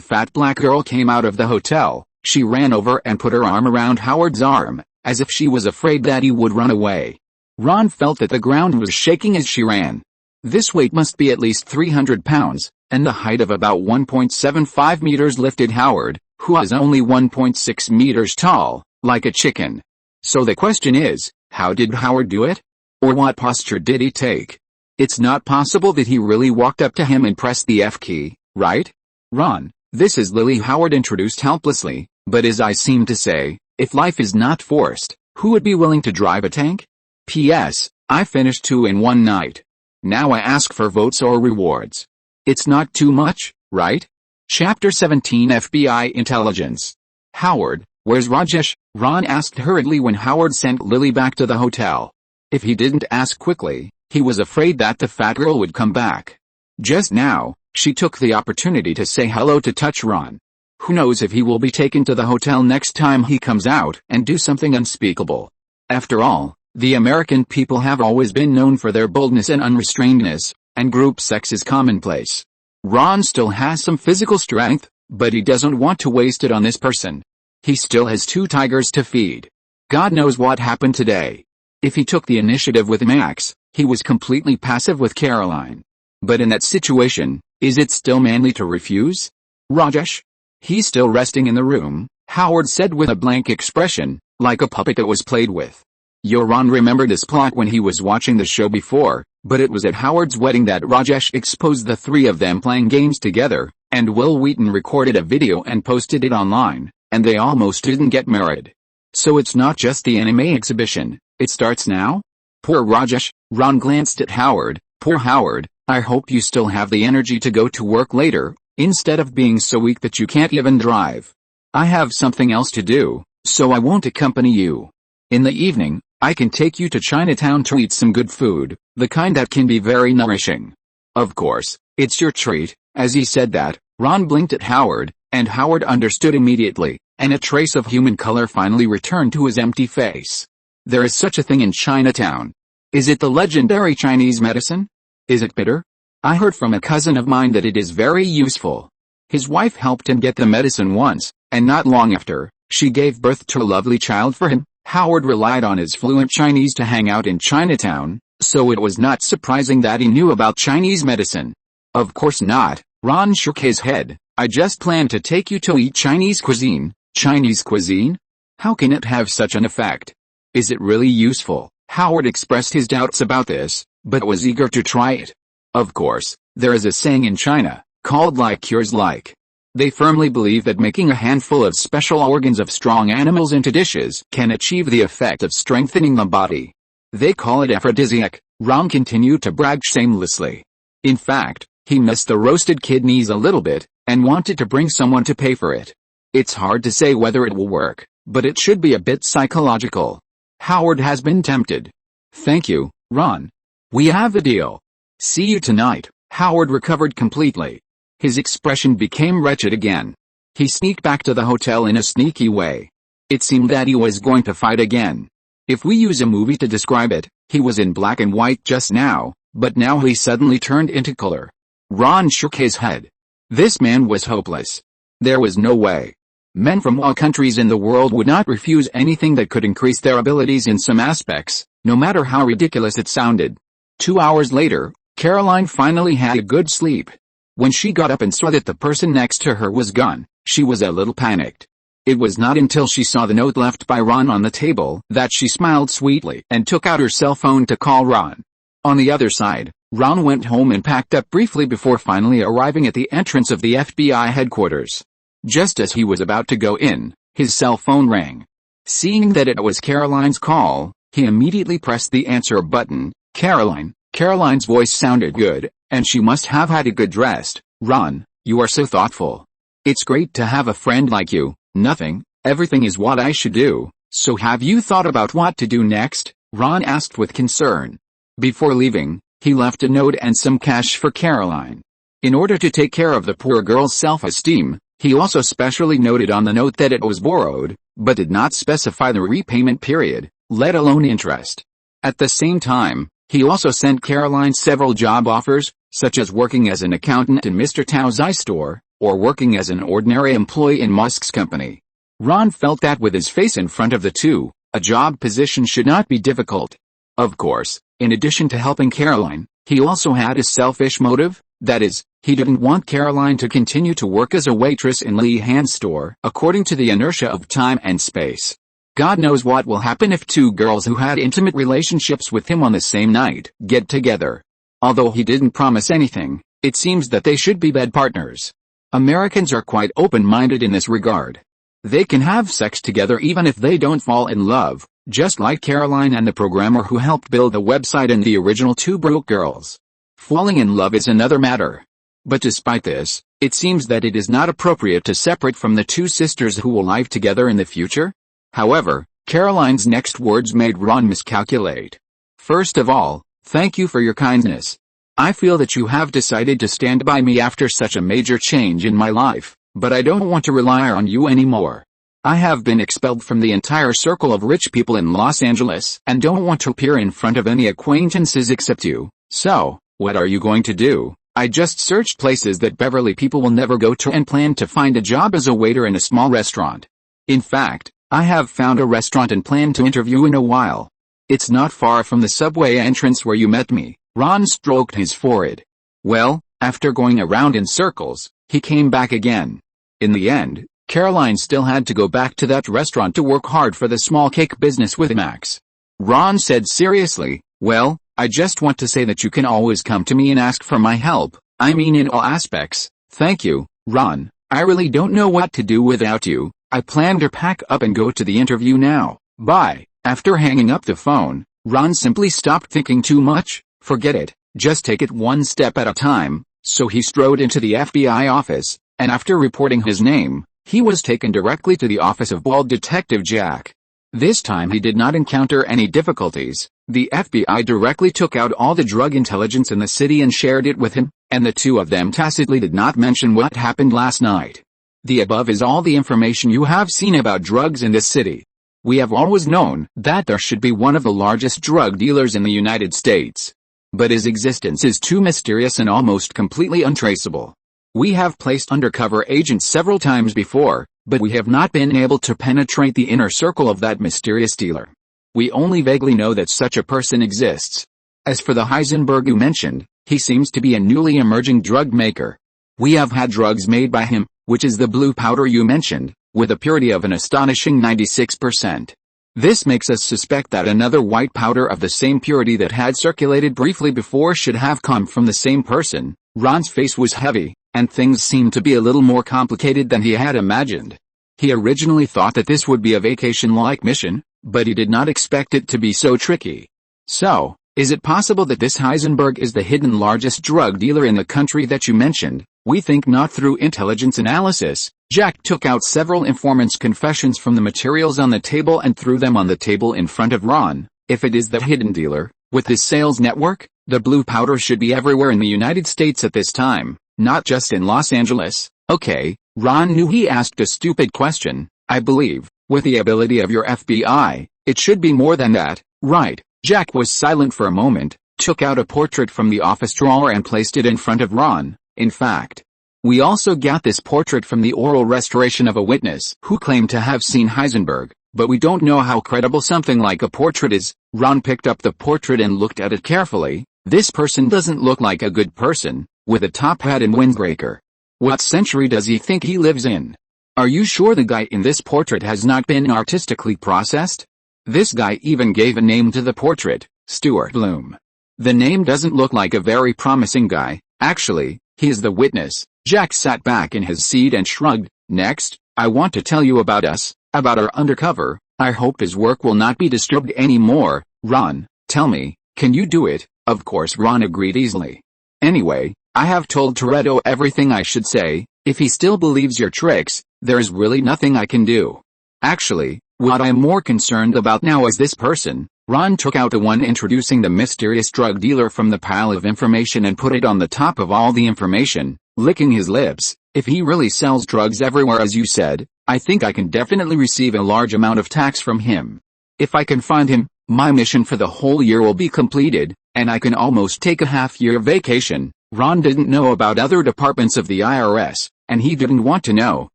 fat black girl came out of the hotel, she ran over and put her arm around Howard's arm, as if she was afraid that he would run away. Ron felt that the ground was shaking as she ran. This weight must be at least 300 pounds, and the height of about 1.75 meters lifted Howard, who was only 1.6 meters tall, like a chicken. So the question is, how did Howard do it? Or what posture did he take? It's not possible that he really walked up to him and pressed the F key, right? Ron, this is Lily. Howard introduced helplessly, but as I seem to say, if life is not forced, who would be willing to drive a tank? P.S. I finished 2 in one night. Now I ask for votes or rewards. It's not too much, right? Chapter 17 FBI Intelligence. Howard, where's Rajesh? Ron asked hurriedly when Howard sent Lily back to the hotel. If he didn't ask quickly, he was afraid that the fat girl would come back. Just now, she took the opportunity to say hello to touch Ron. Who knows if he will be taken to the hotel next time he comes out and do something unspeakable. After all, the American people have always been known for their boldness and unrestrainedness, and group sex is commonplace. Ron still has some physical strength, but he doesn't want to waste it on this person. He still has 2 tigers to feed. God knows what happened today. If he took the initiative with Max, he was completely passive with Caroline. But in that situation, is it still manly to refuse? Rajesh? He's still resting in the room, Howard said with a blank expression, like a puppet that was played with. Ron remembered this plot when he was watching the show before, but it was at Howard's wedding that Rajesh exposed the 3 of them playing games together, and Will Wheaton recorded a video and posted it online, and they almost didn't get married. So it's not just the anime exhibition, it starts now? Poor Rajesh. Ron glanced at Howard. Poor Howard, I hope you still have the energy to go to work later, instead of being so weak that you can't even drive. I have something else to do, so I won't accompany you. In the evening, I can take you to Chinatown to eat some good food, the kind that can be very nourishing. Of course, it's your treat. As he said that, Ron blinked at Howard, and Howard understood immediately, and a trace of human color finally returned to his empty face. There is such a thing in Chinatown. Is it the legendary Chinese medicine? Is it bitter? I heard from a cousin of mine that it is very useful. His wife helped him get the medicine once, and not long after, she gave birth to a lovely child for him. Howard relied on his fluent Chinese to hang out in Chinatown, so it was not surprising that he knew about Chinese medicine. Of course not, Ron shook his head. I just planned to take you to eat Chinese cuisine. Chinese cuisine? How can it have such an effect? Is it really useful? Howard expressed his doubts about this, but was eager to try it. Of course, there is a saying in China, called like cures like. They firmly believe that making a handful of special organs of strong animals into dishes can achieve the effect of strengthening the body. They call it aphrodisiac. Ron continued to brag shamelessly. In fact, he missed the roasted kidneys a little bit, and wanted to bring someone to pay for it. It's hard to say whether it will work, but it should be a bit psychological. Howard has been tempted. Thank you, Ron. We have a deal. See you tonight. Howard recovered completely. His expression became wretched again. He sneaked back to the hotel in a sneaky way. It seemed that he was going to fight again. If we use a movie to describe it, he was in black and white just now, but now he suddenly turned into color. Ron shook his head. This man was hopeless. There was no way. Men from all countries in the world would not refuse anything that could increase their abilities in some aspects, no matter how ridiculous it sounded. 2 hours later, Caroline finally had a good sleep. When she got up and saw that the person next to her was gone, she was a little panicked. It was not until she saw the note left by Ron on the table that she smiled sweetly and took out her cell phone to call Ron. On the other side, Ron went home and packed up briefly before finally arriving at the entrance of the FBI headquarters. Just as he was about to go in, his cell phone rang. Seeing that it was Caroline's call, he immediately pressed the answer button. Caroline. Caroline's voice sounded good, and she must have had a good rest. Ron, you are so thoughtful. It's great to have a friend like you. Nothing, everything is what I should do. So have you thought about what to do next? Ron asked with concern. Before leaving, he left a note and some cash for Caroline. In order to take care of the poor girl's self-esteem, he also specially noted on the note that it was borrowed, but did not specify the repayment period, let alone interest. At the same time, he also sent Caroline several job offers, such as working as an accountant in Mr. Tao's eye store, or working as an ordinary employee in Musk's company. Ron felt that with his face in front of the two, a job position should not be difficult. Of course, in addition to helping Caroline, he also had a selfish motive, that is, he didn't want Caroline to continue to work as a waitress in Lee Hand's store, according to the inertia of time and space. God knows what will happen if two girls who had intimate relationships with him on the same night get together. Although he didn't promise anything, it seems that they should be bed partners. Americans are quite open-minded in this regard. They can have sex together even if they don't fall in love, just like Caroline and the programmer who helped build the website in the original Two Broke Girls. Falling in love is another matter. But despite this, it seems that it is not appropriate to separate from the two sisters who will live together in the future. However, Caroline's next words made Ron miscalculate. First of all, thank you for your kindness. I feel that you have decided to stand by me after such a major change in my life, but I don't want to rely on you anymore. I have been expelled from the entire circle of rich people in Los Angeles and don't want to appear in front of any acquaintances except you. So, what are you going to do? I just searched places that Beverly people will never go to and plan to find a job as a waiter in a small restaurant. In fact, I have found a restaurant and plan to interview in a while. It's not far from the subway entrance where you met me. Ron stroked his forehead. Well, after going around in circles, he came back again. In the end, Caroline still had to go back to that restaurant to work hard for the small cake business with Max. Ron said seriously, well, I just want to say that you can always come to me and ask for my help, I mean in all aspects. Thank you, Ron. I really don't know what to do without you. I plan to pack up and go to the interview now. Bye. After hanging up the phone, Ron simply stopped thinking too much. Forget it, just take it one step at a time. So he strode into the FBI office, and after reporting his name, he was taken directly to the office of bald Detective Jack. This time he did not encounter any difficulties. The FBI directly took out all the drug intelligence in the city and shared it with him, and the two of them tacitly did not mention what happened last night. The above is all the information you have seen about drugs in this city. We have always known that there should be one of the largest drug dealers in the United States. But his existence is too mysterious and almost completely untraceable. We have placed undercover agents several times before, but we have not been able to penetrate the inner circle of that mysterious dealer. We only vaguely know that such a person exists. As for the Heisenberg you mentioned, he seems to be a newly emerging drug maker. We have had drugs made by him, which is the blue powder you mentioned, with a purity of an astonishing 96%. This makes us suspect that another white powder of the same purity that had circulated briefly before should have come from the same person. Ron's face was heavy, and things seemed to be a little more complicated than he had imagined. He originally thought that this would be a vacation-like mission, but he did not expect it to be so tricky. So, is it possible that this Heisenberg is the hidden largest drug dealer in the country that you mentioned? We think not. Through intelligence analysis, Jack took out several informants' confessions from the materials on the table and threw them on the table in front of Ron. If it is the hidden dealer, with his sales network, the blue powder should be everywhere in the United States at this time, not just in Los Angeles. Okay, Ron knew he asked a stupid question. I believe, with the ability of your FBI, it should be more than that, right? Jack was silent for a moment, took out a portrait from the office drawer and placed it in front of Ron. In fact, we also got this portrait from the oral restoration of a witness who claimed to have seen Heisenberg, but we don't know how credible something like a portrait is. Ron picked up the portrait and looked at it carefully. This person doesn't look like a good person, with a top hat and windbreaker. What century does he think he lives in? Are you sure the guy in this portrait has not been artistically processed? This guy even gave a name to the portrait, Stuart Bloom. The name doesn't look like a very promising guy. Actually, he is the witness. Jack sat back in his seat and shrugged. Next, I want to tell you about us, about our undercover. I hope his work will not be disturbed anymore. Ron, tell me, can you do it? Of course, Ron agreed easily. Anyway, I have told Toretto everything I should say. If he still believes your tricks, there is really nothing I can do. Actually, what I'm more concerned about now is this person. Ron took out the one introducing the mysterious drug dealer from the pile of information and put it on the top of all the information, licking his lips. If he really sells drugs everywhere as you said, I think I can definitely receive a large amount of tax from him. If I can find him, my mission for the whole year will be completed, and I can almost take a half-year vacation. Ron didn't know about other departments of the IRS, and he didn't want to know.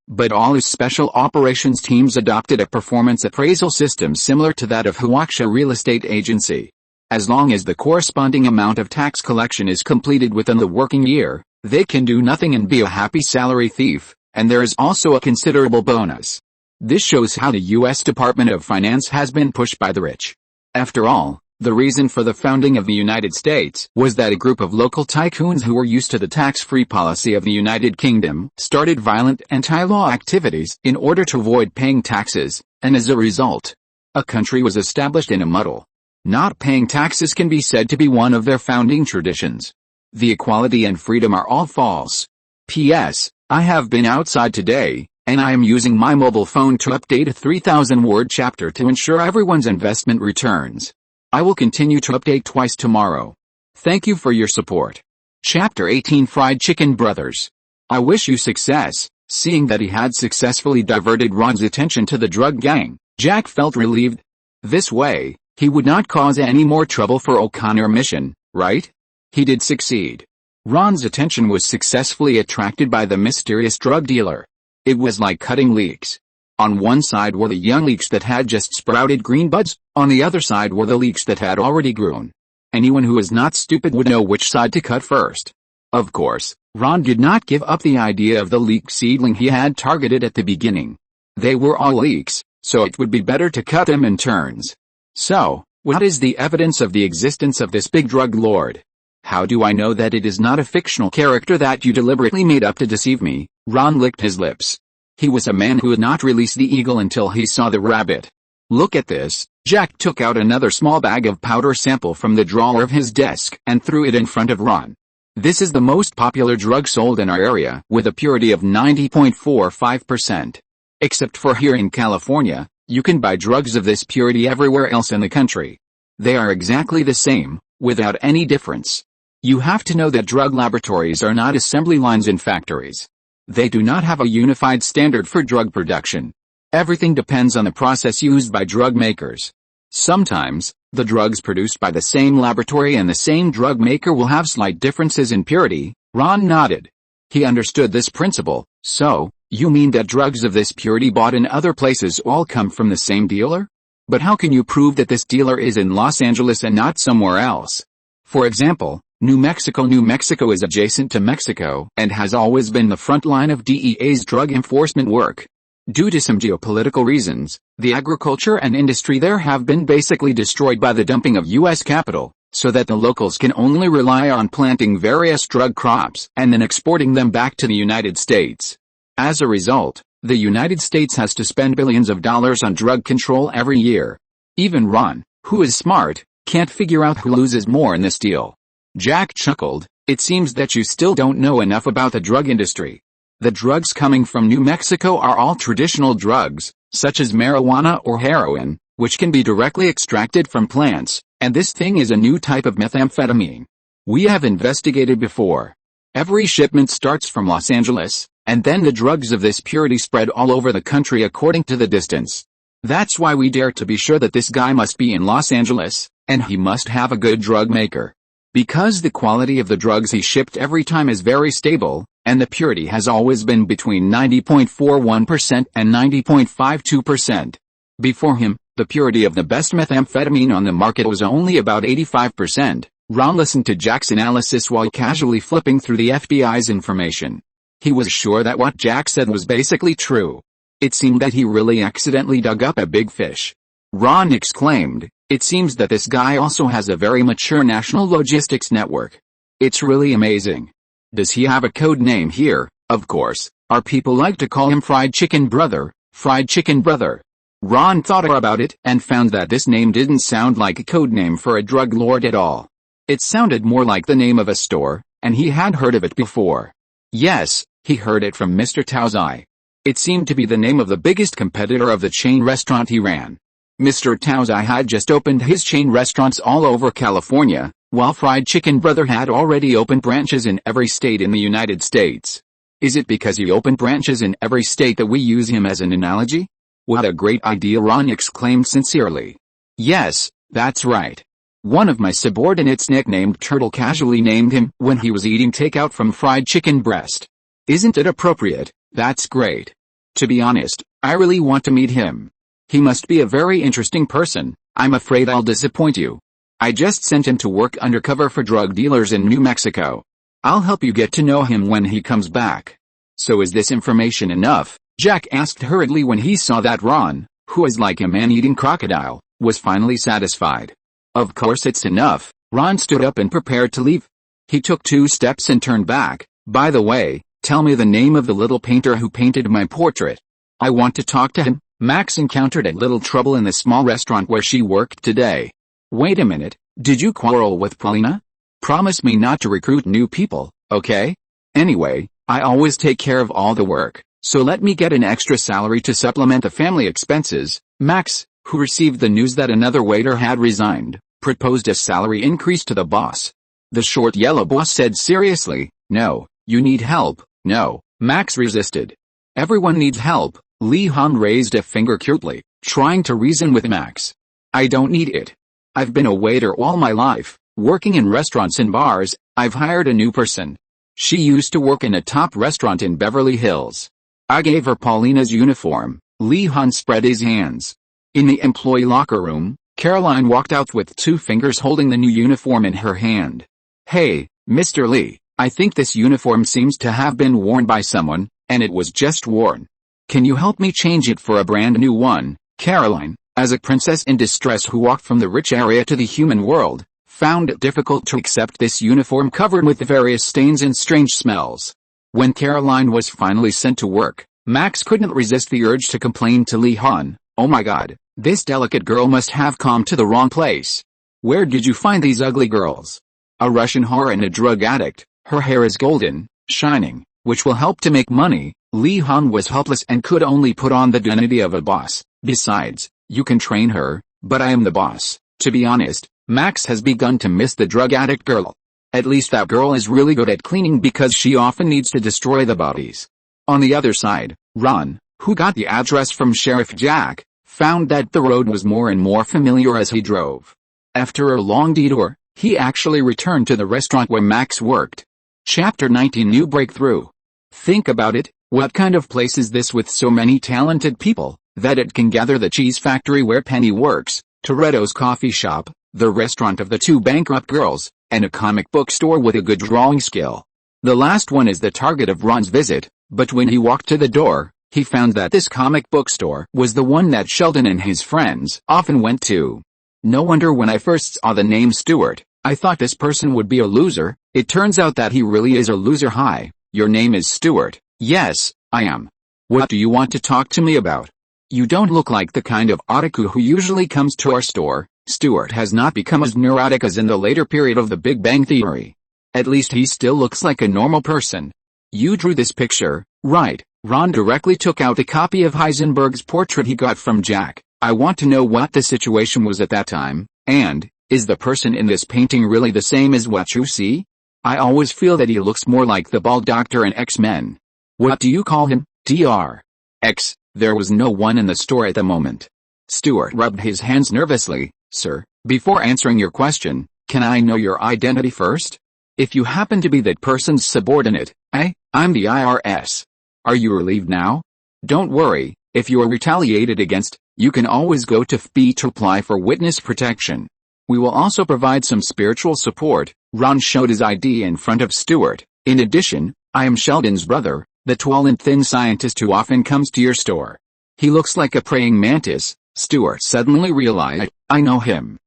But all his special operations teams adopted a performance appraisal system similar to that of Huaksha Real Estate Agency. As long as the corresponding amount of tax collection is completed within the working year, they can do nothing and be a happy salary thief, and there is also a considerable bonus. This shows how the U.S. Department of Finance has been pushed by the rich. After all, The reason for the founding of the United States was that a group of local tycoons who were used to the tax-free policy of the United Kingdom started violent anti-law activities in order to avoid paying taxes, and as a result, a country was established in a muddle. Not paying taxes can be said to be one of their founding traditions. The equality and freedom are all false. P.S. I have been outside today, and I am using my mobile phone to update a 3,000-word chapter to ensure everyone's investment returns. I will continue to update twice tomorrow. Thank you for your support. Chapter 18 Fried Chicken Brothers. I wish you success. Seeing that he had successfully diverted Ron's attention to the drug gang, Jack felt relieved. This way, he would not cause any more trouble for O'Connor mission, right? He did succeed. Ron's attention was successfully attracted by the mysterious drug dealer. It was like cutting leeks. On one side were the young leeks that had just sprouted green buds, on the other side were the leeks that had already grown. Anyone who is not stupid would know which side to cut first. Of course, Ron did not give up the idea of the leek seedling he had targeted at the beginning. They were all leeks, so it would be better to cut them in turns. So, what is the evidence of the existence of this big drug lord? How do I know that it is not a fictional character that you deliberately made up to deceive me? Ron licked his lips. He was a man who would not release the eagle until he saw the rabbit. Look at this. Jack took out another small bag of powder sample from the drawer of his desk and threw it in front of Ron. This is the most popular drug sold in our area, with a purity of 90.45%. Except for here in California, you can buy drugs of this purity everywhere else in the country. They are exactly the same, without any difference. You have to know that drug laboratories are not assembly lines in factories. They do not have a unified standard for drug production. Everything depends on the process used by drug makers. Sometimes, the drugs produced by the same laboratory and the same drug maker will have slight differences in purity. Ron nodded. He understood this principle. So, you mean that drugs of this purity bought in other places all come from the same dealer? But how can you prove that this dealer is in Los Angeles and not somewhere else? For example, New Mexico is adjacent to Mexico and has always been the front line of DEA's drug enforcement work. Due to some geopolitical reasons, the agriculture and industry there have been basically destroyed by the dumping of U.S. capital, so that the locals can only rely on planting various drug crops and then exporting them back to the United States. As a result, the United States has to spend billions of dollars on drug control every year. Even Ron, who is smart, can't figure out who loses more in this deal. Jack chuckled. It seems that you still don't know enough about the drug industry. The drugs coming from New Mexico are all traditional drugs, such as marijuana or heroin, which can be directly extracted from plants, and this thing is a new type of methamphetamine. We have investigated before. Every shipment starts from Los Angeles, and then the drugs of this purity spread all over the country according to the distance. That's why we dare to be sure that this guy must be in Los Angeles, and he must have a good drug maker. Because the quality of the drugs he shipped every time is very stable, and the purity has always been between 90.41% and 90.52%. Before him, the purity of the best methamphetamine on the market was only about 85%. Ron listened to Jack's analysis while casually flipping through the FBI's information. He was sure that what Jack said was basically true. It seemed that he really accidentally dug up a big fish. Ron exclaimed, "It seems that this guy also has a very mature national logistics network. It's really amazing. Does he have a code name here?" Of course, our people like to call him Fried Chicken Brother, Fried Chicken Brother. Ron thought about it and found that this name didn't sound like a code name for a drug lord at all. It sounded more like the name of a store, and he had heard of it before. Yes, he heard it from Mr. Taozai. It seemed to be the name of the biggest competitor of the chain restaurant he ran. Mr. Taozai had just opened his chain restaurants all over California, while Fried Chicken Brother had already opened branches in every state in the United States. Is it because he opened branches in every state that we use him as an analogy? What a great idea, Ron exclaimed sincerely. Yes, that's right. One of my subordinates nicknamed Turtle casually named him when he was eating takeout from Fried Chicken Breast. Isn't it appropriate? That's great. To be honest, I really want to meet him. He must be a very interesting person. I'm afraid I'll disappoint you. I just sent him to work undercover for drug dealers in New Mexico. I'll help you get to know him when he comes back. So is this information enough? Jack asked hurriedly when he saw that Ron, who is like a man-eating crocodile, was finally satisfied. Of course it's enough. Ron stood up and prepared to leave. He took 2 steps and turned back. By the way, tell me the name of the little painter who painted my portrait. I want to talk to him. Max encountered a little trouble in the small restaurant where she worked today. Wait a minute, did you quarrel with Paulina? Promise me not to recruit new people, okay? Anyway, I always take care of all the work, so let me get an extra salary to supplement the family expenses. Max, who received the news that another waiter had resigned, proposed a salary increase to the boss. The short yellow boss said seriously, "No, you need help." No, Max resisted. "Everyone needs help." Lee Han raised a finger cutely, trying to reason with Max. "I don't need it. I've been a waiter all my life, working in restaurants and bars. I've hired a new person. She used to work in a top restaurant in Beverly Hills. I gave her Paulina's uniform." Lee Han spread his hands. In the employee locker room, Caroline walked out with 2 fingers holding the new uniform in her hand. "Hey, Mr. Lee, I think this uniform seems to have been worn by someone, and it was just worn. Can you help me change it for a brand new one?" Caroline, as a princess in distress who walked from the rich area to the human world, found it difficult to accept this uniform covered with various stains and strange smells. When Caroline was finally sent to work, Max couldn't resist the urge to complain to Lee Han. "Oh my god, this delicate girl must have come to the wrong place. Where did you find these ugly girls? A Russian whore and a drug addict. Her hair is golden, shining, which will help to make money." Lee Han was helpless and could only put on the dignity of a boss. "Besides, you can train her, but I am the boss." To be honest, Max has begun to miss the drug addict girl. At least that girl is really good at cleaning because she often needs to destroy the bodies. On the other side, Ron, who got the address from Sheriff Jack, found that the road was more and more familiar as he drove. After a long detour, he actually returned to the restaurant where Max worked. Chapter 19 New Breakthrough. Think about it, what kind of place is this with so many talented people, that it can gather the cheese factory where Penny works, Toretto's coffee shop, the restaurant of the 2 bankrupt girls, and a comic book store with a good drawing skill. The last one is the target of Ron's visit, but when he walked to the door, he found that this comic book store was the one that Sheldon and his friends often went to. No wonder when I first saw the name Stewart, I thought this person would be a loser. It turns out that he really is a loser. "Hi, your name is Stewart." "Yes, I am. What do you want to talk to me about?" "You don't look like the kind of otaku who usually comes to our store." Stewart has not become as neurotic as in the later period of The Big Bang Theory. At least he still looks like a normal person. "You drew this picture, right?" Ron directly took out a copy of Heisenberg's portrait he got from Jack. "I want to know what the situation was at that time, and, is the person in this painting really the same as what you see? I always feel that he looks more like the bald doctor in X-Men." "What do you call him, Dr. X?" There was no one in the store at the moment. Stewart rubbed his hands nervously. "Sir, before answering your question, can I know your identity first? If you happen to be that person's subordinate, I'm the IRS. Are you relieved now? Don't worry, if you are retaliated against, you can always go to FB to apply for witness protection. We will also provide some spiritual support." Ron showed his ID in front of Stewart. "In addition, I am Sheldon's brother, the tall and thin scientist who often comes to your store." "He looks like a praying mantis." Stewart suddenly realized, "I know him.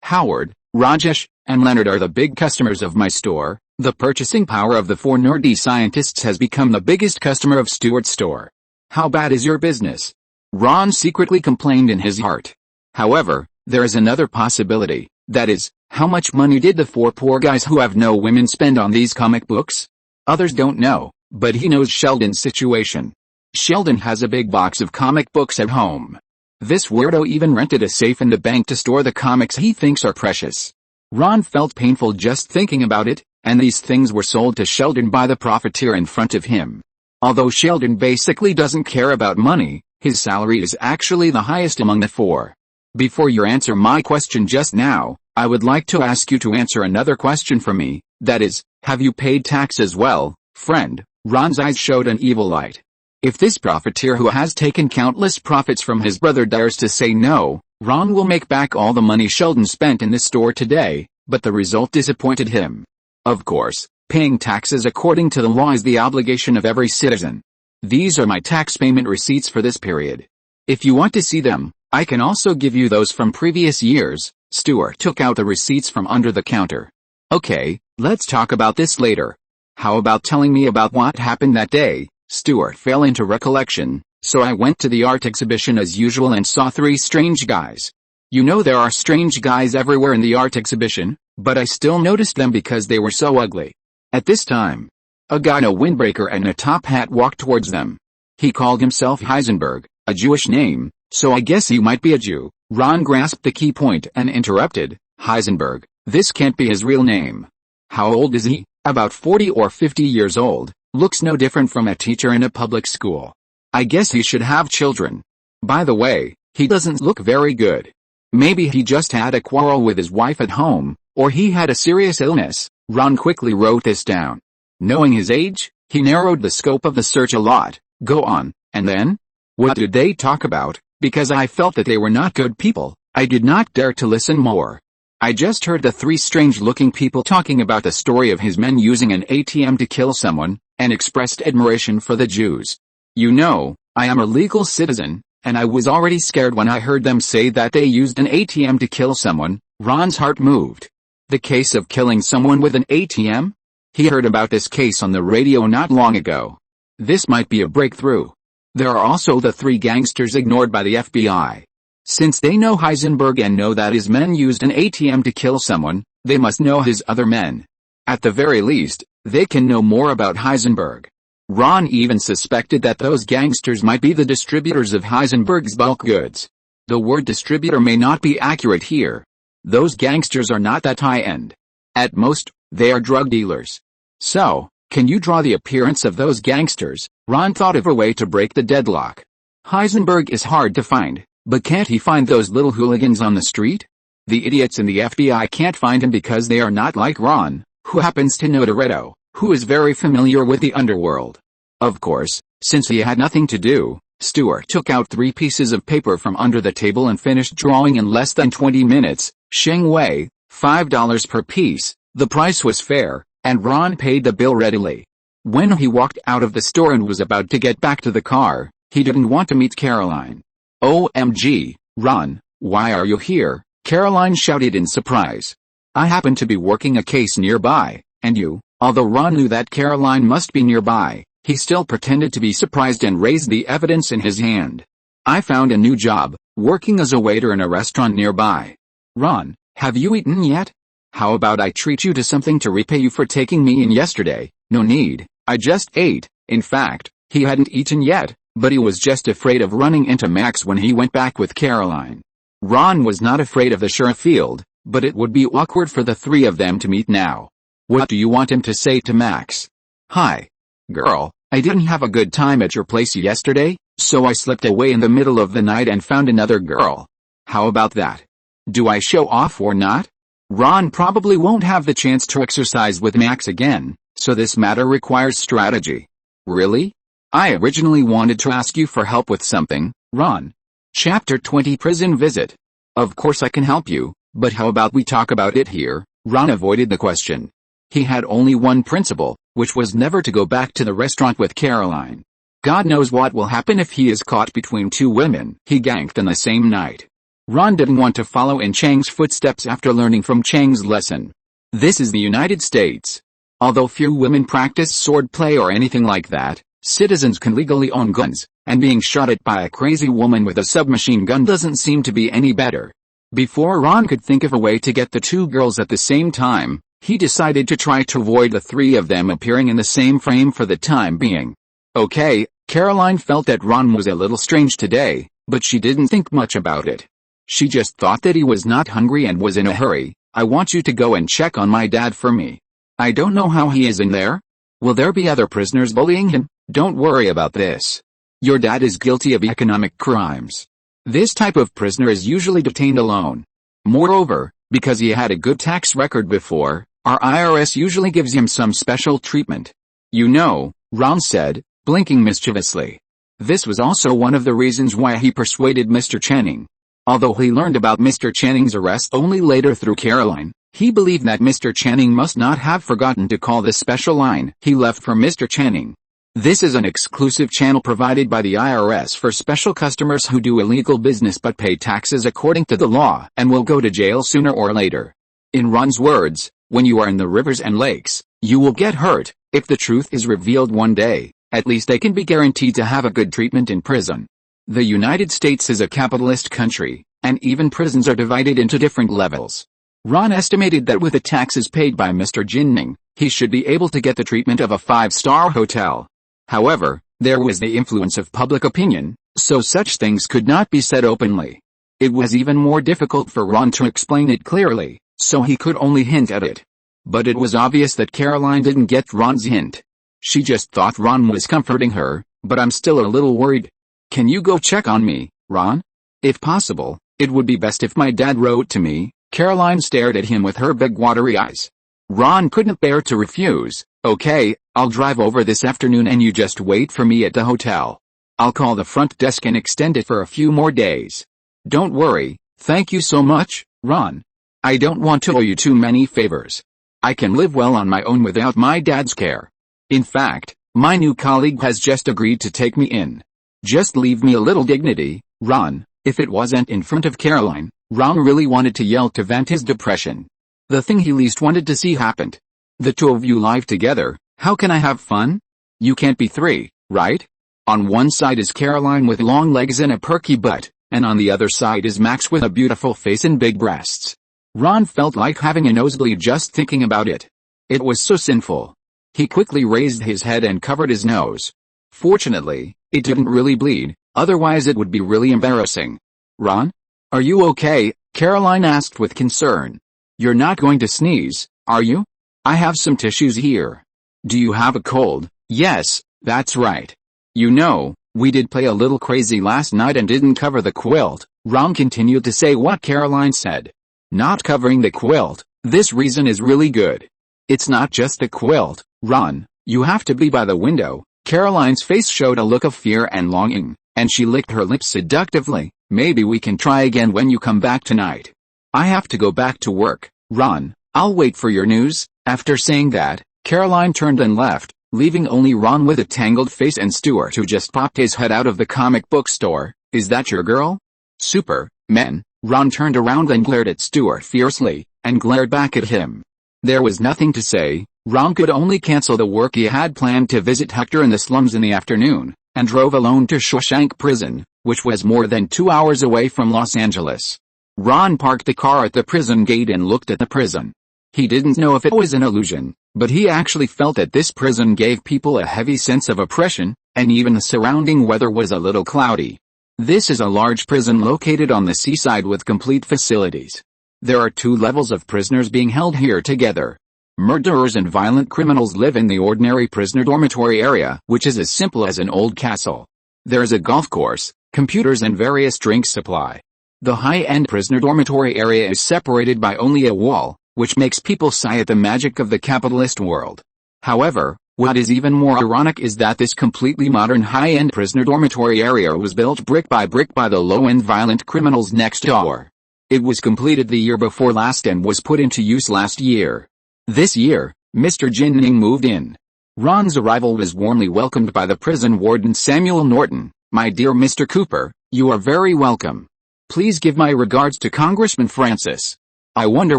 Howard, Rajesh, and Leonard are the big customers of my store." The purchasing power of the 4 nerdy scientists has become the biggest customer of Stewart's store. "How bad is your business?" Ron secretly complained in his heart. However, there is another possibility, that is, how much money did the 4 poor guys who have no women spend on these comic books? Others don't know, but he knows Sheldon's situation. Sheldon has a big box of comic books at home. This weirdo even rented a safe in the bank to store the comics he thinks are precious. Ron felt painful just thinking about it, and these things were sold to Sheldon by the profiteer in front of him. Although Sheldon basically doesn't care about money, his salary is actually the highest among the 4. Before you answer my question just now, I would like to ask you to answer another question for me, that is, have you paid tax as well, friend? Ron's eyes showed an evil light. If this profiteer who has taken countless profits from his brother dares to say no, Ron will make back all the money Sheldon spent in this store today, but the result disappointed him. Of course, paying taxes according to the law is the obligation of every citizen. These are my tax payment receipts for this period. If you want to see them, I can also give you those from previous years. Stuart took out the receipts from under the counter. Okay, let's talk about this later. How about telling me about what happened that day? Stuart fell into recollection. So I went to the art exhibition as usual and saw 3 strange guys. You know there are strange guys everywhere in the art exhibition, but I still noticed them because they were so ugly. At this time, a guy in a windbreaker and a top hat walked towards them. He called himself Heisenberg, a Jewish name, so I guess he might be a Jew. Ron grasped the key point and interrupted. Heisenberg, this can't be his real name. How old is he? About 40 or 50 years old, looks no different from a teacher in a public school. I guess he should have children. By the way, he doesn't look very good. Maybe he just had a quarrel with his wife at home, or he had a serious illness. Ron quickly wrote this down. Knowing his age, he narrowed the scope of the search a lot. Go on, and then? What did they talk about? Because I felt that they were not good people, I did not dare to listen more. I just heard the 3 strange-looking people talking about the story of his men using an ATM to kill someone, and expressed admiration for the Jews. You know, I am a legal citizen, and I was already scared when I heard them say that they used an ATM to kill someone. Ron's heart moved. The case of killing someone with an ATM? He heard about this case on the radio not long ago. This might be a breakthrough. There are also the 3 gangsters ignored by the FBI. Since they know Heisenberg and know that his men used an ATM to kill someone, they must know his other men. At the very least, they can know more about Heisenberg. Ron even suspected that those gangsters might be the distributors of Heisenberg's bulk goods. The word distributor may not be accurate here. Those gangsters are not that high-end. At most, they are drug dealers. So, can you draw the appearance of those gangsters? Ron thought of a way to break the deadlock. Heisenberg is hard to find, but can't he find those little hooligans on the street? The idiots in the FBI can't find him because they are not like Ron, who happens to know Toretto, who is very familiar with the underworld. Of course, since he had nothing to do, Stuart took out 3 pieces of paper from under the table and finished drawing in less than 20 minutes. Sheng Wei, $5 per piece. The price was fair, and Ron paid the bill readily. When he walked out of the store and was about to get back to the car, he didn't want to meet Caroline. OMG, Ron, why are you here? Caroline shouted in surprise. I happen to be working a case nearby, and you? Although Ron knew that Caroline must be nearby, he still pretended to be surprised and raised the evidence in his hand. I found a new job, working as a waiter in a restaurant nearby. Ron, have you eaten yet? How about I treat you to something to repay you for taking me in yesterday? No need, I just ate. In fact, he hadn't eaten yet, but he was just afraid of running into Max when he went back with Caroline. Ron was not afraid of the sheriff field, but it would be awkward for the 3 of them to meet now. What do you want him to say to Max? Hi. Girl, I didn't have a good time at your place yesterday, so I slipped away in the middle of the night and found another girl. How about that? Do I show off or not? Ron probably won't have the chance to exercise with Max again, so this matter requires strategy. Really? I originally wanted to ask you for help with something, Ron. Chapter 20 Prison Visit. Of course I can help you, but how about we talk about it here? Ron avoided the question. He had only one principle, which was never to go back to the restaurant with Caroline. God knows what will happen if he is caught between 2 women he ganked on the same night. Ron didn't want to follow in Chang's footsteps after learning from Chang's lesson. This is the United States. Although few women practice swordplay or anything like that, citizens can legally own guns, and being shot at by a crazy woman with a submachine gun doesn't seem to be any better. Before Ron could think of a way to get the 2 girls at the same time, he decided to try to avoid the 3 of them appearing in the same frame for the time being. Okay, Caroline felt that Ron was a little strange today, but she didn't think much about it. She just thought that he was not hungry and was in a hurry. I want you to go and check on my dad for me. I don't know how he is in there. Will there be other prisoners bullying him? Don't worry about this. Your dad is guilty of economic crimes. This type of prisoner is usually detained alone. Moreover, because he had a good tax record before, our IRS usually gives him some special treatment. You know, Ron said, blinking mischievously. This was also one of the reasons why he persuaded Mr. Channing. Although he learned about Mr. Channing's arrest only later through Caroline, he believed that Mr. Channing must not have forgotten to call the special line he left for Mr. Channing. This is an exclusive channel provided by the IRS for special customers who do illegal business but pay taxes according to the law and will go to jail sooner or later. In Ron's words, when you are in the rivers and lakes, you will get hurt. If the truth is revealed one day, at least they can be guaranteed to have a good treatment in prison. The United States is a capitalist country, and even prisons are divided into different levels. Ron estimated that with the taxes paid by Mr. Jinning, he should be able to get the treatment of a 5-star hotel. However, there was the influence of public opinion, so such things could not be said openly. It was even more difficult for Ron to explain it clearly, so he could only hint at it. But it was obvious that Caroline didn't get Ron's hint. She just thought Ron was comforting her, but I'm still a little worried. Can you go check on me, Ron? If possible, it would be best if my dad wrote to me. Caroline stared at him with her big watery eyes. Ron couldn't bear to refuse. Okay, I'll drive over this afternoon and you just wait for me at the hotel. I'll call the front desk and extend it for a few more days. Don't worry, thank you so much, Ron. I don't want to owe you too many favors. I can live well on my own without my dad's care. In fact, my new colleague has just agreed to take me in. Just leave me a little dignity, Ron. If it wasn't in front of Caroline, Ron really wanted to yell to vent his depression. The thing he least wanted to see happened. The two of you live together, how can I have fun? You can't be three, right? On one side is Caroline with long legs and a perky butt, and on the other side is Max with a beautiful face and big breasts. Ron felt like having a nosebleed just thinking about it. It was so sinful. He quickly raised his head and covered his nose. Fortunately, it didn't really bleed, otherwise it would be really embarrassing. Ron? Are you okay? Caroline asked with concern. You're not going to sneeze, are you? I have some tissues here. Do you have a cold? Yes, that's right. You know, we did play a little crazy last night and didn't cover the quilt. Ron continued to say what Caroline said. Not covering the quilt, this reason is really good. It's not just the quilt, Ron, you have to be by the window. Caroline's face showed a look of fear and longing, and she licked her lips seductively. Maybe we can try again when you come back tonight. I have to go back to work, Ron, I'll wait for your news. After saying that, Caroline turned and left, leaving only Ron with a tangled face and Stuart who just popped his head out of the comic book store. Is that your girl? Super, man. Ron turned around and glared at Stuart fiercely, and glared back at him. There was nothing to say. Ron could only cancel the work he had planned to visit Hector in the slums in the afternoon, and drove alone to Shawshank prison, which was more than 2 hours away from Los Angeles. Ron parked the car at the prison gate and looked at the prison. He didn't know if it was an illusion, but he actually felt that this prison gave people a heavy sense of oppression, and even the surrounding weather was a little cloudy. This is a large prison located on the seaside with complete facilities. There are 2 levels of prisoners being held here together. Murderers and violent criminals live in the ordinary prisoner dormitory area, which is as simple as an old castle. There is a golf course, computers and various drink supply. The high-end prisoner dormitory area is separated by only a wall, which makes people sigh at the magic of the capitalist world. However, what is even more ironic is that this completely modern high-end prisoner dormitory area was built brick by the low-end violent criminals next door. It was completed the year before last and was put into use last year. This year, Mr. Jinning moved in. Ron's arrival was warmly welcomed by the prison warden Samuel Norton. My dear Mr. Cooper, you are very welcome. Please give my regards to Congressman Francis. I wonder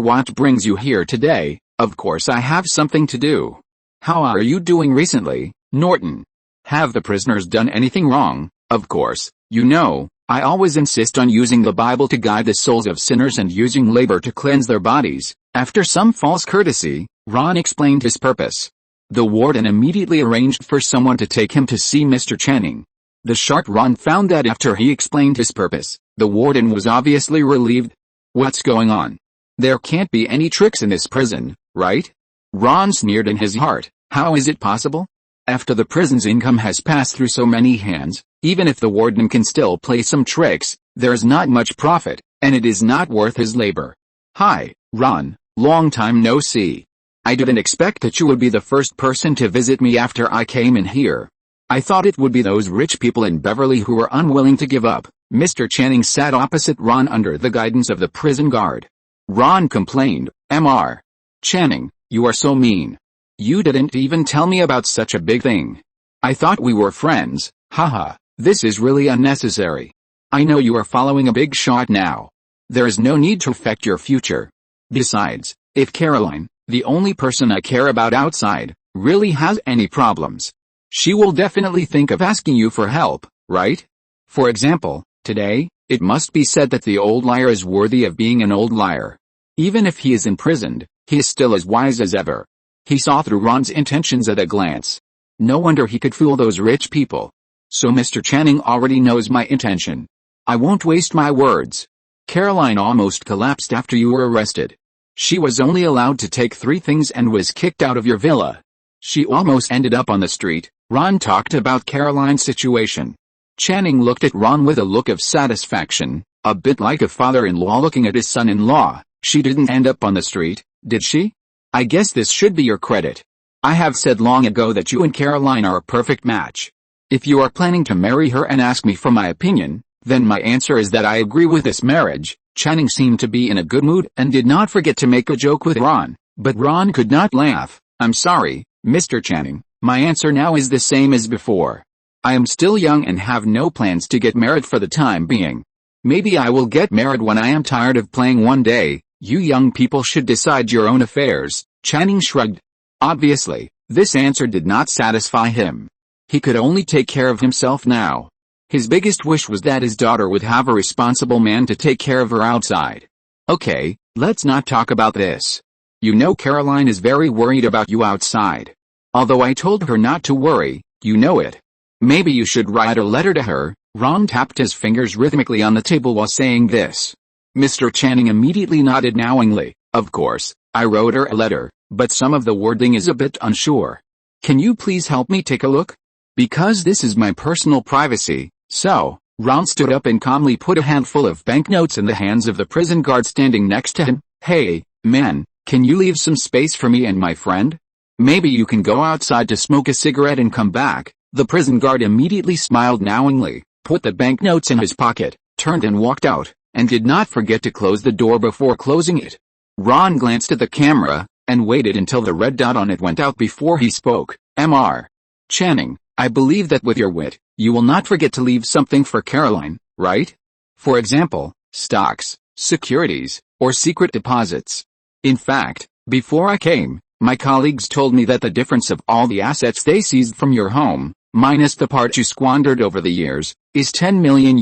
what brings you here today. Of course I have something to do. How are you doing recently, Norton? Have the prisoners done anything wrong? Of course, you know, I always insist on using the Bible to guide the souls of sinners and using labor to cleanse their bodies. After some false courtesy, Ron explained his purpose. The warden immediately arranged for someone to take him to see Mr. Channing. The sharp Ron found that after he explained his purpose, the warden was obviously relieved. What's going on? There can't be any tricks in this prison, right? Ron sneered in his heart. How is it possible? After the prison's income has passed through so many hands, even if the warden can still play some tricks, there's not much profit, and it is not worth his labor. Hi, Ron, long time no see. I didn't expect that you would be the first person to visit me after I came in here. I thought it would be those rich people in Beverly who were unwilling to give up. Mr. Channing sat opposite Ron under the guidance of the prison guard. Ron complained, Mr. Channing, you are so mean. You didn't even tell me about such a big thing. I thought we were friends, haha, this is really unnecessary. I know you are following a big shot now. There is no need to affect your future. Besides, if Caroline, the only person I care about outside, really has any problems, she will definitely think of asking you for help, right? For example, today, it must be said that the old liar is worthy of being an old liar. Even if he is imprisoned, he is still as wise as ever. He saw through Ron's intentions at a glance. No wonder he could fool those rich people. So Mr. Channing already knows my intention. I won't waste my words. Caroline almost collapsed after you were arrested. She was only allowed to take 3 things and was kicked out of your villa. She almost ended up on the street. Ron talked about Caroline's situation. Channing looked at Ron with a look of satisfaction, a bit like a father-in-law looking at his son-in-law. She didn't end up on the street, did she? I guess this should be your credit. I have said long ago that you and Caroline are a perfect match. If you are planning to marry her and ask me for my opinion, then my answer is that I agree with this marriage. Channing seemed to be in a good mood and did not forget to make a joke with Ron, but Ron could not laugh. I'm sorry, Mr. Channing, my answer now is the same as before. I am still young and have no plans to get married for the time being. Maybe I will get married when I am tired of playing one day. You young people should decide your own affairs. Channing shrugged. Obviously, this answer did not satisfy him. He could only take care of himself now. His biggest wish was that his daughter would have a responsible man to take care of her outside. Okay, let's not talk about this. You know Caroline is very worried about you outside. Although I told her not to worry, you know it. Maybe you should write a letter to her. Ron tapped his fingers rhythmically on the table while saying this. Mr. Channing immediately nodded knowingly. Of course, I wrote her a letter, but some of the wording is a bit unsure. Can you please help me take a look? Because this is my personal privacy. So, Ron stood up and calmly put a handful of banknotes in the hands of the prison guard standing next to him. Hey, man, can you leave some space for me and my friend? Maybe you can go outside to smoke a cigarette and come back. The prison guard immediately smiled knowingly, put the banknotes in his pocket, turned and walked out, and did not forget to close the door before closing it. Ron glanced at the camera, and waited until the red dot on it went out before he spoke. Mr. Channing, I believe that with your wit, you will not forget to leave something for Caroline, right? For example, stocks, securities, or secret deposits. In fact, before I came, my colleagues told me that the difference of all the assets they seized from your home, minus the part you squandered over the years, is $10 million.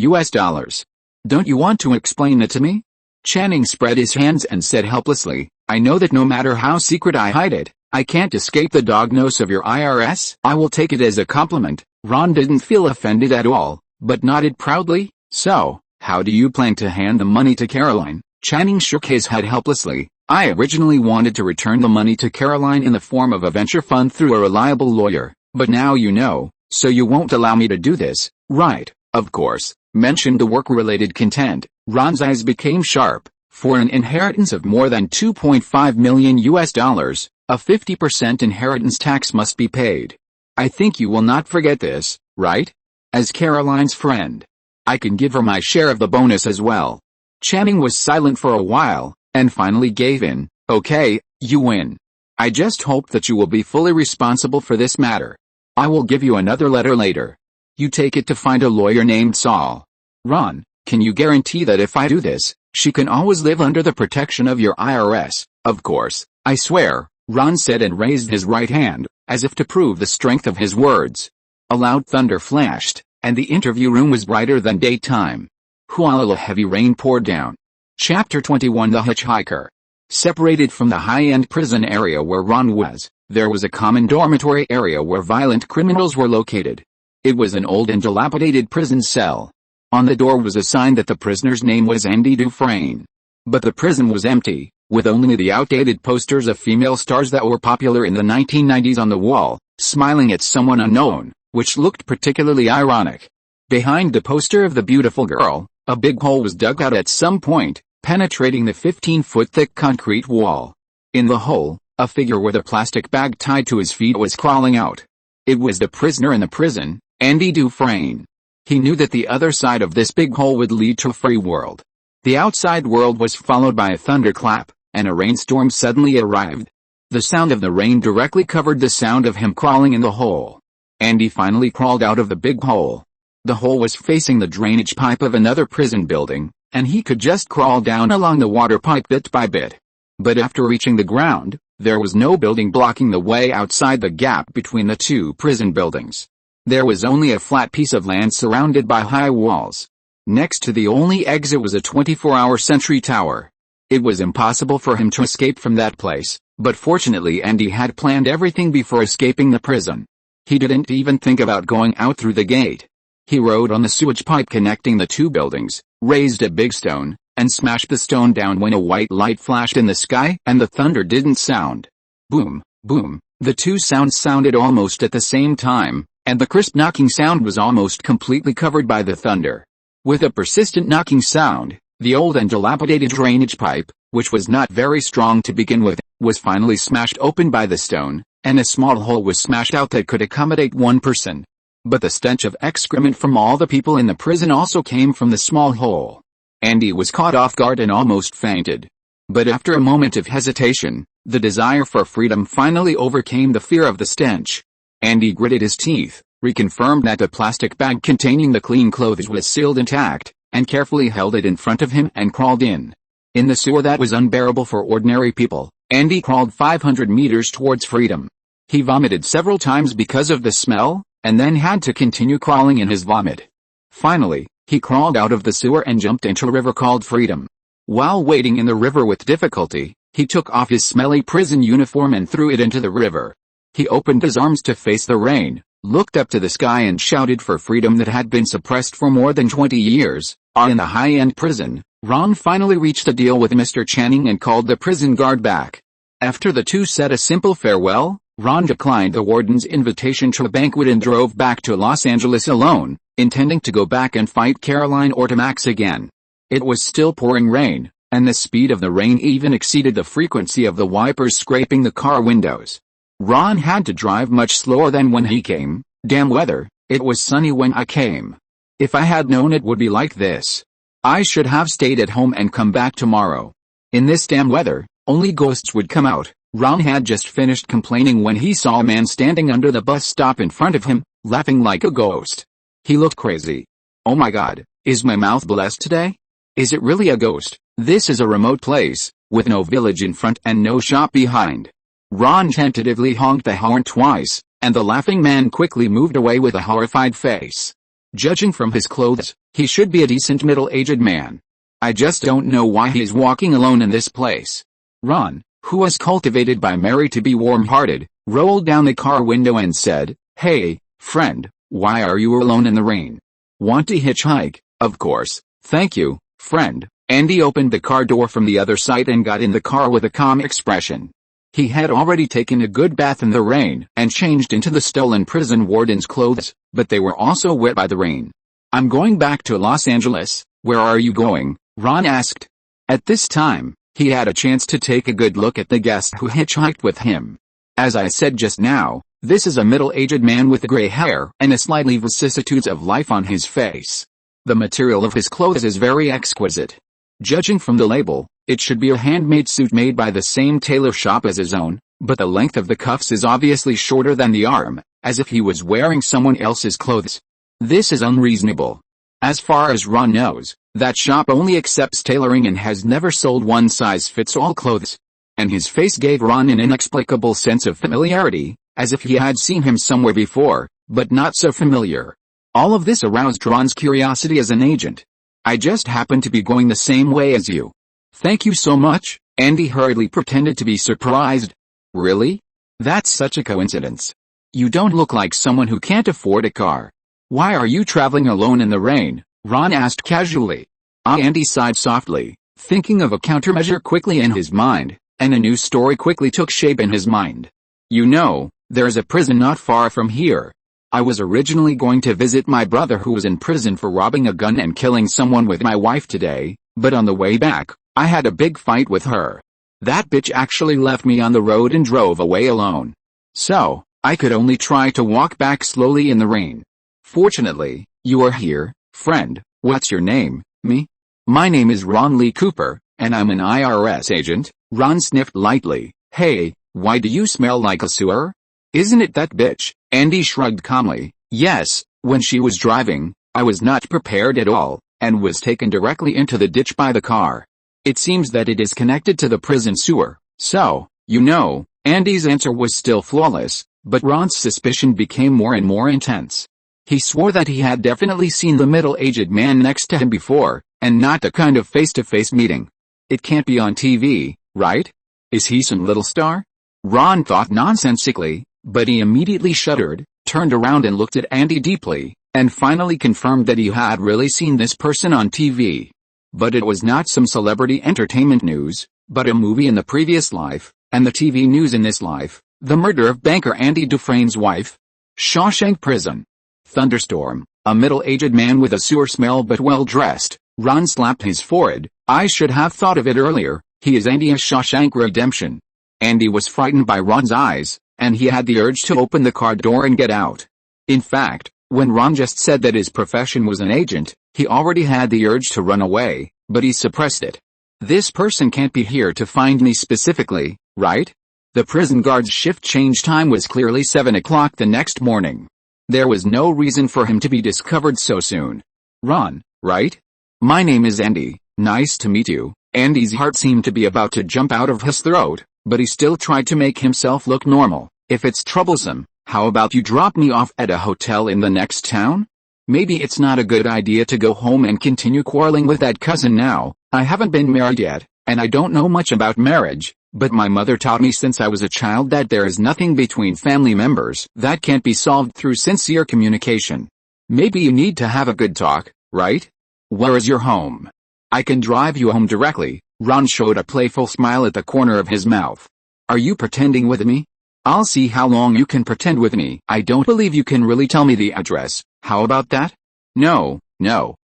Don't you want to explain it to me? Channing spread his hands and said helplessly, I know that no matter how secret I hide it, I can't escape the dog nose of your IRS. I will take it as a compliment. Ron didn't feel offended at all, but nodded proudly. So, how do you plan to hand the money to Caroline? Channing shook his head helplessly. I originally wanted to return the money to Caroline in the form of a venture fund through a reliable lawyer, but now you know, so you won't allow me to do this, right? Of course. Mentioned the work-related content. Ron's eyes became sharp. For an inheritance of more than $2.5 million, a 50% inheritance tax must be paid. I think you will not forget this, right? As Caroline's friend, I can give her my share of the bonus as well. Channing was silent for a while, and finally gave in. Okay, you win. I just hope that you will be fully responsible for this matter. I will give you another letter later. You take it to find a lawyer named Saul. Ron, can you guarantee that if I do this, she can always live under the protection of your IRS? Of course, I swear, Ron said and raised his right hand, as if to prove the strength of his words. A loud thunder flashed, and the interview room was brighter than daytime. While a heavy rain poured down. Chapter 21 The Hitchhiker. Separated from the high-end prison area where Ron was, there was a common dormitory area where violent criminals were located. It was an old and dilapidated prison cell. On the door was a sign that the prisoner's name was Andy Dufresne. But the prison was empty, with only the outdated posters of female stars that were popular in the 1990s on the wall, smiling at someone unknown, which looked particularly ironic. Behind the poster of the beautiful girl, a big hole was dug out at some point, penetrating the 15-foot-thick concrete wall. In the hole, a figure with a plastic bag tied to his feet was crawling out. It was the prisoner in the prison, Andy Dufresne. He knew that the other side of this big hole would lead to a free world. The outside world was followed by a thunderclap, and a rainstorm suddenly arrived. The sound of the rain directly covered the sound of him crawling in the hole. Andy finally crawled out of the big hole. The hole was facing the drainage pipe of another prison building, and he could just crawl down along the water pipe bit by bit. But after reaching the ground, there was no building blocking the way outside the gap between the two prison buildings. There was only a flat piece of land surrounded by high walls. Next to the only exit was a 24-hour sentry tower. It was impossible for him to escape from that place, but fortunately Andy had planned everything before escaping the prison. He didn't even think about going out through the gate. He rode on the sewage pipe connecting the two buildings, raised a big stone, and smashed the stone down when a white light flashed in the sky and the thunder didn't sound. Boom, boom, the two sounds sounded almost at the same time, and the crisp knocking sound was almost completely covered by the thunder. With a persistent knocking sound, the old and dilapidated drainage pipe, which was not very strong to begin with, was finally smashed open by the stone, and a small hole was smashed out that could accommodate one person. But the stench of excrement from all the people in the prison also came from the small hole. Andy was caught off guard and almost fainted. But after a moment of hesitation, the desire for freedom finally overcame the fear of the stench. Andy gritted his teeth, reconfirmed that the plastic bag containing the clean clothes was sealed intact, and carefully held it in front of him and crawled in. In the sewer that was unbearable for ordinary people, Andy crawled 500 meters towards freedom. He vomited several times because of the smell, and then had to continue crawling in his vomit. Finally, he crawled out of the sewer and jumped into a river called Freedom. While wading in the river with difficulty, he took off his smelly prison uniform and threw it into the river. He opened his arms to face the rain, looked up to the sky and shouted for freedom that had been suppressed for more than 20 years. In the high-end prison, Ron finally reached a deal with Mr. Channing and called the prison guard back. After the two said a simple farewell, Ron declined the warden's invitation to a banquet and drove back to Los Angeles alone, intending to go back and fight Caroline or Max again. It was still pouring rain, and the speed of the rain even exceeded the frequency of the wipers scraping the car windows. Ron had to drive much slower than when he came. Damn weather, it was sunny when I came. If I had known it would be like this, I should have stayed at home and come back tomorrow. In this damn weather, only ghosts would come out. Ron had just finished complaining when he saw a man standing under the bus stop in front of him, laughing like a ghost. He looked crazy. Oh my god, is my mouth blessed today? Is it really a ghost? This is a remote place, with no village in front and no shop behind. Ron tentatively honked the horn twice, and the laughing man quickly moved away with a horrified face. Judging from his clothes, he should be a decent middle-aged man. I just don't know why he is walking alone in this place. Ron, who was cultivated by Mary to be warm-hearted, rolled down the car window and said, "Hey, friend, why are you alone in the rain? Want to hitchhike?" "Of course, thank you, friend." Andy opened the car door from the other side and got in the car with a calm expression. He had already taken a good bath in the rain and changed into the stolen prison warden's clothes, but they were also wet by the rain. "I'm going back to Los Angeles." "Where are you going?" Ron asked. At this time, he had a chance to take a good look at the guest who hitchhiked with him. As I said just now, this is a middle-aged man with gray hair and a slightly vicissitudes of life on his face. The material of his clothes is very exquisite. Judging from the label, it should be a handmade suit made by the same tailor shop as his own, but the length of the cuffs is obviously shorter than the arm, as if he was wearing someone else's clothes. This is unreasonable. As far as Ron knows, that shop only accepts tailoring and has never sold one-size-fits-all clothes. And his face gave Ron an inexplicable sense of familiarity, as if he had seen him somewhere before, but not so familiar. All of this aroused Ron's curiosity as an agent. "I just happen to be going the same way as you." "Thank you so much." Andy hurriedly pretended to be surprised. "Really? That's such a coincidence. You don't look like someone who can't afford a car." "Why are you traveling alone in the rain?" Ron asked casually. Andy sighed softly, thinking of a countermeasure quickly in his mind, and a new story quickly took shape in his mind. "You know, there's a prison not far from here. I was originally going to visit my brother who was in prison for robbing a gun and killing someone with my wife today, but on the way back, I had a big fight with her. That bitch actually left me on the road and drove away alone. So, I could only try to walk back slowly in the rain. Fortunately, you are here, friend." "What's your name?" "Me? My name is Ron Lee Cooper, and I'm an IRS agent." Ron sniffed lightly. "Hey, why do you smell like a sewer? Isn't it that bitch?" Andy shrugged calmly. Yes, when she was driving, I was not prepared at all, and was taken directly into the ditch by the car. It seems that it is connected to the prison sewer, so, you know. Andy's answer was still flawless, but Ron's suspicion became more and more intense. He swore that he had definitely seen the middle-aged man next to him before, and not the kind of face-to-face meeting. It can't be on TV, right? Is he some little star? Ron thought nonsensically, but he immediately shuddered, turned around and looked at Andy deeply, and finally confirmed that he had really seen this person on TV. But it was not some celebrity entertainment news, but a movie in the previous life, and the TV news in this life, the murder of banker Andy Dufresne's wife. Shawshank Prison. Thunderstorm, a middle-aged man with a sewer smell but well-dressed. Ron slapped his forehead. I should have thought of it earlier. He is Andy as Shawshank Redemption. Andy was frightened by Ron's eyes, and he had the urge to open the car door and get out. In fact, when Ron just said that his profession was an agent, he already had the urge to run away, but he suppressed it. This person can't be here to find me specifically, right? The prison guard's shift change time was clearly 7 o'clock the next morning. There was no reason for him to be discovered so soon. Ron, right? My name is Andy, nice to meet you. Andy's heart seemed to be about to jump out of his throat, but he still tried to make himself look normal. If it's troublesome, how about you drop me off at a hotel in the next town? Maybe it's not a good idea to go home and continue quarreling with that cousin now. I haven't been married yet, and I don't know much about marriage, but my mother taught me since I was a child that there is nothing between family members that can't be solved through sincere communication. Maybe you need to have a good talk, right? Where is your home? I can drive you home directly. Ron showed a playful smile at the corner of his mouth. Are you pretending with me? I'll see how long you can pretend with me. I don't believe you can really tell me the address. How about that? No,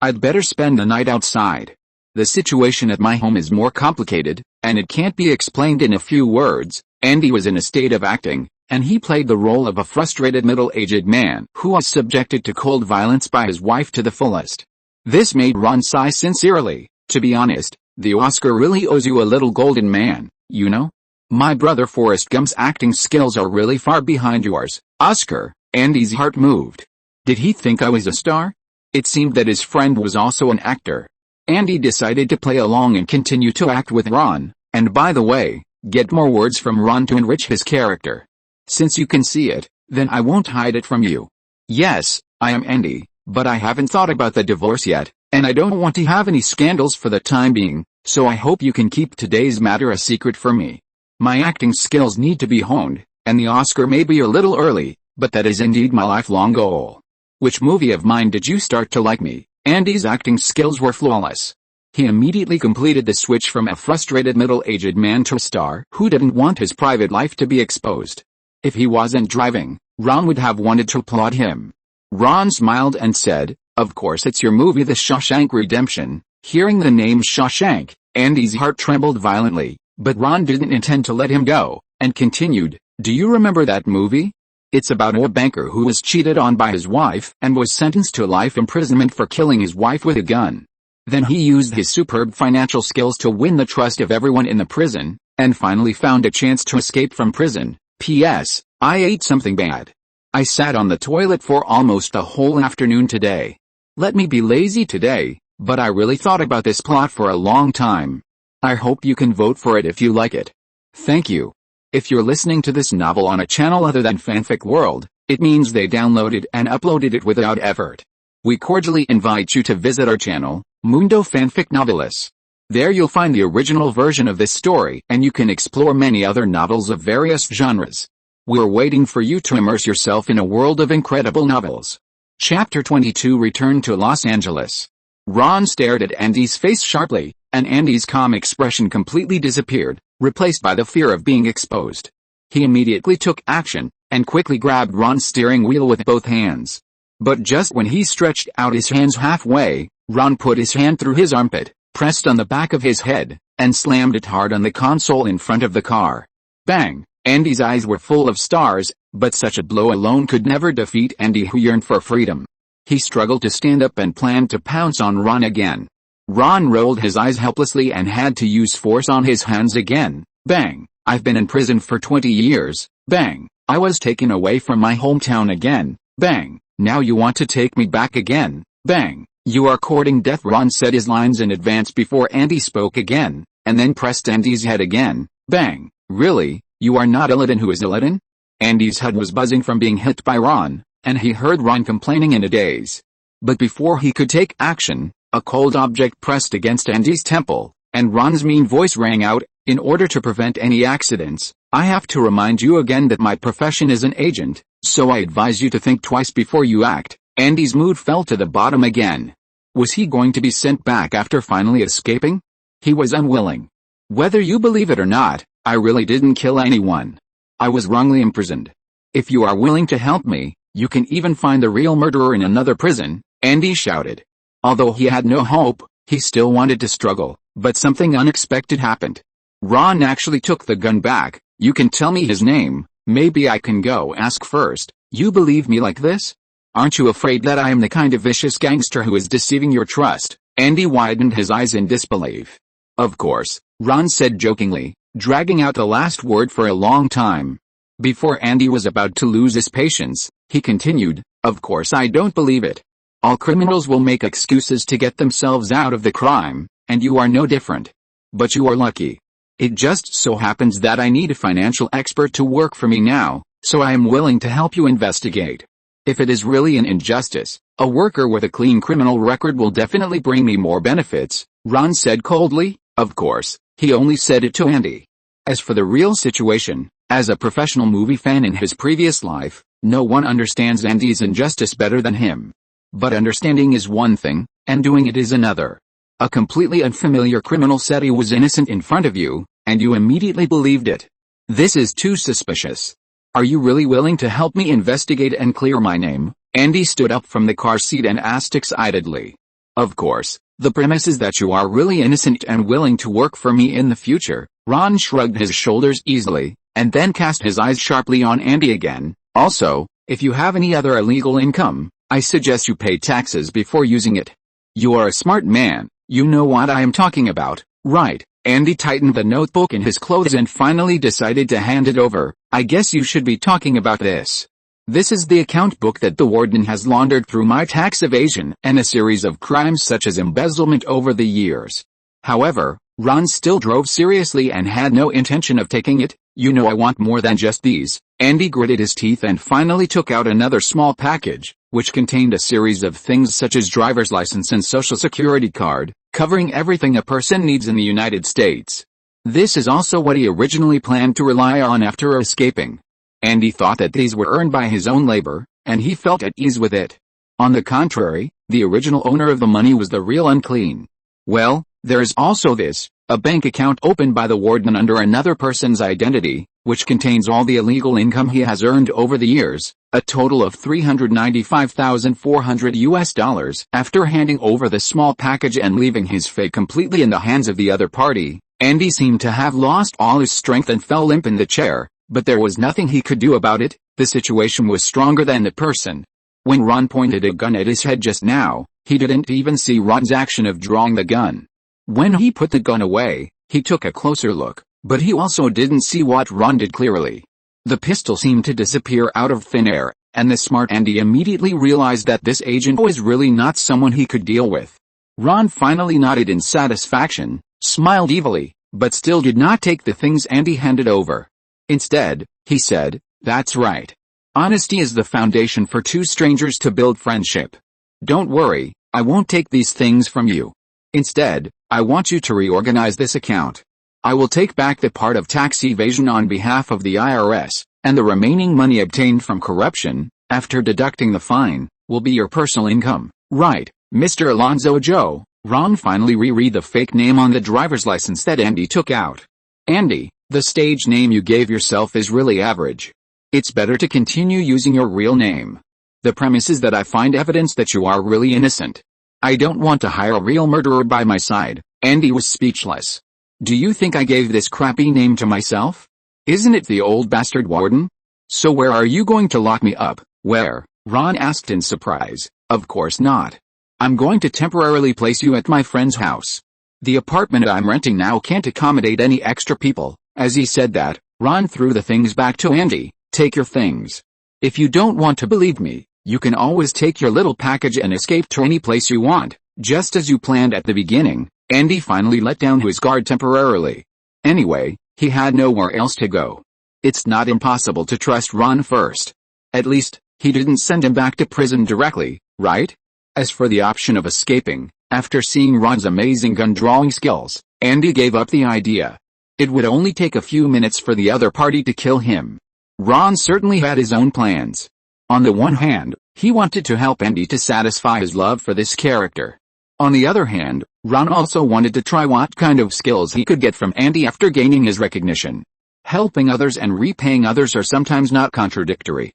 I'd better spend the night outside. The situation at my home is more complicated, and it can't be explained in a few words. Andy was in a state of acting, and he played the role of a frustrated middle-aged man who was subjected to cold violence by his wife to the fullest. This made Ron sigh sincerely. To be honest, the Oscar really owes you a little golden man, you know? My brother Forrest Gump's acting skills are really far behind yours. Oscar. Andy's heart moved. Did he think I was a star? It seemed that his friend was also an actor. Andy decided to play along and continue to act with Ron, and by the way, get more words from Ron to enrich his character. Since you can see it, then I won't hide it from you. Yes, I am Andy, but I haven't thought about the divorce yet, and I don't want to have any scandals for the time being, so I hope you can keep today's matter a secret for me. My acting skills need to be honed, and the Oscar may be a little early, but that is indeed my lifelong goal. Which movie of mine did you start to like me? Andy's acting skills were flawless. He immediately completed the switch from a frustrated middle-aged man to a star who didn't want his private life to be exposed. If he wasn't driving, Ron would have wanted to applaud him. Ron smiled and said, "Of course it's your movie The Shawshank Redemption." Hearing the name Shawshank, Andy's heart trembled violently, but Ron didn't intend to let him go, and continued, "Do you remember that movie? It's about a banker who was cheated on by his wife and was sentenced to life imprisonment for killing his wife with a gun. Then he used his superb financial skills to win the trust of everyone in the prison, and finally found a chance to escape from prison. P.S. I ate something bad. I sat on the toilet for almost the whole afternoon today. Let me be lazy today, but I really thought about this plot for a long time. I hope you can vote for it if you like it. Thank you." If you're listening to this novel on a channel other than Fanfic World, it means they downloaded and uploaded it without effort. We cordially invite you to visit our channel, Mundo Fanfic Novelis. There you'll find the original version of this story, and you can explore many other novels of various genres. We're waiting for you to immerse yourself in a world of incredible novels. Chapter 22 Return to Los Angeles. Ron stared at Andy's face sharply, and Andy's calm expression completely disappeared, replaced by the fear of being exposed. He immediately took action, and quickly grabbed Ron's steering wheel with both hands. But just when he stretched out his hands halfway, Ron put his hand through his armpit, pressed on the back of his head, and slammed it hard on the console in front of the car. Bang! Andy's eyes were full of stars, but such a blow alone could never defeat Andy, who yearned for freedom. He struggled to stand up and planned to pounce on Ron again. Ron rolled his eyes helplessly and had to use force on his hands again. Bang! I've been in prison for 20 years. Bang! I was taken away from my hometown again. Bang. Now you want to take me back again. Bang. You are courting death. Ron said his lines in advance before Andy spoke again, and then pressed Andy's head again. Bang. Really? You are not Illidan. Who is Illidan? Andy's head was buzzing from being hit by Ron, and he heard Ron complaining in a daze. But before he could take action, a cold object pressed against Andy's temple, and Ron's mean voice rang out, in order to prevent any accidents, I have to remind you again that my profession is an agent, so I advise you to think twice before you act. Andy's mood fell to the bottom again. Was he going to be sent back after finally escaping? He was unwilling. Whether you believe it or not, I really didn't kill anyone. I was wrongly imprisoned. If you are willing to help me, you can even find the real murderer in another prison, Andy shouted. Although he had no hope, he still wanted to struggle, but something unexpected happened. Ron actually took the gun back. You can tell me his name, maybe I can go ask first. You believe me like this? Aren't you afraid that I am the kind of vicious gangster who is deceiving your trust? Andy widened his eyes in disbelief. Of course, Ron said jokingly, dragging out the last word for a long time. Before Andy was about to lose his patience, he continued, of course I don't believe it. All criminals will make excuses to get themselves out of the crime, and you are no different. But you are lucky. It just so happens that I need a financial expert to work for me now, so I am willing to help you investigate. If it is really an injustice, a worker with a clean criminal record will definitely bring me more benefits, Ron said coldly. Of course, he only said it to Andy. As for the real situation, as a professional movie fan in his previous life, no one understands Andy's injustice better than him. But understanding is one thing, and doing it is another. A completely unfamiliar criminal said he was innocent in front of you, and you immediately believed it. This is too suspicious. Are you really willing to help me investigate and clear my name? Andy stood up from the car seat and asked excitedly. Of course, the premise is that you are really innocent and willing to work for me in the future. Ron shrugged his shoulders easily, and then cast his eyes sharply on Andy again. Also, if you have any other illegal income, I suggest you pay taxes before using it. You are a smart man, you know what I am talking about, right? Andy tightened the notebook in his clothes and finally decided to hand it over. I guess you should be talking about this. This is the account book that the warden has laundered through my tax evasion and a series of crimes such as embezzlement over the years. However, Ron still drove seriously and had no intention of taking it. You know I want more than just these. Andy gritted his teeth and finally took out another small package, which contained a series of things such as driver's license and social security card, covering everything a person needs in the United States. This is also what he originally planned to rely on after escaping. Andy thought that these were earned by his own labor, and he felt at ease with it. On the contrary, the original owner of the money was the real unclean. Well, there is also this, a bank account opened by the warden under another person's identity, which contains all the illegal income he has earned over the years, a total of $395,400. After handing over the small package and leaving his fate completely in the hands of the other party, Andy seemed to have lost all his strength and fell limp in the chair, but there was nothing he could do about it. The situation was stronger than the person. When Ron pointed a gun at his head just now, he didn't even see Ron's action of drawing the gun. When he put the gun away, he took a closer look, but he also didn't see what Ron did clearly. The pistol seemed to disappear out of thin air, and the smart Andy immediately realized that this agent was really not someone he could deal with. Ron finally nodded in satisfaction, smiled evilly, but still did not take the things Andy handed over. Instead, he said, "That's right. Honesty is the foundation for two strangers to build friendship. Don't worry, I won't take these things from you. Instead, I want you to reorganize this account. I will take back the part of tax evasion on behalf of the IRS, and the remaining money obtained from corruption, after deducting the fine, will be your personal income." "Right, Mr. Alonzo Joe." Ron finally reread the fake name on the driver's license that Andy took out. "Andy, the stage name you gave yourself is really average. It's better to continue using your real name. The premise is that I find evidence that you are really innocent. I don't want to hire a real murderer by my side." Andy was speechless. "Do you think I gave this crappy name to myself? Isn't it the old bastard warden? So where are you going to lock me up?" "Where?" Ron asked in surprise. "Of course not. I'm going to temporarily place you at my friend's house. The apartment I'm renting now can't accommodate any extra people." As he said that, Ron threw the things back to Andy, Take your things. If you don't want to believe me, you can always take your little package and escape to any place you want, just as you planned at the beginning. Andy finally let down his guard temporarily. Anyway, he had nowhere else to go. It's not impossible to trust Ron first. At least, he didn't send him back to prison directly, right? As for the option of escaping, after seeing Ron's amazing gun drawing skills, Andy gave up the idea. It would only take a few minutes for the other party to kill him. Ron certainly had his own plans. On the one hand, he wanted to help Andy to satisfy his love for this character. On the other hand, Ron also wanted to try what kind of skills he could get from Andy after gaining his recognition. Helping others and repaying others are sometimes not contradictory.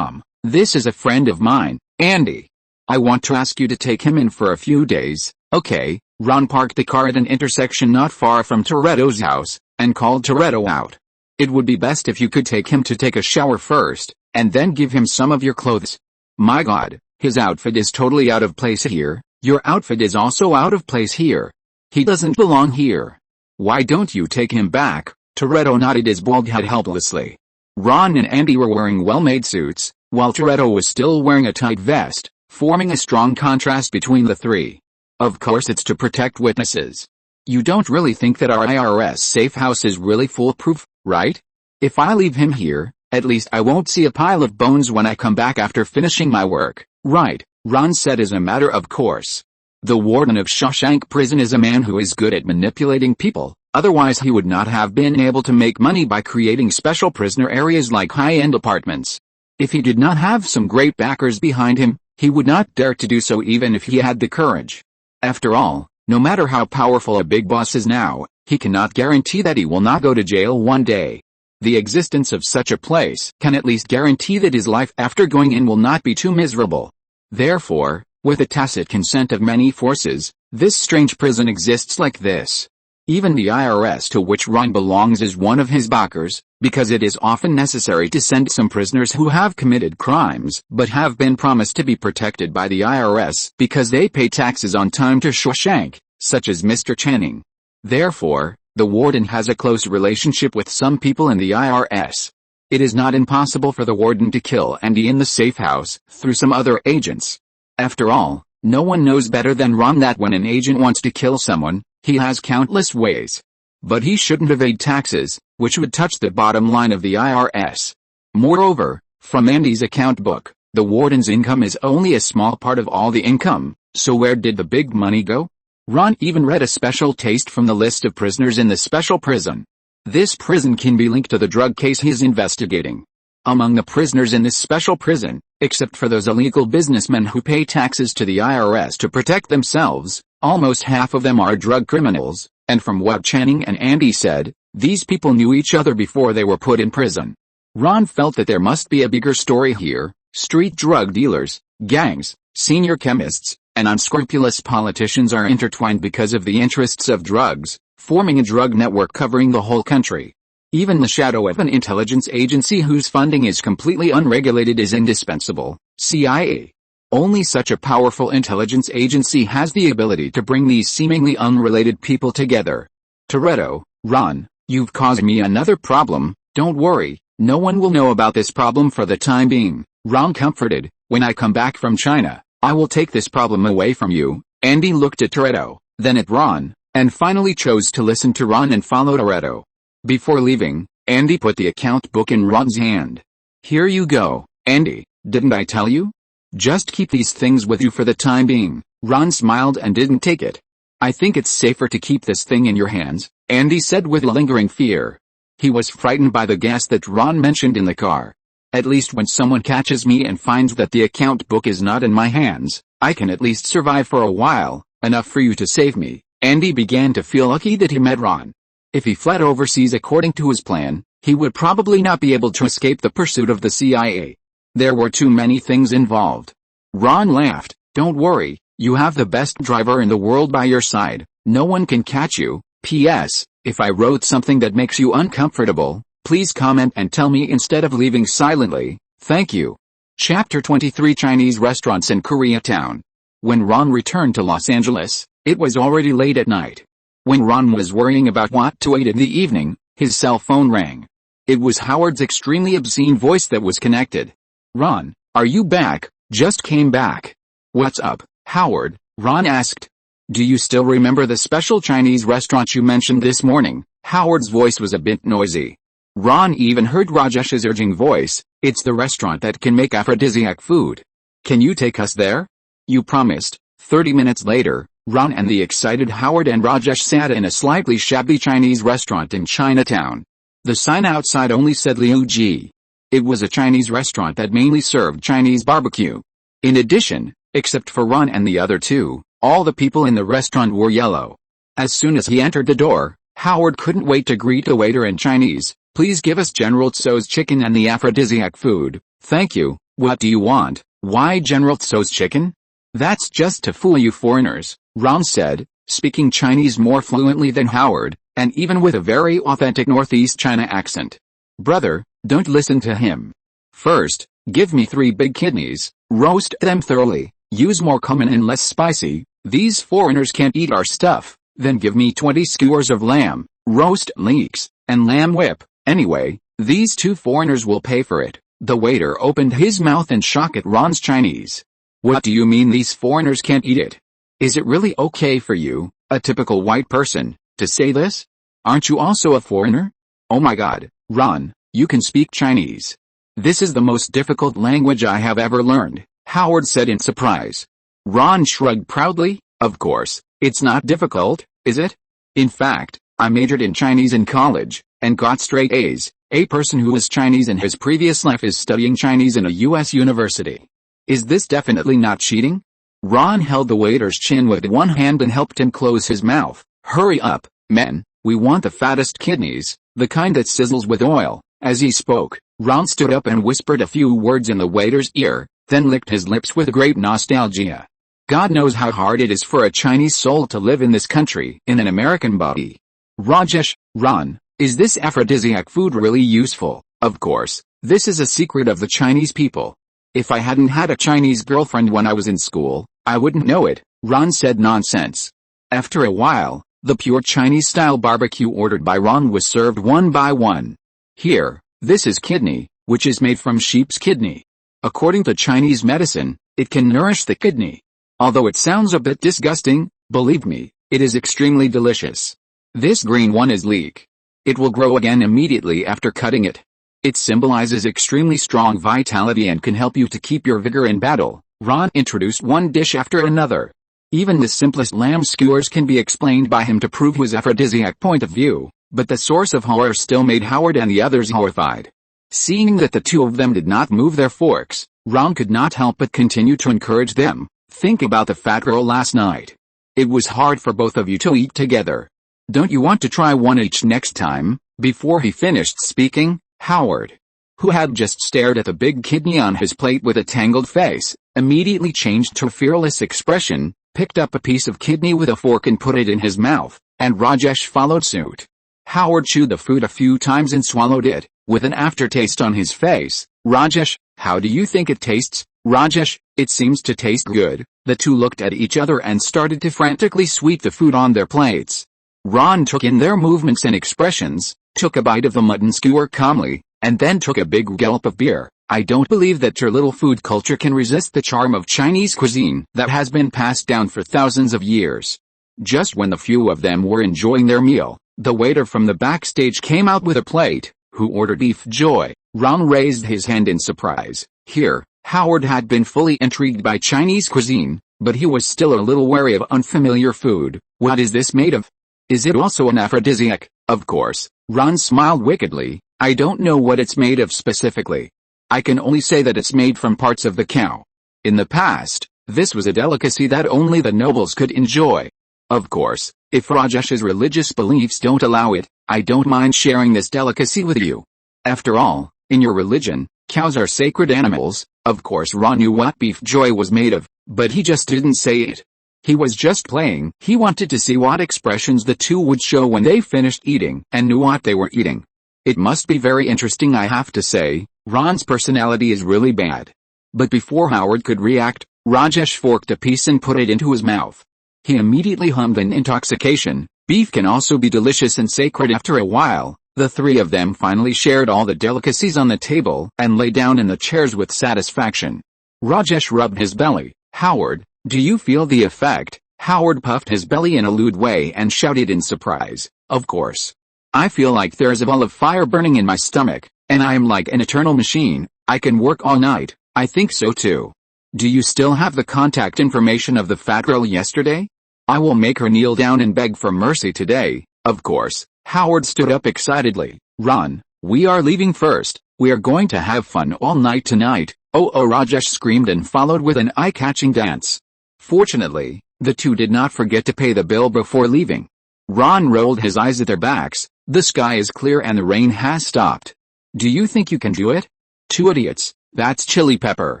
This is a friend of mine, Andy. I want to ask you to take him in for a few days, okay? Ron parked the car at an intersection not far from Toretto's house, and called Toretto out. It would be best if you could take him to take a shower first, and then give him some of your clothes. My God, his outfit is totally out of place here. Your outfit is also out of place here. He doesn't belong here. Why don't you take him back? Toretto nodded his bald head helplessly. Ron and Andy were wearing well-made suits, while Toretto was still wearing a tight vest, forming a strong contrast between the three. Of course it's to protect witnesses. You don't really think that our IRS safe house is really foolproof, right? If I leave him here, at least I won't see a pile of bones when I come back after finishing my work, right? Ron said as a matter of course. The warden of Shawshank prison is a man who is good at manipulating people, otherwise he would not have been able to make money by creating special prisoner areas like high-end apartments. If he did not have some great backers behind him, he would not dare to do so even if he had the courage. After all, no matter how powerful a big boss is now, he cannot guarantee that he will not go to jail one day. The existence of such a place can at least guarantee that his life after going in will not be too miserable. Therefore, with the tacit consent of many forces, this strange prison exists like this. Even the IRS to which Ron belongs is one of his backers, because it is often necessary to send some prisoners who have committed crimes but have been promised to be protected by the IRS because they pay taxes on time to Shawshank, such as Mr. Channing. Therefore, the warden has a close relationship with some people in the IRS. It is not impossible for the warden to kill Andy in the safe house through some other agents. After all, no one knows better than Ron that when an agent wants to kill someone, he has countless ways. But he shouldn't evade taxes, which would touch the bottom line of the IRS. Moreover, from Andy's account book, the warden's income is only a small part of all the income, so where did the big money go? Ron even read a special taste from the list of prisoners in the special prison. This prison can be linked to the drug case he is investigating. Among the prisoners in this special prison, except for those illegal businessmen who pay taxes to the IRS to protect themselves, almost half of them are drug criminals, and from what Channing and Andy said, these people knew each other before they were put in prison. Ron felt that there must be a bigger story here. Street drug dealers, gangs, senior chemists, and unscrupulous politicians are intertwined because of the interests of drugs, forming a drug network covering the whole country. Even the shadow of an intelligence agency whose funding is completely unregulated is indispensable, CIA. Only such a powerful intelligence agency has the ability to bring these seemingly unrelated people together. Toretto, Ron, you've caused me another problem. Don't worry, no one will know about this problem for the time being. Ron comforted, when I come back from China, I will take this problem away from you. Andy looked at Toretto, then at Ron, and finally chose to listen to Ron and follow Toretto. Before leaving, Andy put the account book in Ron's hand. Here you go, Andy, didn't I tell you? Just keep these things with you for the time being. Ron smiled and didn't take it. I think it's safer to keep this thing in your hands, Andy said with lingering fear. He was frightened by the gas that Ron mentioned in the car. At least when someone catches me and finds that the account book is not in my hands, I can at least survive for a while, enough for you to save me. Andy began to feel lucky that he met Ron. If he fled overseas according to his plan, he would probably not be able to escape the pursuit of the CIA. There were too many things involved. Ron laughed. Don't worry, you have the best driver in the world by your side. No one can catch you. P.S. If I wrote something that makes you uncomfortable, please comment and tell me instead of leaving silently. Thank you. Chapter 23 Chinese Restaurants in Koreatown. When Ron returned to Los Angeles, it was already late at night. When Ron was worrying about what to eat in the evening, his cell phone rang. It was Howard's extremely obscene voice that was connected. "Ron, are you back? Just came back." "What's up, Howard?" Ron asked. "Do you still remember the special Chinese restaurant you mentioned this morning?" Howard's voice was a bit noisy. Ron even heard Rajesh's urging voice. "It's the restaurant that can make aphrodisiac food. Can you take us there?" "You promised." 30 minutes later, Ron and the excited Howard and Rajesh sat in a slightly shabby Chinese restaurant in Chinatown. The sign outside only said Liu Ji. It was a Chinese restaurant that mainly served Chinese barbecue. In addition, except for Ron and the other two, all the people in the restaurant were yellow. As soon as he entered the door, Howard couldn't wait to greet the waiter in Chinese. "Please give us General Tso's chicken and the aphrodisiac food." "Thank you. What do you want?" "Why General Tso's chicken?" "That's just to fool you foreigners," Ron said, speaking Chinese more fluently than Howard, and even with a very authentic Northeast China accent. "Brother, don't listen to him. First, give me 3 big kidneys, roast them thoroughly, use more cumin and less spicy, these foreigners can't eat our stuff, then give me 20 skewers of lamb, roast leeks, and lamb whip, anyway, these 2 foreigners will pay for it." The waiter opened his mouth in shock at Ron's Chinese. "What do you mean these foreigners can't eat it? Is it really okay for you, a typical white person, to say this? Aren't you also a foreigner?" "Oh my God, Ron, you can speak Chinese. This is the most difficult language I have ever learned," Howard said in surprise. Ron shrugged proudly. "Of course, it's not difficult, is it? In fact, I majored in Chinese in college, and got straight A's. A person who was Chinese in his previous life is studying Chinese in a U.S. university. Is this definitely not cheating?" Ron held the waiter's chin with one hand and helped him close his mouth. "Hurry up, men, we want the fattest kidneys, the kind that sizzles with oil." As he spoke, Ron stood up and whispered a few words in the waiter's ear, then licked his lips with great nostalgia. God knows how hard it is for a Chinese soul to live in this country in an American body. "Rajesh, Ron, is this aphrodisiac food really useful?" "Of course, this is a secret of the Chinese people. If I hadn't had a Chinese girlfriend when I was in school, I wouldn't know it," Ron said nonsense. After a while, the pure Chinese-style barbecue ordered by Ron was served one by one. "Here, this is kidney, which is made from sheep's kidney. According to Chinese medicine, it can nourish the kidney. Although it sounds a bit disgusting, believe me, it is extremely delicious. This green one is leek. It will grow again immediately after cutting it. It symbolizes extremely strong vitality and can help you to keep your vigor in battle." Ron introduced one dish after another. Even the simplest lamb skewers can be explained by him to prove his aphrodisiac point of view, but the source of horror still made Howard and the others horrified. Seeing that the 2 of them did not move their forks, Ron could not help but continue to encourage them. "Think about the fat girl last night. It was hard for both of you to eat together. Don't you want to try one each next time?" Before he finished speaking, Howard, who had just stared at the big kidney on his plate with a tangled face, immediately changed to a fearless expression, picked up a piece of kidney with a fork and put it in his mouth, and Rajesh followed suit. Howard chewed the food a few times and swallowed it, with an aftertaste on his face. "Rajesh, how do you think it tastes?" "Rajesh, it seems to taste good." The 2 looked at each other and started to frantically sweep the food on their plates. Ron took in their movements and expressions, took a bite of the mutton skewer calmly, and then took a big gulp of beer. "I don't believe that your little food culture can resist the charm of Chinese cuisine that has been passed down for thousands of years." Just when the few of them were enjoying their meal, the waiter from the backstage came out with a plate. "Who ordered beef joy?" Ron raised his hand in surprise. Here, Howard had been fully intrigued by Chinese cuisine, but he was still a little wary of unfamiliar food. "What is this made of? Is it also an aphrodisiac?" "Of course." Ron smiled wickedly. "I don't know what it's made of specifically. I can only say that it's made from parts of the cow. In the past, this was a delicacy that only the nobles could enjoy. Of course, if Rajesh's religious beliefs don't allow it, I don't mind sharing this delicacy with you. After all, in your religion, cows are sacred animals." Of course Ron knew what beef joy was made of, but he just didn't say it. He was just playing. He wanted to see what expressions the 2 would show when they finished eating and knew what they were eating. "It must be very interesting, I have to say. Ron's personality is really bad." But before Howard could react, Rajesh forked a piece and put it into his mouth. He immediately hummed in intoxication. "Beef can also be delicious and sacred after a while. The three of them finally shared all the delicacies on the table and lay down in the chairs with satisfaction. Rajesh rubbed his belly. "Howard, do you feel the effect?" Howard puffed his belly in a lewd way and shouted in surprise, "Of course. I feel like there's a ball of fire burning in my stomach, and I am like an eternal machine. I can work all night." "I think so too. Do you still have the contact information of the fat girl yesterday? I will make her kneel down and beg for mercy today." "Of course." Howard stood up excitedly. "Run, we are leaving first. We are going to have fun all night tonight." "Oh, Rajesh screamed and followed with an eye-catching dance. Fortunately, the two did not forget to pay the bill before leaving. Ron rolled his eyes at their backs. "The sky is clear and the rain has stopped. Do you think you can do it?" "Two idiots, that's chili pepper.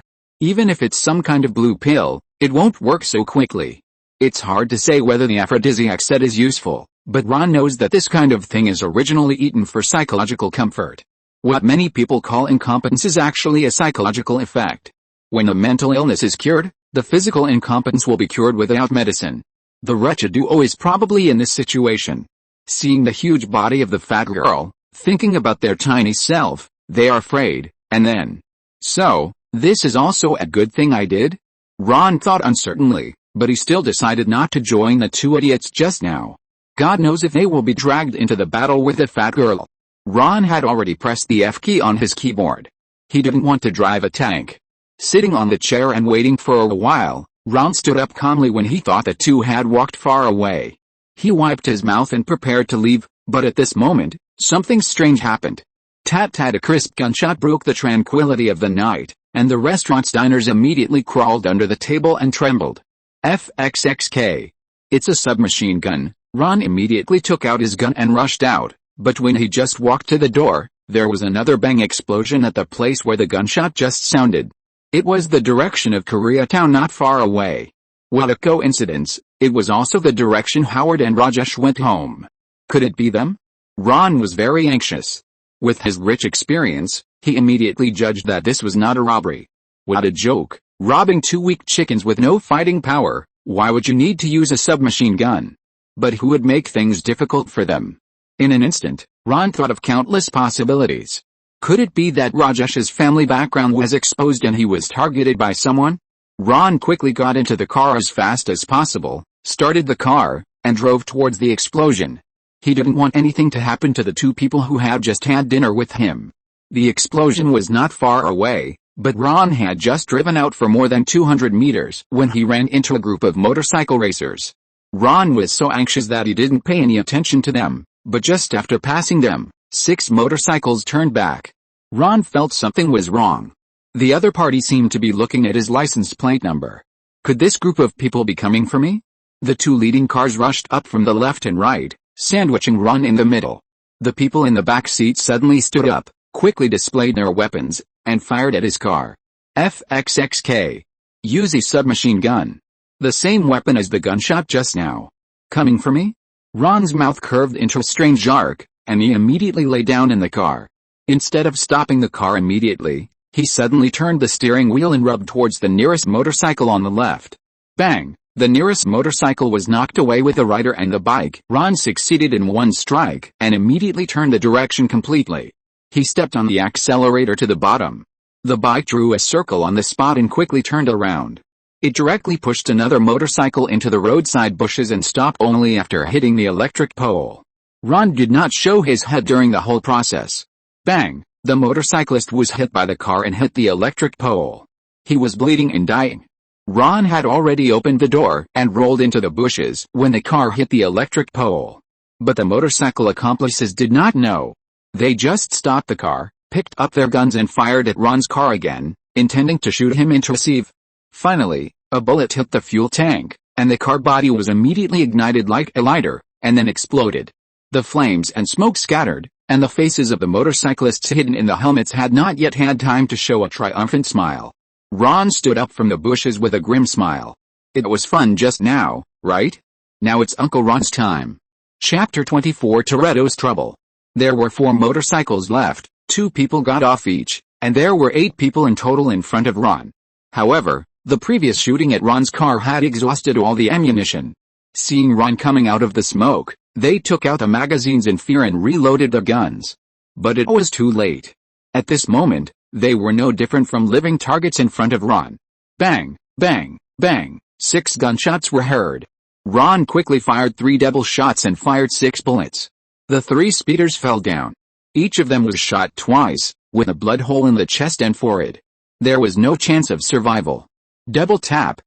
Even if it's some kind of blue pill, it won't work so quickly." It's hard to say whether the aphrodisiac set is useful, but Ron knows that this kind of thing is originally eaten for psychological comfort. What many people call incompetence is actually a psychological effect. When a mental illness is cured, the physical incompetence will be cured without medicine. The wretched duo is probably in this situation. Seeing the huge body of the fat girl, thinking about their tiny self, they are afraid, and then, "So, this is also a good thing I did?" Ron thought uncertainly, but he still decided not to join the two idiots just now. God knows if they will be dragged into the battle with the fat girl. Ron had already pressed the F key on his keyboard. He didn't want to drive a tank. Sitting on the chair and waiting for a while, Ron stood up calmly when he thought the two had walked far away. He wiped his mouth and prepared to leave, but at this moment, something strange happened. Tat-tat, a crisp gunshot broke the tranquility of the night, and the restaurant's diners immediately crawled under the table and trembled. FXXK. It's a submachine gun. Ron immediately took out his gun and rushed out, but when he just walked to the door, there was another bang explosion at the place where the gunshot just sounded. It was the direction of Koreatown not far away. What a coincidence, it was also the direction Howard and Rajesh went home. Could it be them? Ron was very anxious. With his rich experience, he immediately judged that this was not a robbery. What a joke, robbing two weak chickens with no fighting power. Why would you need to use a submachine gun? But who would make things difficult for them? In an instant, Ron thought of countless possibilities. Could it be that Rajesh's family background was exposed and he was targeted by someone? Ron quickly got into the car as fast as possible, started the car, and drove towards the explosion. He didn't want anything to happen to the two people who had just had dinner with him. The explosion was not far away, but Ron had just driven out for more than 200 meters when he ran into a group of motorcycle racers. Ron was so anxious that he didn't pay any attention to them, but just after passing them, 6 motorcycles turned back. Ron felt something was wrong. The other party seemed to be looking at his license plate number. Could this group of people be coming for me? The two leading cars rushed up from the left and right, sandwiching Ron in the middle. The people in the back seat suddenly stood up, quickly displayed their weapons, and fired at his car. FXXK. Use a submachine gun. The same weapon as the gunshot just now. Coming for me? Ron's mouth curved into a strange arc, and he immediately lay down in the car. Instead of stopping the car immediately, he suddenly turned the steering wheel and rubbed towards the nearest motorcycle on the left. Bang! The nearest motorcycle was knocked away with the rider and the bike. Ron succeeded in one strike and immediately turned the direction completely. He stepped on the accelerator to the bottom. The bike drew a circle on the spot and quickly turned around. It directly pushed another motorcycle into the roadside bushes and stopped only after hitting the electric pole. Ron did not show his head during the whole process. Bang! The motorcyclist was hit by the car and hit the electric pole. He was bleeding and dying. Ron had already opened the door and rolled into the bushes when the car hit the electric pole. But the motorcycle accomplices did not know. They just stopped the car, picked up their guns and fired at Ron's car again, intending to shoot him into receive. Finally, a bullet hit the fuel tank, and the car body was immediately ignited like a lighter, and then exploded. The flames and smoke scattered, and the faces of the motorcyclists hidden in the helmets had not yet had time to show a triumphant smile. Ron stood up from the bushes with a grim smile. It was fun just now, right? Now it's Uncle Ron's time. Chapter 24, Toretto's Trouble. There were 4 motorcycles left, 2 people got off each, and there were 8 people in total in front of Ron. However, the previous shooting at Ron's car had exhausted all the ammunition. Seeing Ron coming out of the smoke, They took out the magazines in fear and reloaded the guns. But it was too late. At this moment, they were no different from living targets in front of Ron. Bang, bang, bang, 6 gunshots were heard. Ron quickly fired 3 double shots and fired 6 bullets. The 3 speeders fell down. Each of them was shot twice, with a blood hole in the chest and forehead. There was no chance of survival. Double tap,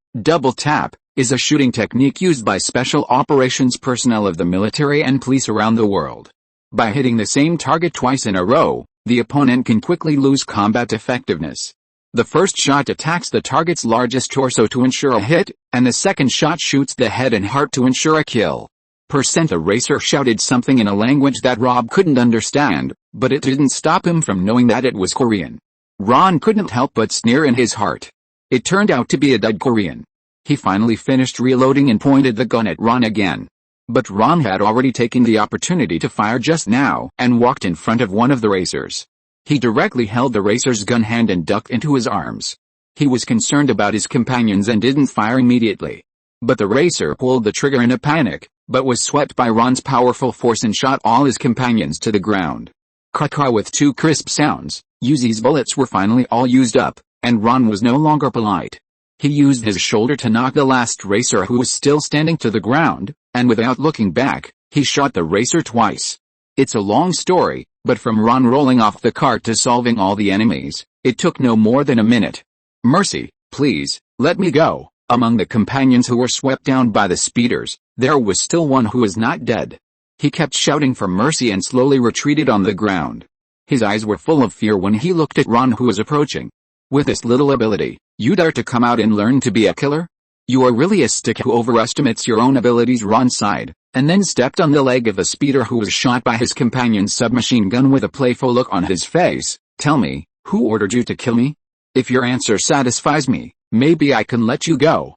is a shooting technique used by special operations personnel of the military and police around the world. By hitting the same target twice in a row, the opponent can quickly lose combat effectiveness. The first shot attacks the target's largest torso to ensure a hit, and the second shot shoots the head and heart to ensure a kill. The racer shouted something in a language that Rob couldn't understand, but it didn't stop him from knowing that it was Korean. Ron couldn't help but sneer in his heart. It turned out to be a dead Korean. He finally finished reloading and pointed the gun at Ron again. But Ron had already taken the opportunity to fire just now and walked in front of one of the racers. He directly held the racer's gun hand and ducked into his arms. He was concerned about his companions and didn't fire immediately. But the racer pulled the trigger in a panic, but was swept by Ron's powerful force and shot all his companions to the ground. Caw with 2 crisp sounds, Uzi's bullets were finally all used up, and Ron was no longer polite. He used his shoulder to knock the last racer who was still standing to the ground, and without looking back, he shot the racer twice. It's a long story, but from Ron rolling off the cart to solving all the enemies, it took no more than a minute. Mercy, please, let me go. Among the companions who were swept down by the speeders, there was still one who was not dead. He kept shouting for mercy and slowly retreated on the ground. His eyes were full of fear when he looked at Ron who was approaching. With this little ability, you dare to come out and learn to be a killer? You are really a stick who overestimates your own abilities. Ron sighed, and then stepped on the leg of the speeder who was shot by his companion's submachine gun with a playful look on his face. Tell me, who ordered you to kill me? If your answer satisfies me, maybe I can let you go.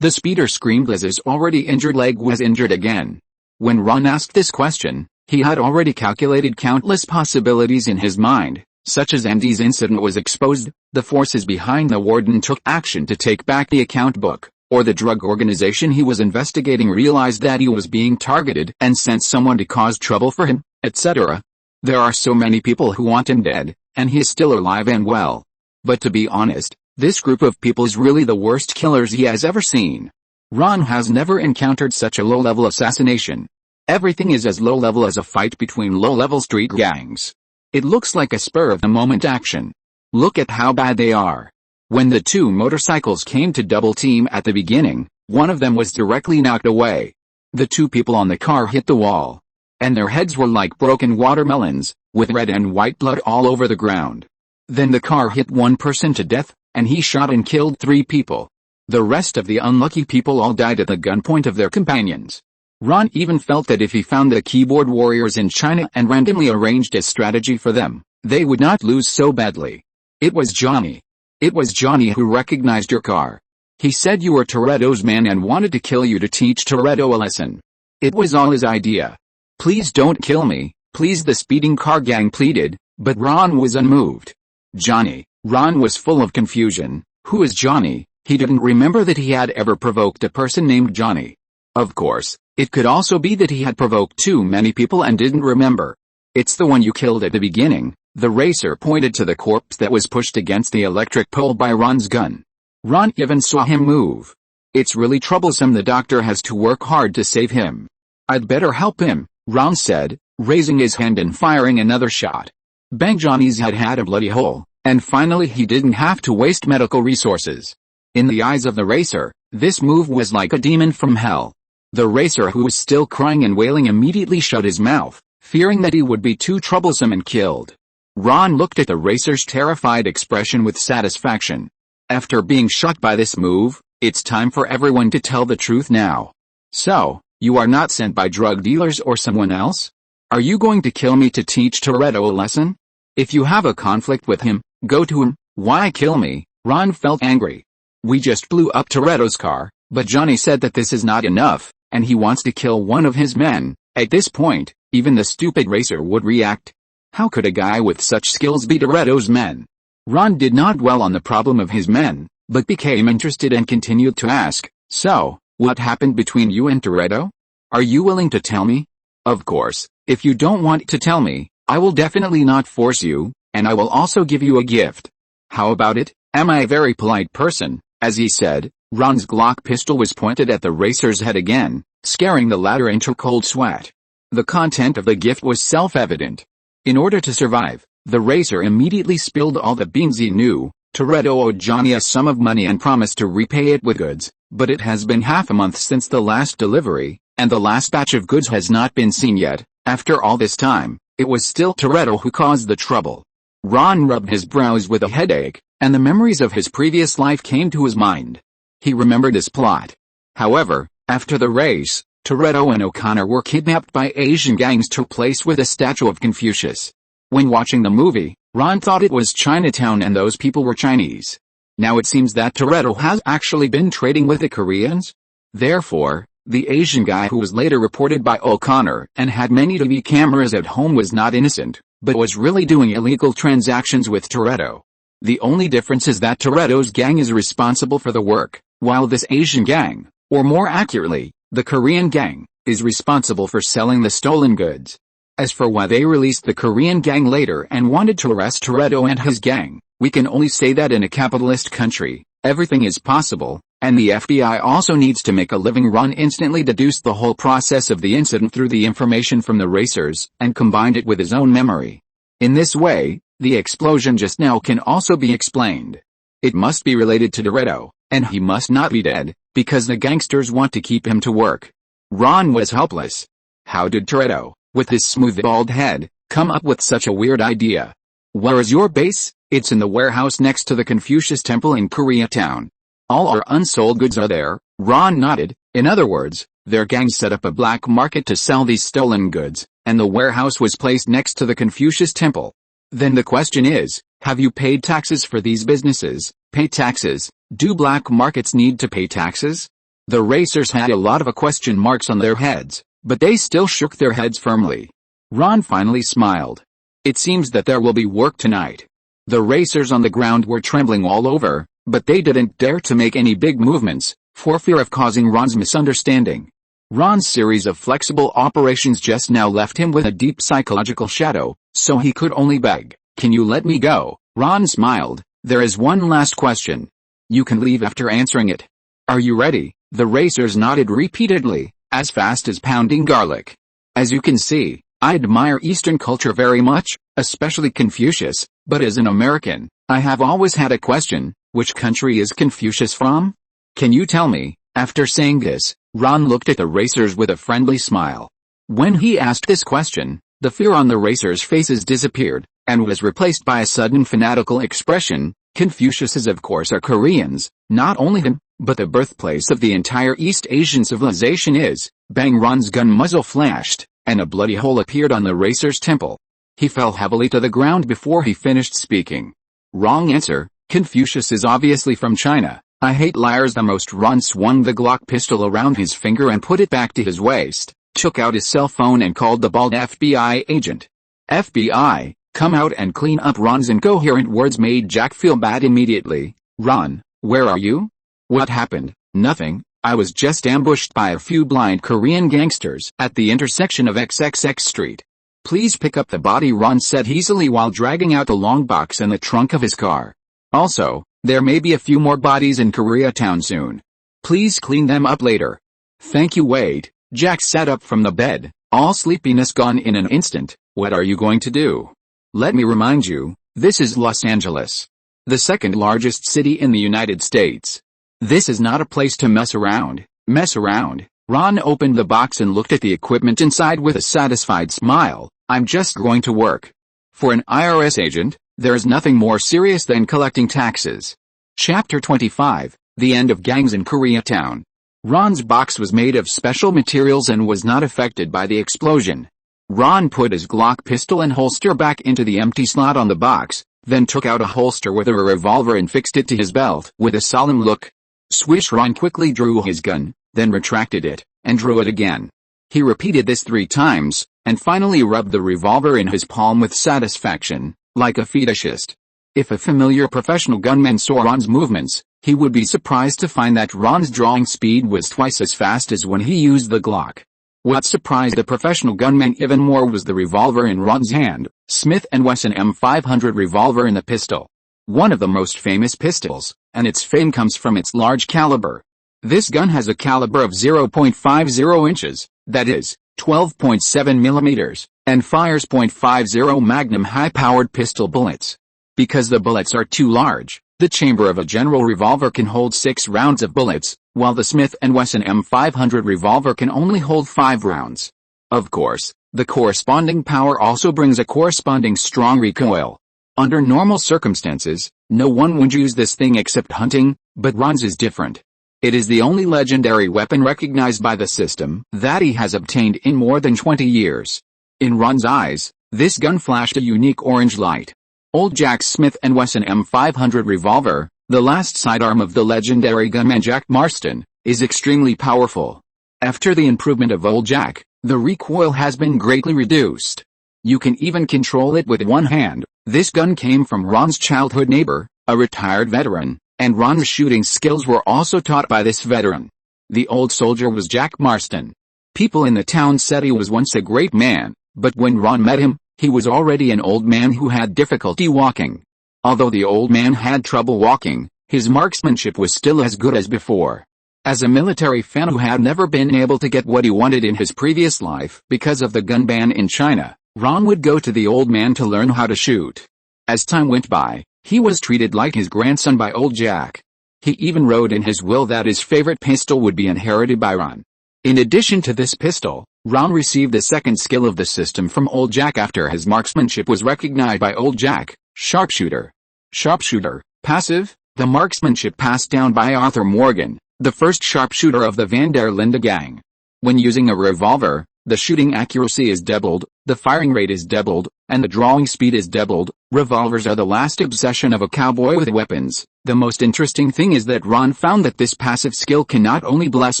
The speeder screamed as his already injured leg was injured again. When Ron asked this question, he had already calculated countless possibilities in his mind, such as Andy's incident was exposed, the forces behind the warden took action to take back the account book, or the drug organization he was investigating realized that he was being targeted and sent someone to cause trouble for him, etc. There are so many people who want him dead, and he is still alive and well. But to be honest, this group of people is really the worst killers he has ever seen. Ron has never encountered such a low-level assassination. Everything is as low-level as a fight between low-level street gangs. It looks like a spur-of-the-moment action. Look at how bad they are. When the 2 motorcycles came to double team at the beginning, one of them was directly knocked away. The 2 people on the car hit the wall. And their heads were like broken watermelons, with red and white blood all over the ground. Then the car hit one person to death, and he shot and killed 3 people. The rest of the unlucky people all died at the gunpoint of their companions. Ron even felt that if he found the keyboard warriors in China and randomly arranged a strategy for them, they would not lose so badly. It was Johnny. It was Johnny who recognized your car. He said you were Toretto's man and wanted to kill you to teach Toretto a lesson. It was all his idea. Please don't kill me, please, the speeding car gang pleaded, but Ron was unmoved. Johnny. Ron was full of confusion. Who is Johnny? He didn't remember that he had ever provoked a person named Johnny. Of course, it could also be that he had provoked too many people and didn't remember. It's the one you killed at the beginning. The racer pointed to the corpse that was pushed against the electric pole by Ron's gun. Ron even saw him move. It's really troublesome. The doctor has to work hard to save him. I'd better help him, Ron said, raising his hand and firing another shot. Bang! Johnny's head had a bloody hole, and finally he didn't have to waste medical resources. In the eyes of the racer, this move was like a demon from hell. The racer, who was still crying and wailing, immediately shut his mouth, fearing that he would be too troublesome and killed. Ron looked at the racer's terrified expression with satisfaction. After being shot by this move, it's time for everyone to tell the truth now. So, you are not sent by drug dealers or someone else? Are you going to kill me to teach Toretto a lesson? If you have a conflict with him, go to him. Why kill me? Ron felt angry. We just blew up Toretto's car, but Johnny said that this is not enough, and he wants to kill one of his men. At this point, even the stupid racer would react. How could a guy with such skills be Toretto's men? Ron did not dwell on the problem of his men, but became interested and continued to ask, so, what happened between you and Toretto? Are you willing to tell me? Of course, if you don't want to tell me, I will definitely not force you, and I will also give you a gift. How about it? Am I a very polite person? As he said, Ron's Glock pistol was pointed at the racer's head again, scaring the latter into cold sweat. The content of the gift was self-evident. In order to survive, the racer immediately spilled all the beans he knew. Toretto owed Johnny a sum of money and promised to repay it with goods, but it has been half a month since the last delivery, and the last batch of goods has not been seen yet. After all this time, it was still Toretto who caused the trouble. Ron rubbed his brows with a headache, and the memories of his previous life came to his mind. He remembered his plot. However, after the race, Toretto and O'Connor were kidnapped by Asian gangs to replace with a statue of Confucius. When watching the movie, Ron thought it was Chinatown and those people were Chinese. Now it seems that Toretto has actually been trading with the Koreans. Therefore, the Asian guy who was later reported by O'Connor and had many TV cameras at home was not innocent, but was really doing illegal transactions with Toretto. The only difference is that Toretto's gang is responsible for the work, while this Asian gang, or more accurately, the Korean gang, is responsible for selling the stolen goods. As for why they released the Korean gang later and wanted to arrest Toretto and his gang, we can only say that in a capitalist country, everything is possible, and the FBI also needs to make a living. Ron instantly deduced the whole process of the incident through the information from the racers, and combined it with his own memory. In this way, the explosion just now can also be explained. It must be related to Toretto, and he must not be dead, because the gangsters want to keep him to work. Ron was helpless. How did Toretto, with his smooth bald head, come up with such a weird idea? Where is your base? It's in the warehouse next to the Confucius Temple in Koreatown. All our unsold goods are there. Ron nodded. In other words, their gang set up a black market to sell these stolen goods, and the warehouse was placed next to the Confucius Temple. Then the question is, have you paid taxes for these businesses? Pay taxes? Do black markets need to pay taxes? The racers had a lot of question marks on their heads, but they still shook their heads firmly. Ron finally smiled. It seems that there will be work tonight. The racers on the ground were trembling all over, but they didn't dare to make any big movements, for fear of causing Ron's misunderstanding. Ron's series of flexible operations just now left him with a deep psychological shadow, so he could only beg, "Can you let me go?" Ron smiled. "There is one last question. You can leave after answering it. Are you ready?" The racers nodded repeatedly, as fast as pounding garlic. "As you can see, I admire Eastern culture very much, especially Confucius, but as an American, I have always had a question. Which country is Confucius from? Can you tell me?" After saying this, Ron looked at the racers with a friendly smile. When he asked this question, the fear on the racers' faces disappeared, and was replaced by a sudden fanatical expression. Confuciuses of course are Koreans, not only them, but the birthplace of the entire East Asian civilization is. Bang! Ron's gun muzzle flashed, and a bloody hole appeared on the racer's temple. He fell heavily to the ground before he finished speaking. Wrong answer. Confucius is obviously from China. I hate liars the most. Ron swung the Glock pistol around his finger and put it back to his waist, took out his cell phone and called the bald FBI agent. "FBI, come out and clean up." Ron's incoherent words made Jack feel bad immediately. "Ron, where are you?" "What happened?" "Nothing. I was just ambushed by a few blind Korean gangsters at the intersection of XXX Street." "Please pick up the body," Ron said easily while dragging out the long box in the trunk of his car. "Also, there may be a few more bodies in Koreatown soon. Please clean them up later." "Thank you." Wait. Jack sat up from the bed, all sleepiness gone in an instant. "What are you going to do?" "Let me remind you, this is Los Angeles, the second largest city in the United States. This is not a place to mess around." "Mess around?" Ron opened the box and looked at the equipment inside with a satisfied smile. "I'm just going to work. For an IRS agent, there is nothing more serious than collecting taxes." Chapter 25, The End of Gangs in Koreatown. Ron's box was made of special materials and was not affected by the explosion. Ron put his Glock pistol and holster back into the empty slot on the box, then took out a holster with a revolver and fixed it to his belt with a solemn look. Swish! Ron quickly drew his gun, then retracted it, and drew it again. He repeated this 3 times, and finally rubbed the revolver in his palm with satisfaction, like a fetishist. If a familiar professional gunman saw Ron's movements, he would be surprised to find that Ron's drawing speed was twice as fast as when he used the Glock. What surprised the professional gunman even more was the revolver in Ron's hand, Smith & Wesson M500 revolver in the pistol. One of the most famous pistols, and its fame comes from its large caliber. This gun has a caliber of 0.50 inches, that is, 12.7 millimeters, and fires .50 Magnum high-powered pistol bullets. Because the bullets are too large, the chamber of a general revolver can hold 6 rounds of bullets, while the Smith & Wesson M500 revolver can only hold 5 rounds. Of course, the corresponding power also brings a corresponding strong recoil. Under normal circumstances, no one would use this thing except hunting, but Ron's is different. It is the only legendary weapon recognized by the system that he has obtained in more than 20 years. In Ron's eyes, this gun flashed a unique orange light. Old Jack's Smith & Wesson M500 revolver, the last sidearm of the legendary gunman Jack Marston, is extremely powerful. After the improvement of Old Jack, the recoil has been greatly reduced. You can even control it with one hand. This gun came from Ron's childhood neighbor, a retired veteran, and Ron's shooting skills were also taught by this veteran. The old soldier was Jack Marston. People in the town said he was once a great man, but when Ron met him, he was already an old man who had difficulty walking. Although the old man had trouble walking, his marksmanship was still as good as before. As a military fan who had never been able to get what he wanted in his previous life because of the gun ban in China, Ron would go to the old man to learn how to shoot. As time went by, he was treated like his grandson by old Jack. He even wrote in his will that his favorite pistol would be inherited by Ron. In addition to this pistol, Ron received a second skill of the system from old Jack after his marksmanship was recognized by old Jack: sharpshooter. Sharpshooter, passive, the marksmanship passed down by Arthur Morgan, the first sharpshooter of the Van der Linde gang. When using a revolver, the shooting accuracy is doubled, the firing rate is doubled, and the drawing speed is doubled. Revolvers are the last obsession of a cowboy with weapons. The most interesting thing is that Ron found that this passive skill can not only bless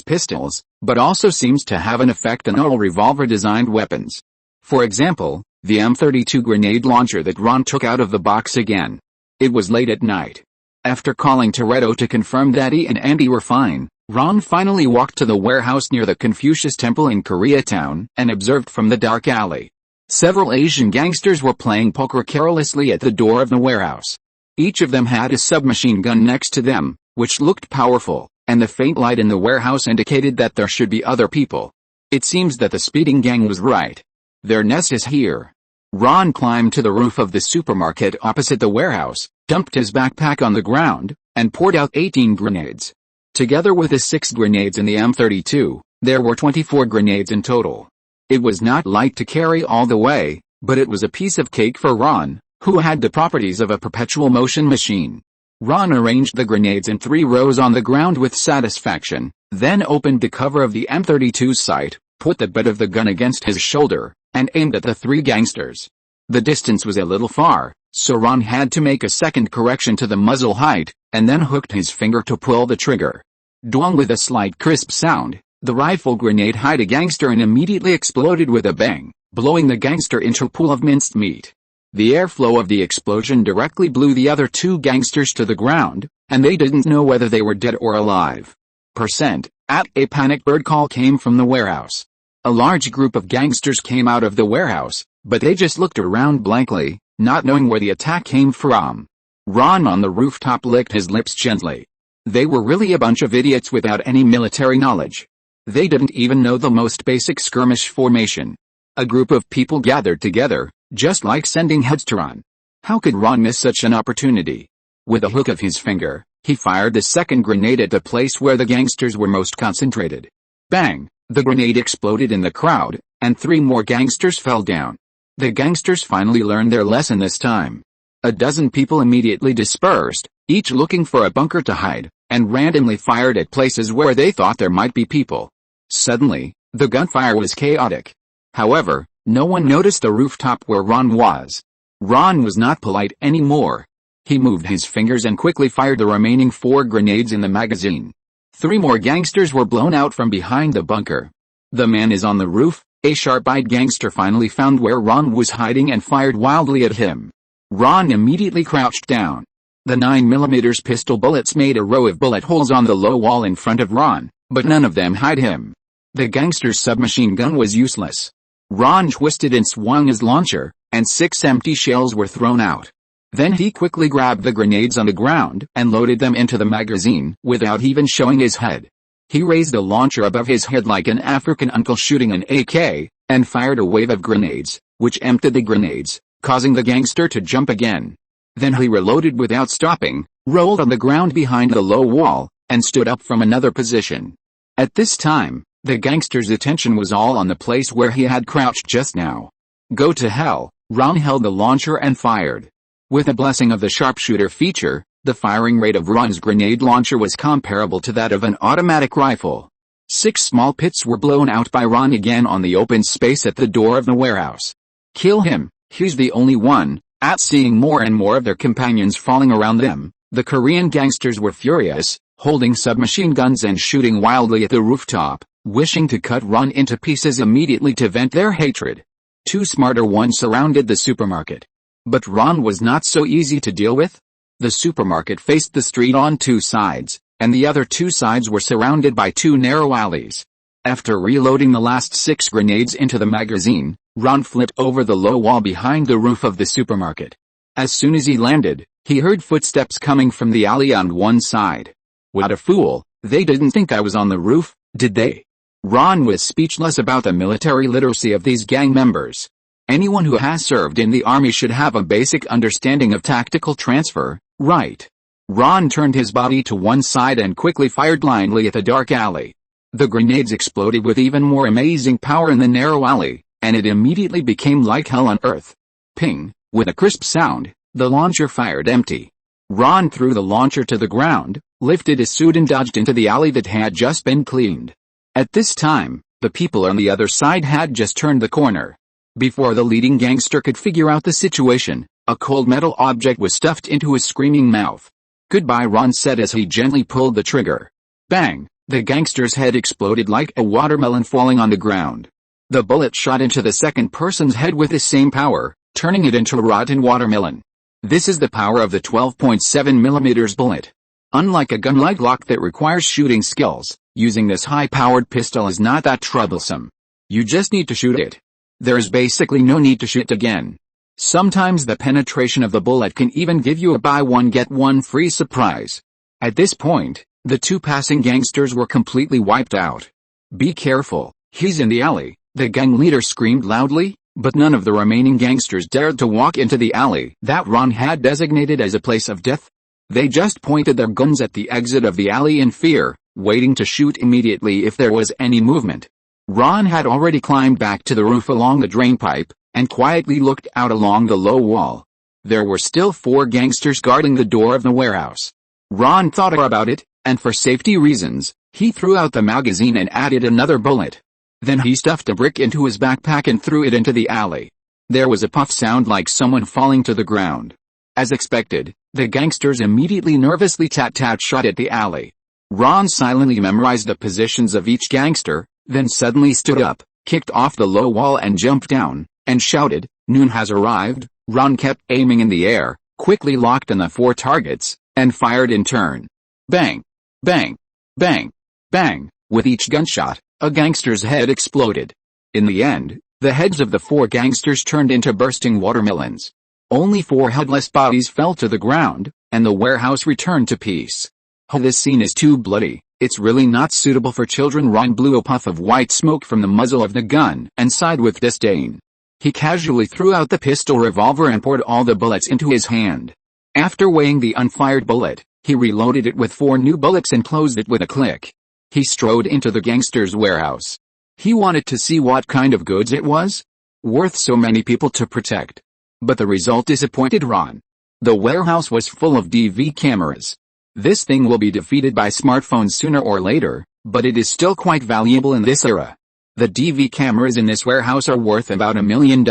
pistols, but also seems to have an effect on all revolver-designed weapons. For example, the M32 grenade launcher that Ron took out of the box again. It was late at night. After calling Toretto to confirm that he and Andy were fine, Ron finally walked to the warehouse near the Confucius Temple in Koreatown and observed from the dark alley. Several Asian gangsters were playing poker carelessly at the door of the warehouse. Each of them had a submachine gun next to them, which looked powerful, and the faint light in the warehouse indicated that there should be other people. It seems that the speeding gang was right. Their nest is here. Ron climbed to the roof of the supermarket opposite the warehouse, dumped his backpack on the ground, and poured out 18 grenades. Together with the 6 grenades in the M32, there were 24 grenades in total. It was not light to carry all the way, but it was a piece of cake for Ron, who had the properties of a perpetual motion machine. Ron arranged the grenades in 3 rows on the ground with satisfaction, then opened the cover of the M32's sight, put the butt of the gun against his shoulder, and aimed at the 3 gangsters. The distance was a little far, so Ron had to make a second correction to the muzzle height, and then hooked his finger to pull the trigger. Dwang, with a slight crisp sound, the rifle grenade hit a gangster and immediately exploded with a bang, blowing the gangster into a pool of minced meat. The airflow of the explosion directly blew the other 2 gangsters to the ground, and they didn't know whether they were dead or alive. A panic bird call came from the warehouse. A large group of gangsters came out of the warehouse, but they just looked around blankly, not knowing where the attack came from. Ron on the rooftop licked his lips gently. They were really a bunch of idiots without any military knowledge. They didn't even know the most basic skirmish formation. A group of people gathered together, just like sending heads to Ron. How could Ron miss such an opportunity? With a hook of his finger, he fired the second grenade at the place where the gangsters were most concentrated. Bang! The grenade exploded in the crowd, and 3 more gangsters fell down. The gangsters finally learned their lesson this time. A dozen people immediately dispersed, each looking for a bunker to hide, and randomly fired at places where they thought there might be people. Suddenly, the gunfire was chaotic. However, no one noticed the rooftop where Ron was. Ron was not polite anymore. He moved his fingers and quickly fired the remaining 4 grenades in the magazine. 3 more gangsters were blown out from behind the bunker. The man is on the roof. A sharp-eyed gangster finally found where Ron was hiding and fired wildly at him. Ron immediately crouched down. The 9mm pistol bullets made a row of bullet holes on the low wall in front of Ron, but none of them hit him. The gangster's submachine gun was useless. Ron twisted and swung his launcher, and 6 empty shells were thrown out. Then he quickly grabbed the grenades on the ground and loaded them into the magazine without even showing his head. He raised the launcher above his head like an African uncle shooting an AK, and fired a wave of grenades, which emptied the grenades, causing the gangster to jump again. Then he reloaded without stopping, rolled on the ground behind the low wall, and stood up from another position. At this time, the gangster's attention was all on the place where he had crouched just now. Go to hell, Ron held the launcher and fired. With the blessing of the sharpshooter feature, the firing rate of Ron's grenade launcher was comparable to that of an automatic rifle. 6 small pits were blown out by Ron again on the open space at the door of the warehouse. Kill him, he's the only one. At seeing more and more of their companions falling around them, the Korean gangsters were furious, holding submachine guns and shooting wildly at the rooftop, wishing to cut Ron into pieces immediately to vent their hatred. 2 smarter ones surrounded the supermarket. But Ron was not so easy to deal with. The supermarket faced the street on 2 sides, and the other 2 sides were surrounded by 2 narrow alleys. After reloading the last 6 grenades into the magazine, Ron flipped over the low wall behind the roof of the supermarket. As soon as he landed, he heard footsteps coming from the alley on one side. What a fool, they didn't think I was on the roof, did they? Ron was speechless about the military literacy of these gang members. Anyone who has served in the army should have a basic understanding of tactical transfer, right? Ron turned his body to one side and quickly fired blindly at the dark alley. The grenades exploded with even more amazing power in the narrow alley, and it immediately became like hell on earth. Ping, with a crisp sound, the launcher fired empty. Ron threw the launcher to the ground, lifted his suit and dodged into the alley that had just been cleaned. At this time, the people on the other side had just turned the corner. Before the leading gangster could figure out the situation, a cold metal object was stuffed into his screaming mouth. Goodbye, Ron said as he gently pulled the trigger. Bang! The gangster's head exploded like a watermelon falling on the ground. The bullet shot into the second person's head with the same power, turning it into a rotten watermelon. This is the power of the 12.7mm bullet. Unlike a gun like Glock that requires shooting skills, using this high-powered pistol is not that troublesome. You just need to shoot it. There's basically no need to shoot again. Sometimes the penetration of the bullet can even give you a buy one get one free surprise. At this point, the 2 passing gangsters were completely wiped out. Be careful, he's in the alley, the gang leader screamed loudly, but none of the remaining gangsters dared to walk into the alley that Ron had designated as a place of death. They just pointed their guns at the exit of the alley in fear, waiting to shoot immediately if there was any movement. Ron had already climbed back to the roof along the drainpipe, and quietly looked out along the low wall. There were still 4 gangsters guarding the door of the warehouse. Ron thought about it, and for safety reasons, he threw out the magazine and added another bullet. Then he stuffed a brick into his backpack and threw it into the alley. There was a puff sound like someone falling to the ground. As expected, the gangsters immediately nervously tat-tat shot at the alley. Ron silently memorized the positions of each gangster, then suddenly stood up, kicked off the low wall and jumped down, and shouted, "Noon has arrived." Ron kept aiming in the air, quickly locked on the 4 targets, and fired in turn. Bang! Bang! Bang! Bang! With each gunshot, a gangster's head exploded. In the end, the heads of the 4 gangsters turned into bursting watermelons. Only 4 headless bodies fell to the ground, and the warehouse returned to peace. Oh, this scene is too bloody. It's really not suitable for children. Ron blew a puff of white smoke from the muzzle of the gun and sighed with disdain. He casually threw out the pistol revolver and poured all the bullets into his hand. After weighing the unfired bullet, he reloaded it with 4 new bullets and closed it with a click. He strode into the gangster's warehouse. He wanted to see what kind of goods it was, worth so many people to protect. But the result disappointed Ron. The warehouse was full of DV cameras. This thing will be defeated by smartphones sooner or later, but it is still quite valuable in this era. The DV cameras in this warehouse are worth about $1 million.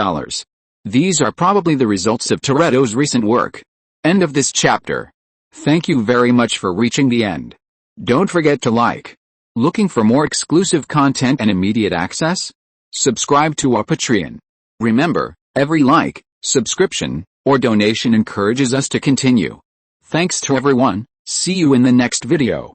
These are probably the results of Toretto's recent work. End of this chapter. Thank you very much for reaching the end. Don't forget to like. Looking for more exclusive content and immediate access? Subscribe to our Patreon. Remember, every like, subscription, or donation encourages us to continue. Thanks to everyone. See you in the next video.